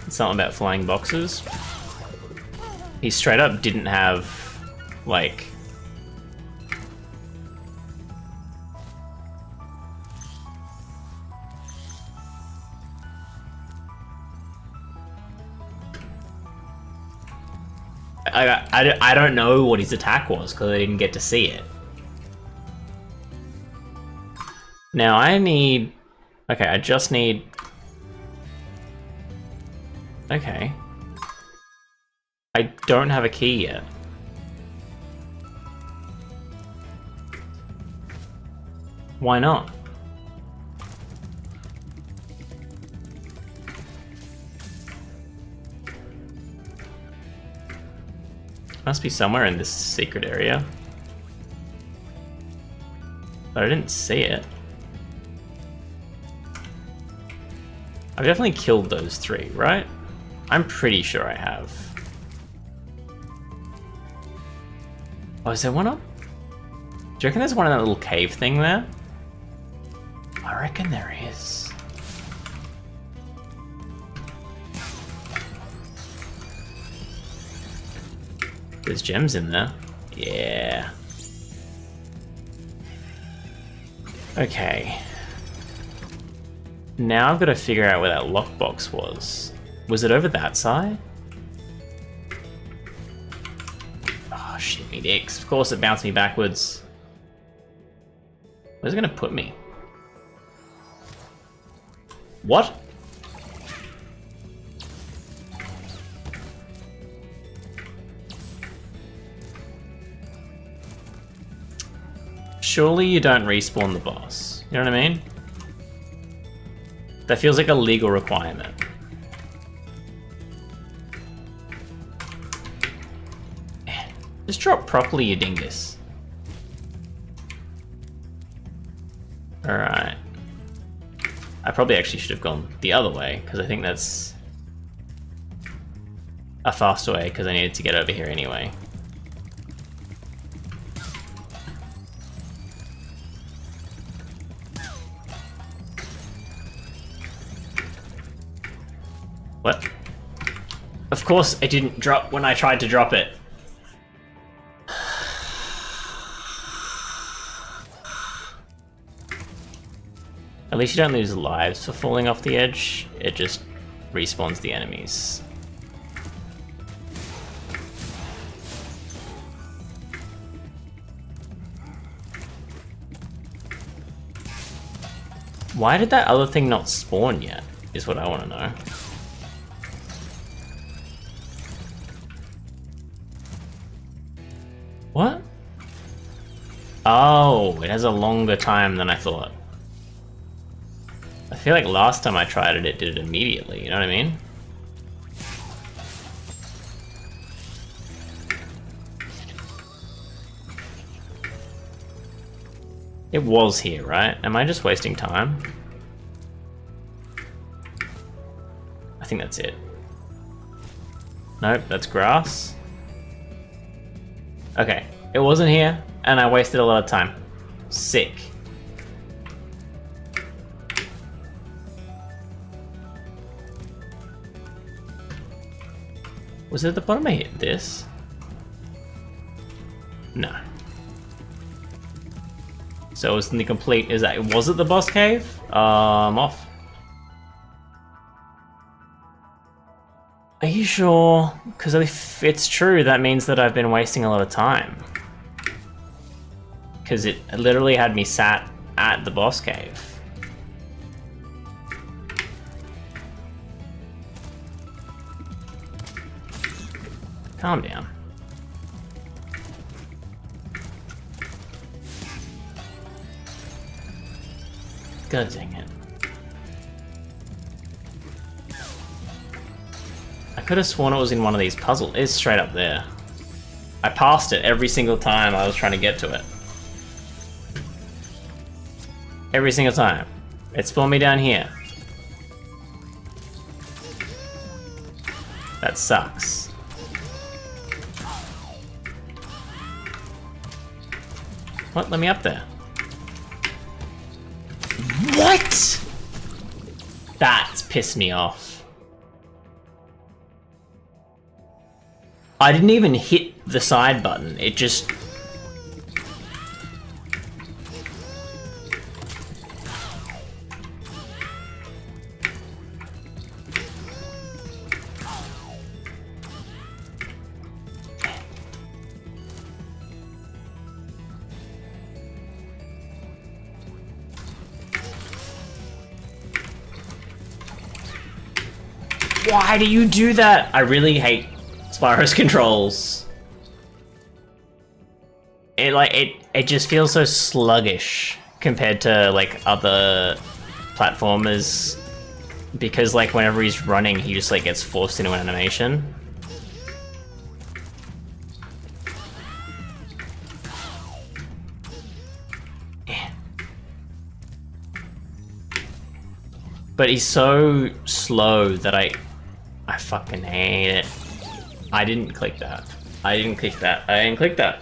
Something about flying boxes. He straight up didn't have, like... I don't know what his attack was because I didn't get to see it. Now I need... Okay, I just need... Okay. I don't have a key yet. Why not? Must be somewhere in this secret area. But I didn't see it. I've definitely killed those 3, right? I'm pretty sure I have. Oh, is there one up? Do you reckon there's one in that little cave thing there? I reckon there is. There's gems in there. Yeah. Okay. Now I've got to figure out where that lockbox was. Was it over that side? Oh, shit me dicks. Of course it bounced me backwards. Where's it gonna put me? What? Surely you don't respawn the boss. You know what I mean? That feels like a legal requirement. Just drop properly, you dingus. Alright. I probably actually should have gone the other way, because I think that's a faster way, because I needed to get over here anyway. What? Of course it didn't drop when I tried to drop it. At least you don't lose lives for falling off the edge, it just respawns the enemies. Why did that other thing not spawn yet, is what I want to know. What? Oh, it has a longer time than I thought. I feel like last time I tried it, it did it immediately, you know what I mean? It was here, right? Am I just wasting time? I think that's it. Nope, that's grass. Okay, it wasn't here, and I wasted a lot of time. Sick. Was it at the bottom I hit this? No. So it was in the complete, was it the boss cave? I'm off. Are you sure? Because if it's true, that means that I've been wasting a lot of time. Because it literally had me sat at the boss cave. Calm down. God dang it. I could have sworn it was in one of these puzzles. It's straight up there. I passed it every single time I was trying to get to it. Every single time. It spawned me down here. That sucks. What? Let me up there. What? That's pissed me off. I didn't even hit the side button. It just... Why do you do that? I really hate Spyro's controls. It just feels so sluggish compared to like other platformers, because like whenever he's running he just like gets forced into an animation. But he's so slow that I fucking hate it. I didn't click that. I didn't click that. I didn't click that.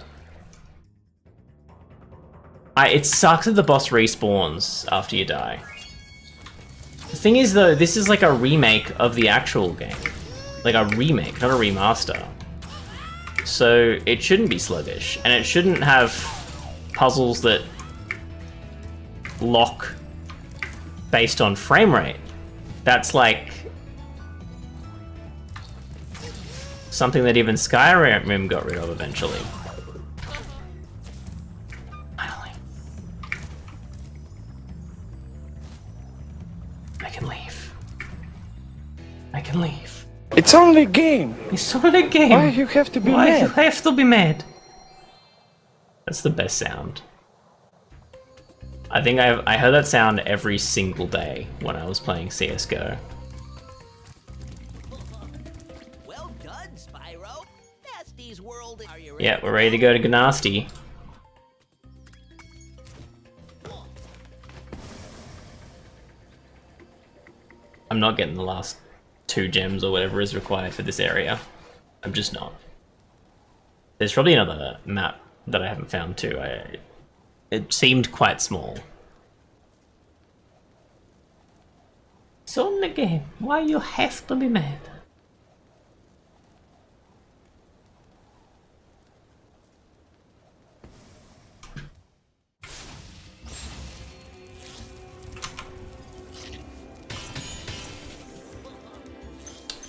It sucks that the boss respawns after you die. The thing is though, this is like a remake of the actual game. Like a remake, not a remaster. So it shouldn't be sluggish, and it shouldn't have puzzles that lock based on frame rate. That's like something that even Skyrim got rid of eventually. Finally. I can leave. I can leave. It's only a game. It's only a game. Why you have to be Why mad? you have to be mad? That's the best sound. I think I heard that sound every single day when I was playing CSGO. Well done, Spyro. Nasty's world. Are you ready? Yeah, we're ready to go to Gnasty. I'm not getting the last 2 gems or whatever is required for this area. I'm just not. There's probably another map that I haven't found too. It seemed quite small. It's on the game. Why you have to be mad?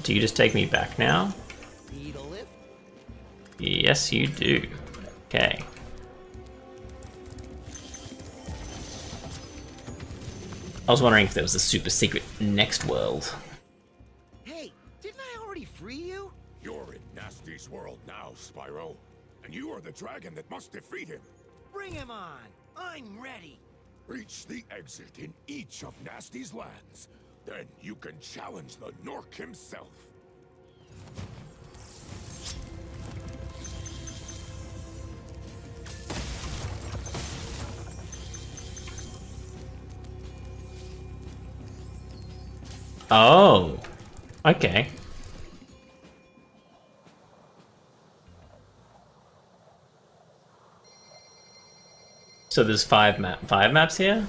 Do you just take me back now? Need a lift? Yes, you do. Okay. I was wondering if there was a super secret next world. Hey, didn't I already free you? You're in Nasty's world now, Spyro. And you are the dragon that must defeat him. Bring him on. I'm ready. Reach the exit in each of Nasty's lands. Then you can challenge the Nork himself. Oh, okay. So there's five maps here,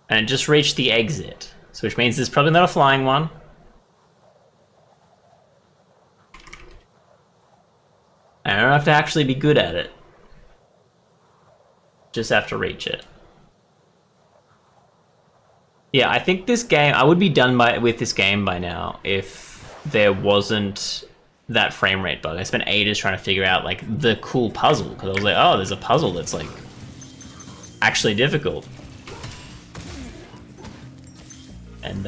and just reached the exit, so which means there's probably not a flying one. I don't have to actually be good at it. Just have to reach it. Yeah, I think this game, I would be done with this game by now if there wasn't that frame rate bug. I spent ages trying to figure out like the cool puzzle, because I was like, oh, there's a puzzle that's like actually difficult. And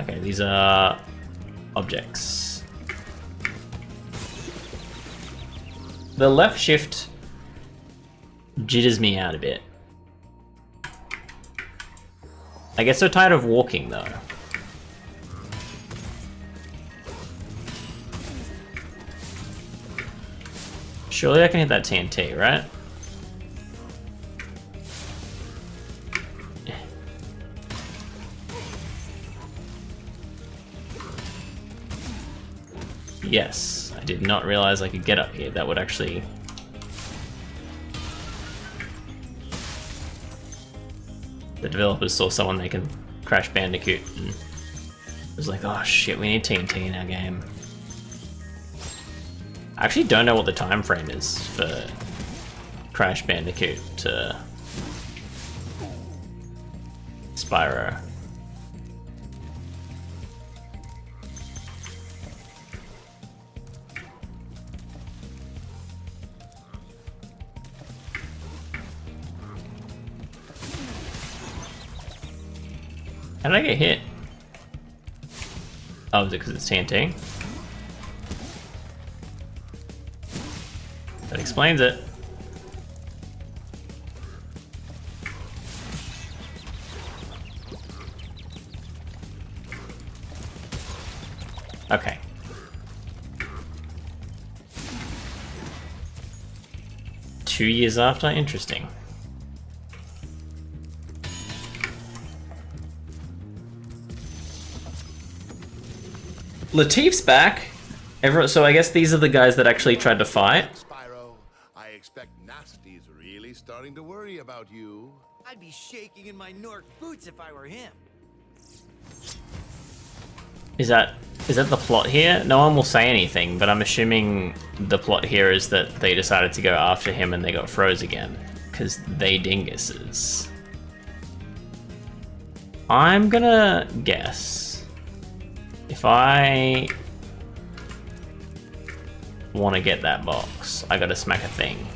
okay, these are objects. The left shift jitters me out a bit. I get so tired of walking though. Surely I can hit that TNT, right? Yes, I did not realize I could get up here. That would actually... The developers saw someone making Crash Bandicoot and was like, oh shit, we need TNT in our game. I actually don't know what the time frame is for Crash Bandicoot to Spyro. How did I get hit? Oh, is it because it's TNT? That explains it. Okay. Two years after? Interesting. Latif's back. So I guess these are the guys that actually tried to fight. Spyro, I expect Nasty's really starting to worry about you. I'd be shaking in my Nork boots if I were him. Is that the plot here? No one will say anything, but I'm assuming the plot here is that they decided to go after him and they got froze again. Because they dinguses. I'm gonna guess. If I want to get that box, I gotta smack a thing.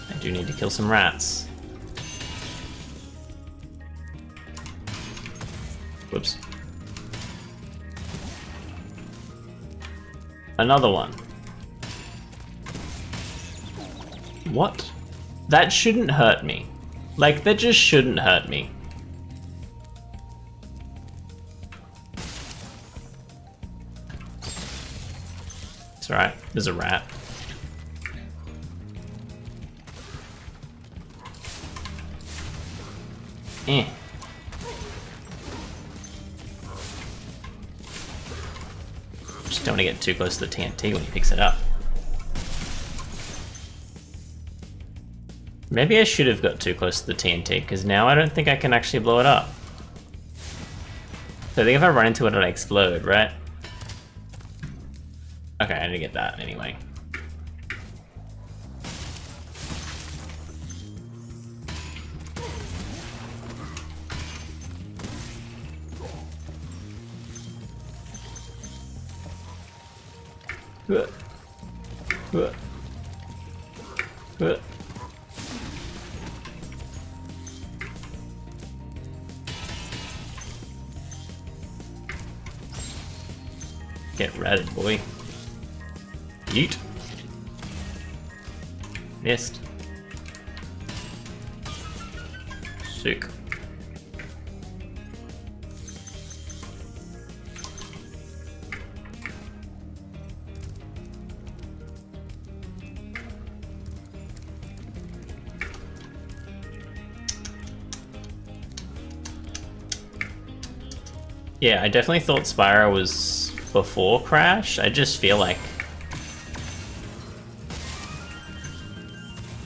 I do need to kill some rats. Whoops. Another one. What? That shouldn't hurt me. Like, that just shouldn't hurt me. It's alright, there's a rat. Eh. Just don't want to get too close to the TNT when he picks it up. Maybe I should have got too close to the TNT, because now I don't think I can actually blow it up. So I think if I run into it, it'll explode, right? Okay, I didn't get that anyway. Get ratted, boy. Yeet. Missed. Sick. Yeah, I definitely thought Spyro was before Crash. I just feel like...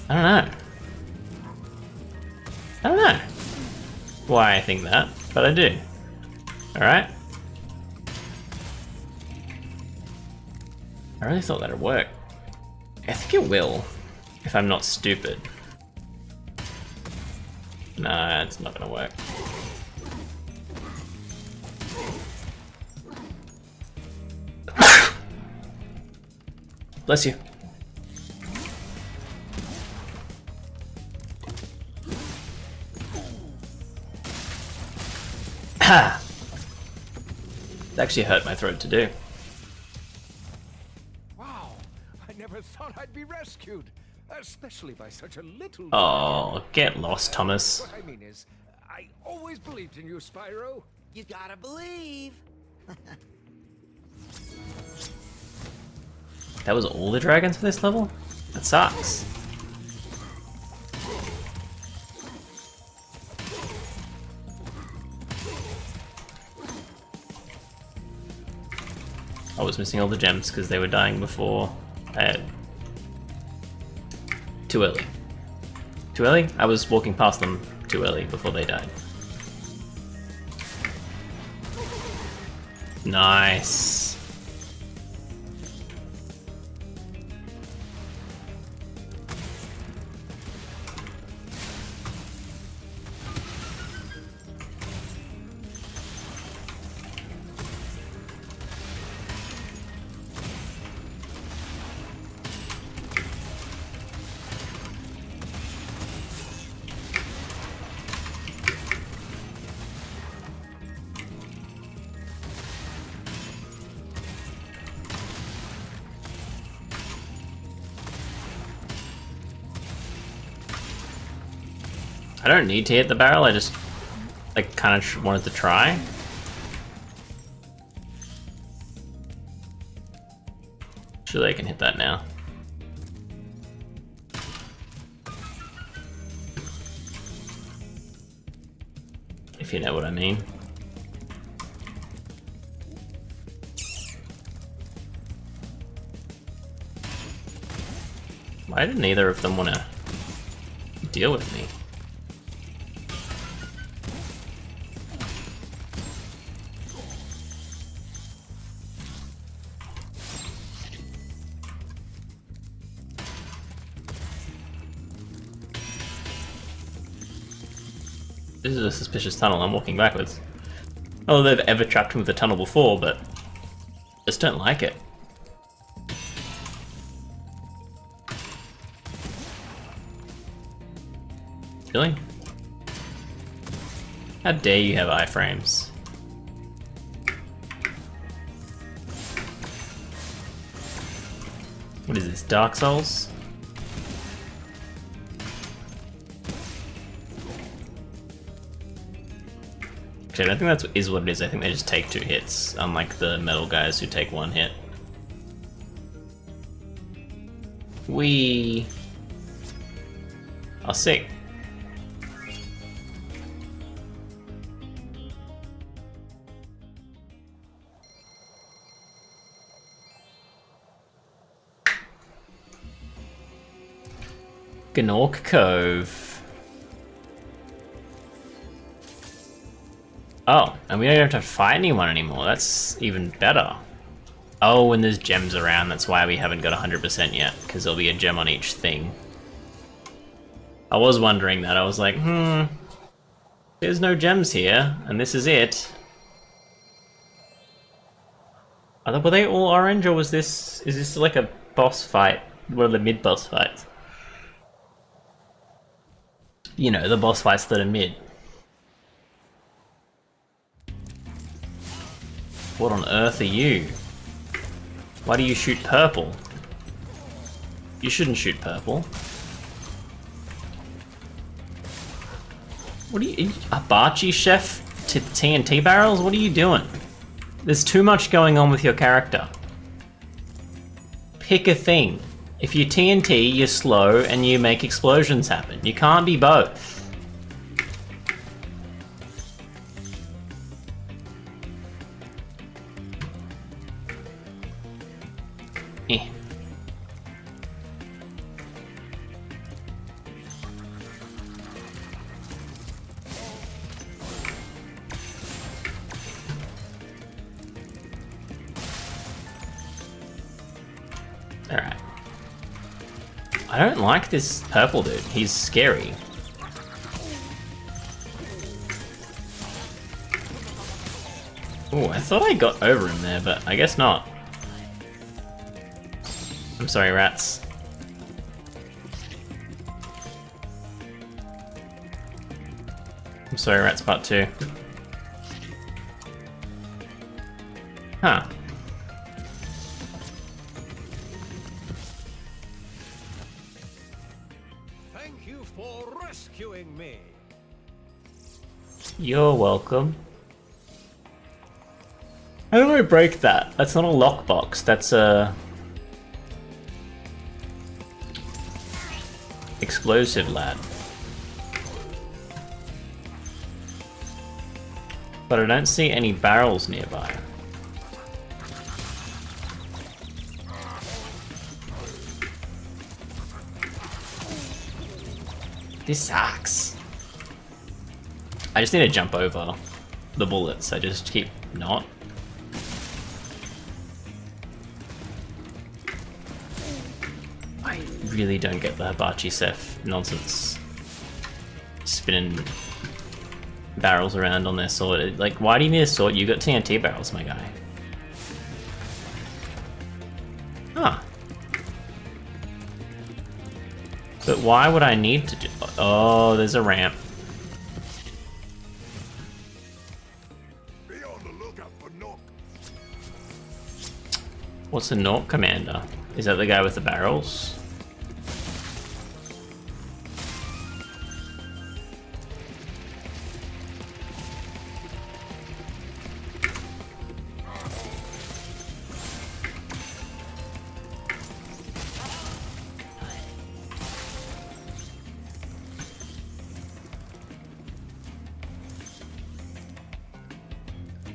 I don't know why I think that, but I do. Alright. I really thought that'd work. I think it will, if I'm not stupid. Nah, it's not gonna work. Bless you. Ha! It actually hurt my throat to do. Wow, I never thought I'd be rescued, especially by such a little... Oh, get lost, Thomas. What I mean is, I always believed in you, Spyro. You gotta believe. That was all the dragons for this level? That sucks. I was missing all the gems because they were dying before I had... Too early. Too early? I was walking past them too early before they died. Nice. I don't need to hit the barrel, I just like kind of wanted to try. Surely I can hit that now. If you know what I mean. Why did neither of them want to deal with me? This is a suspicious tunnel, I'm walking backwards. Oh, they've ever trapped me with a tunnel before, but I just don't like it. Really? How dare you have iframes? What is this, Dark Souls? Actually, I don't think that is what it is. I think they just take 2 hits, unlike the metal guys who take 1 hit. I'll see. Gnork Cove. Oh, and we don't have to fight anyone anymore. That's even better. Oh, and there's gems around. That's why we haven't got 100% yet, because there'll be a gem on each thing. I was wondering that. I was like, there's no gems here, and this is it. Were they all orange, or is this like a boss fight? One of the mid-boss fights? You know, the boss fights that are mid. What on earth are you? Why do you shoot purple? You shouldn't shoot purple. What are you, a Hibachi chef to TNT barrels? What are you doing? There's too much going on with your character. Pick a thing. If you TNT, you're slow and you make explosions happen. You can't be both. Eh. Alright. I don't like this purple dude. He's scary. Oh, I thought I got over him there, but I guess not. I'm sorry, rats. I'm sorry, rats part 2. Huh. Thank you for rescuing me. You're welcome. How do I break that? That's not a lockbox, that's a... explosive lad. But I don't see any barrels nearby. This sucks. I just need to jump over the bullets. I just keep not. I really don't get the Hibachi Chef nonsense. Spinning barrels around on their sword. Like, why do you need a sword? You got TNT barrels, my guy. Huh. But why would I need to do... Oh, there's a ramp. Be on the lookout for Nook. What's a Nork Commander? Is that the guy with the barrels?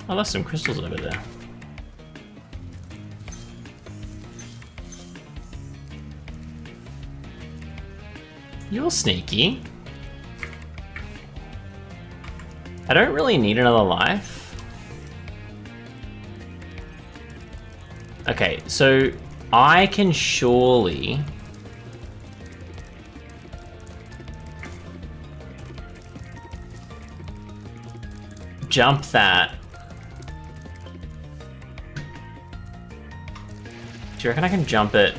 I lost some crystals over there. You're sneaky. I don't really need another life. Okay, so I can surely... jump that. Do you reckon I can jump it?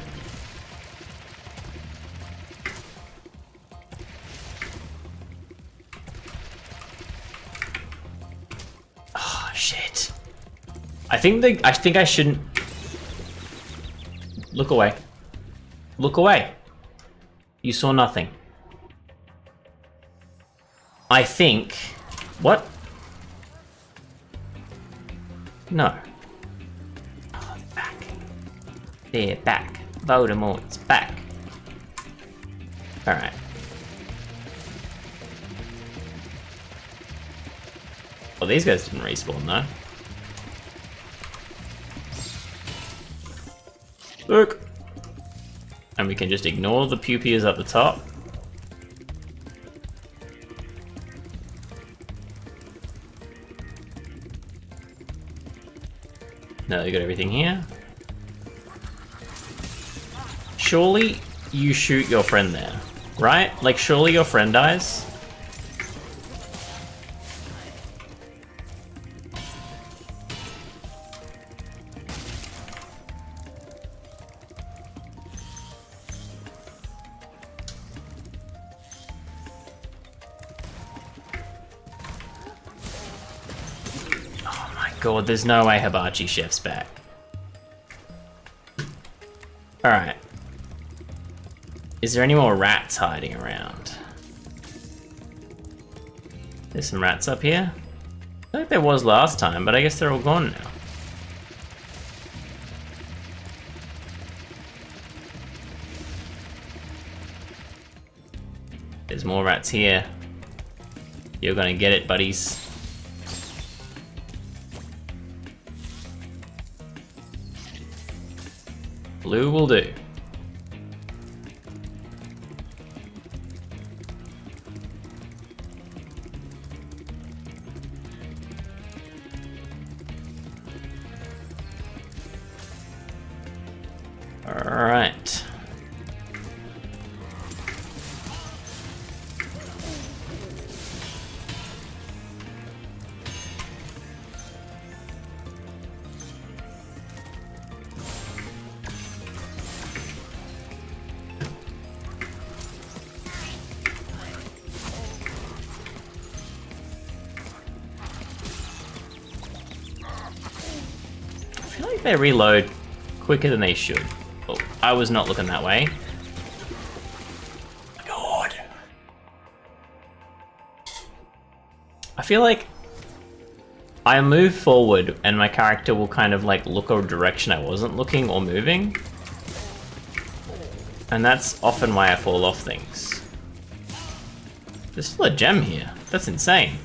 Oh shit. I think I shouldn't. Look away. Look away. You saw nothing. I think. What? No. Oh, it's back. They're back. Voldemort's back. Alright. Well, these guys didn't respawn though. Look! And we can just ignore the pew-pews at the top. Now you got everything here. Surely you shoot your friend there, right? Like, surely your friend dies? God, there's no way Hibachi Chef's back. Alright. Is there any more rats hiding around? There's some rats up here. I think there was last time, but I guess they're all gone now. There's more rats here. You're gonna get it, buddies. Blue will do. All right. I feel like they reload quicker than they should. Oh, I was not looking that way. God. I feel like I move forward and my character will kind of like look a direction I wasn't looking or moving. And that's often why I fall off things. There's still a gem here. That's insane.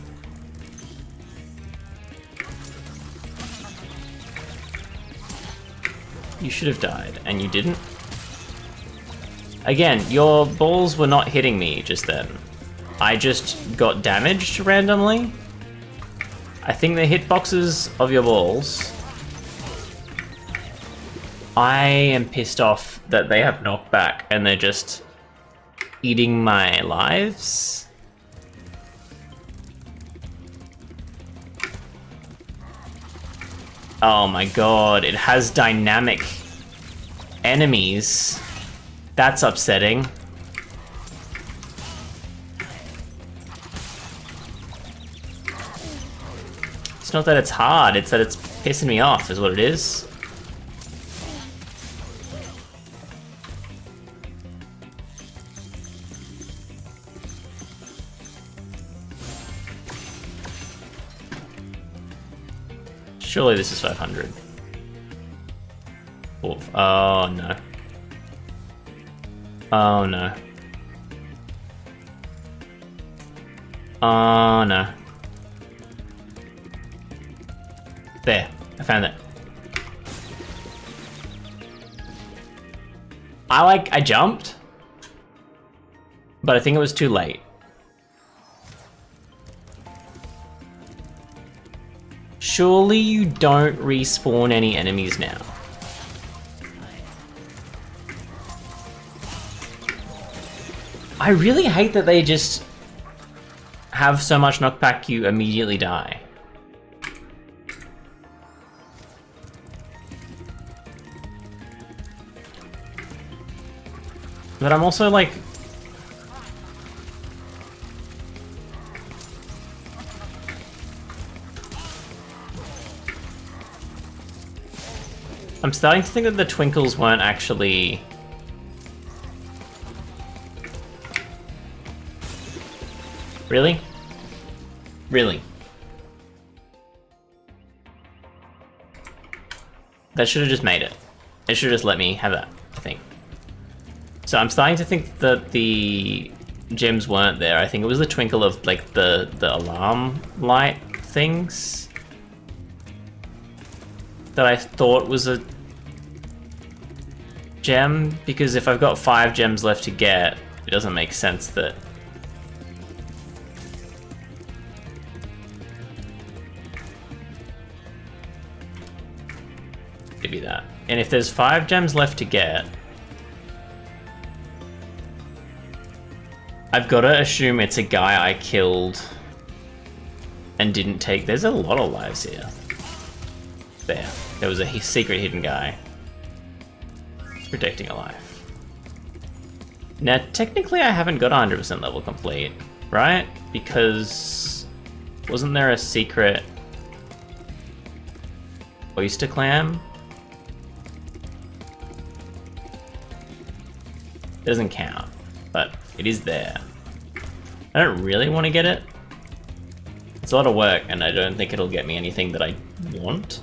You should have died, and you didn't. Again, your balls were not hitting me just then. I just got damaged randomly. I think the hitboxes of your balls. I am pissed off that they have knockback and they're just eating my lives. Oh my god, it has dynamic enemies. That's upsetting. It's not that it's hard, it's that it's pissing me off, is what it is. Surely this is 500. Oh no. Oh no. Oh no. There, I found it. I jumped, but I think it was too late. Surely you don't respawn any enemies now. I really hate that they just have so much knockback you immediately die. But I'm also like... I'm starting to think that the twinkles weren't actually... Really? Really? That should have just made it. It should have just let me have that, I think. So I'm starting to think that the gems weren't there. I think it was the twinkle of like the alarm light things that I thought was a gem, because if I've got 5 gems left to get, it doesn't make sense that to be that. And if there's 5 gems left to get, I've got to assume it's a guy I killed and didn't take. There's a lot of lives here. There was a secret hidden guy protecting a life. Now, technically I haven't got 100% level complete, right? Because wasn't there a secret oyster clam? It doesn't count, but it is there. I don't really want to get it. It's a lot of work, and I don't think it'll get me anything that I want.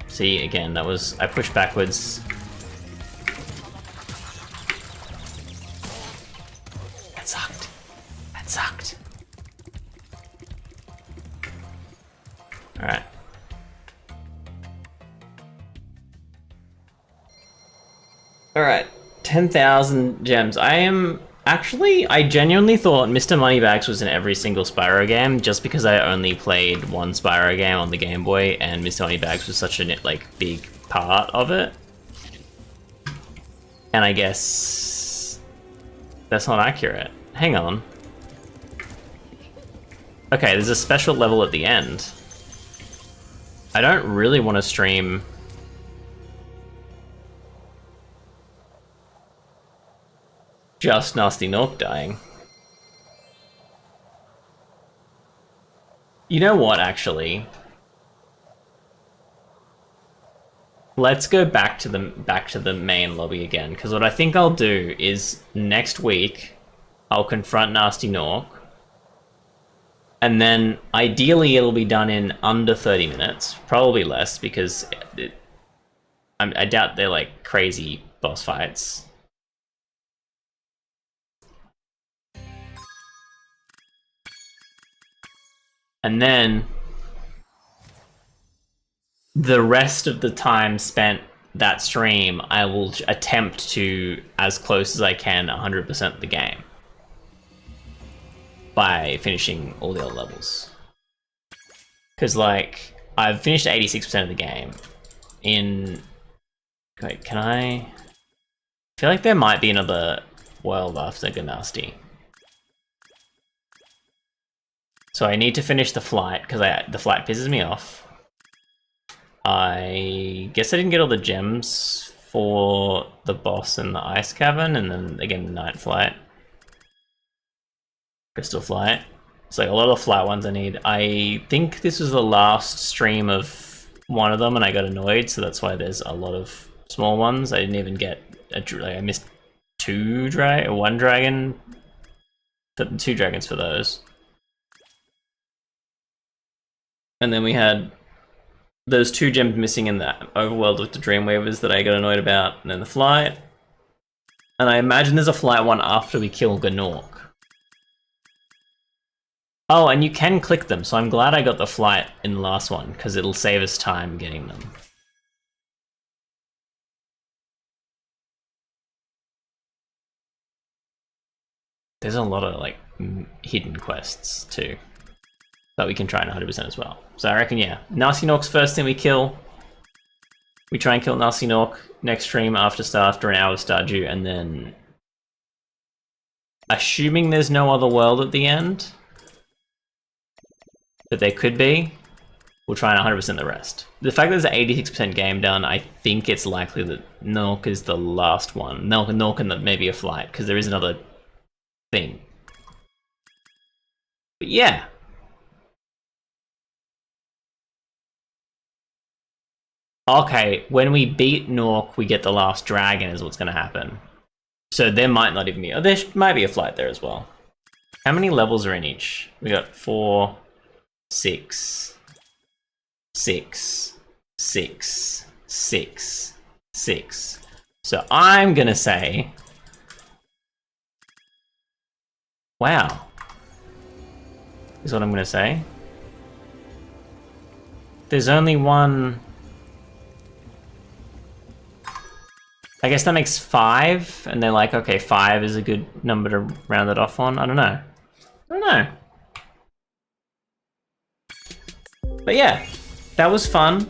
See, again, that was... I pushed backwards. That sucked. That sucked. Alright. Alright. 10,000 gems. I genuinely thought Mr. Moneybags was in every single Spyro game, just because I only played one Spyro game on the Game Boy, and Mr. Moneybags was such a big part of it. And I guess that's not accurate. Hang on. Okay, there's a special level at the end. I don't really want to stream just Nasty Nork dying. You know what, actually? Let's go back to the main lobby again, because what I think I'll do is next week I'll confront Nasty Nork, and then ideally it'll be done in under 30 minutes, probably less, because I doubt they're like crazy boss fights. And then the rest of the time spent that stream, I will attempt to, as close as I can, 100% the game by finishing all the other levels. Because, like, I've finished 86% of the game in... Wait, can I feel like there might be another world after Ganasty. So I need to finish the flight, because the flight pisses me off. I guess I didn't get all the gems for the boss in the ice cavern, and then again the night flight. Crystal flight. It's like a lot of flight ones I need. I think this was the last stream of one of them and I got annoyed, so that's why there's a lot of small ones. I didn't even get I missed one dragon, two dragons for those. And then we had those 2 gems missing in the overworld with the Dreamweavers that I got annoyed about, and then the flight. And I imagine there's a flight one after we kill Gnorc. Oh, and you can click them, so I'm glad I got the flight in the last one, because it'll save us time getting them. There's a lot of, like, hidden quests, too, that we can try in 100% as well. So I reckon, yeah, Nasty Nork's first thing we kill. We try and kill Nasty Nork next stream after an hour of Stardew, and then... assuming there's no other world at the end, but there could be, we'll try and 100% the rest. The fact that there's an 86% game done, I think it's likely that Nork is the last one. Nork and maybe a flight, because there is another thing. But yeah. Okay, when we beat Nork, we get the last dragon is what's going to happen. So there might not even be... oh, there might be a flight there as well. How many levels are in each? We got 4, 6, 6, 6, 6, 6. So I'm going to say... wow. Is what I'm going to say. There's only one... I guess that makes 5, and they're like, okay, 5 is a good number to round it off on. I don't know. But yeah, that was fun.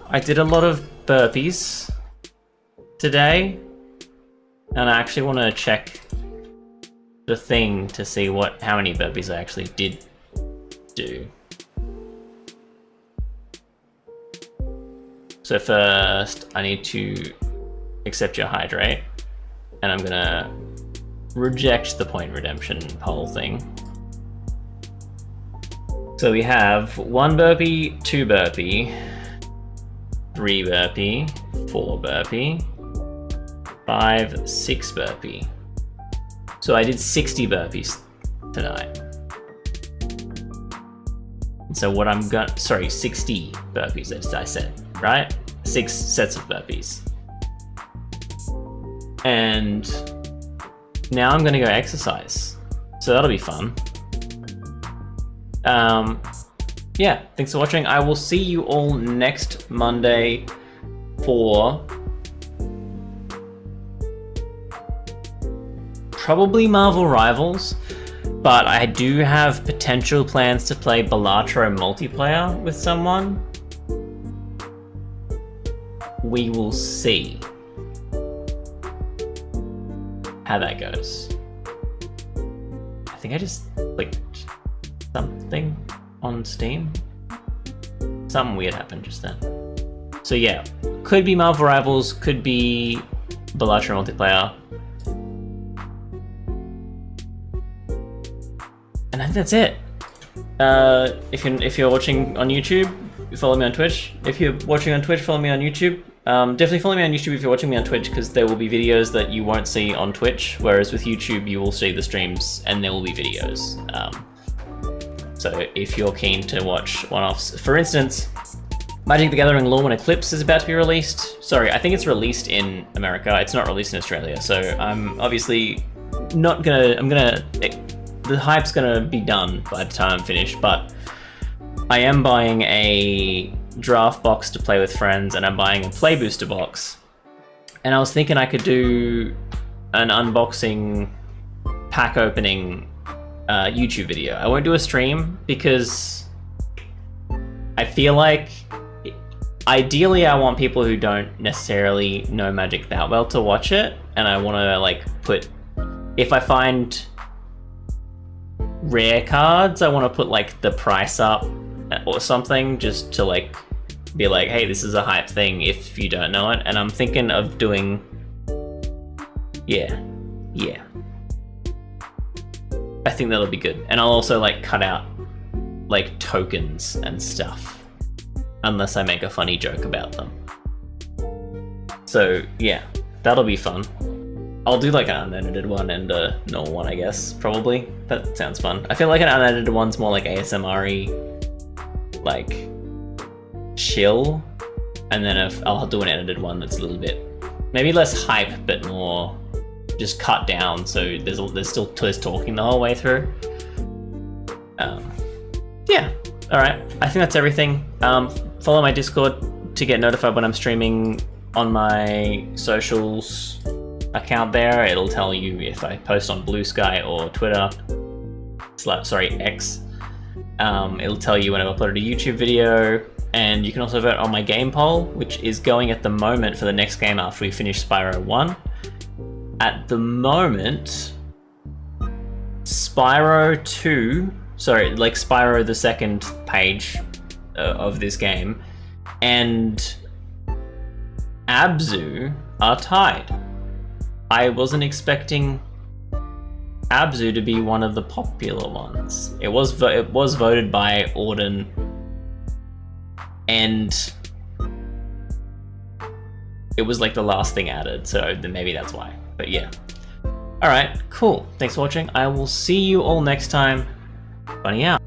I did a lot of burpees today, and I actually want to check the thing to see how many burpees I actually did do. So first, I need to accept your hydrate, and I'm gonna reject the point redemption poll thing. So we have 1 burpee, 2 burpee, 3 burpee, 4 burpee, 5, 6 burpee. So I did 60 burpees tonight. And so what I'm gonna, sorry, 60 burpees as I said, right? 6 sets of burpees. And now I'm gonna go exercise. So that'll be fun. Yeah, thanks for watching. I will see you all next Monday for probably Marvel Rivals, but I do have potential plans to play Balatro multiplayer with someone. We will see how that goes. I think I just clicked something on Steam. Something weird happened just then. So yeah, could be Marvel Rivals, could be Balatro multiplayer. And I think that's it. If you're watching on YouTube, follow me on Twitch. If you're watching on Twitch, follow me on YouTube. Definitely follow me on YouTube if you're watching me on Twitch, because there will be videos that you won't see on Twitch, whereas with YouTube you will see the streams and there will be videos. So if you're keen to watch one-offs, for instance, Magic the Gathering Lore and Eclipse is about to be released. Sorry, I think it's released in America, it's not released in Australia, so I'm obviously not gonna, the hype's gonna be done by the time I'm finished, but I am buying a draft box to play with friends, and I'm buying a play booster box. And I was thinking I could do an unboxing, pack opening YouTube video. I won't do a stream because I feel like ideally I want people who don't necessarily know Magic that well to watch it, and I want to like put, if I find rare cards, I want to put like the price up or something, just to like be like, hey, this is a hype thing if you don't know it. And I'm thinking of doing, yeah, I think that'll be good. And I'll also like cut out like tokens and stuff unless I make a funny joke about them. So yeah, that'll be fun. I'll do like an unedited one and a normal one, I guess, probably. That sounds fun. I feel like an unedited one's more like ASMR-y, like chill, and then if I'll do an edited one that's a little bit, maybe less hype, but more just cut down, so there's still talking the whole way through. Yeah, alright, I think that's everything. Follow my Discord to get notified when I'm streaming on my socials account there. It'll tell you if I post on Blue Sky or Twitter, X. It'll tell you when I've uploaded a YouTube video, and you can also vote on my game poll, which is going at the moment for the next game after we finish Spyro 1. At the moment, Spyro 2, like Spyro the second page of this game, and Abzu are tied. I wasn't expecting Abzu to be one of the popular ones. It was voted by Auden, and it was like the last thing added, so then maybe that's why. But yeah. Alright, cool. Thanks for watching. I will see you all next time. Bunny out.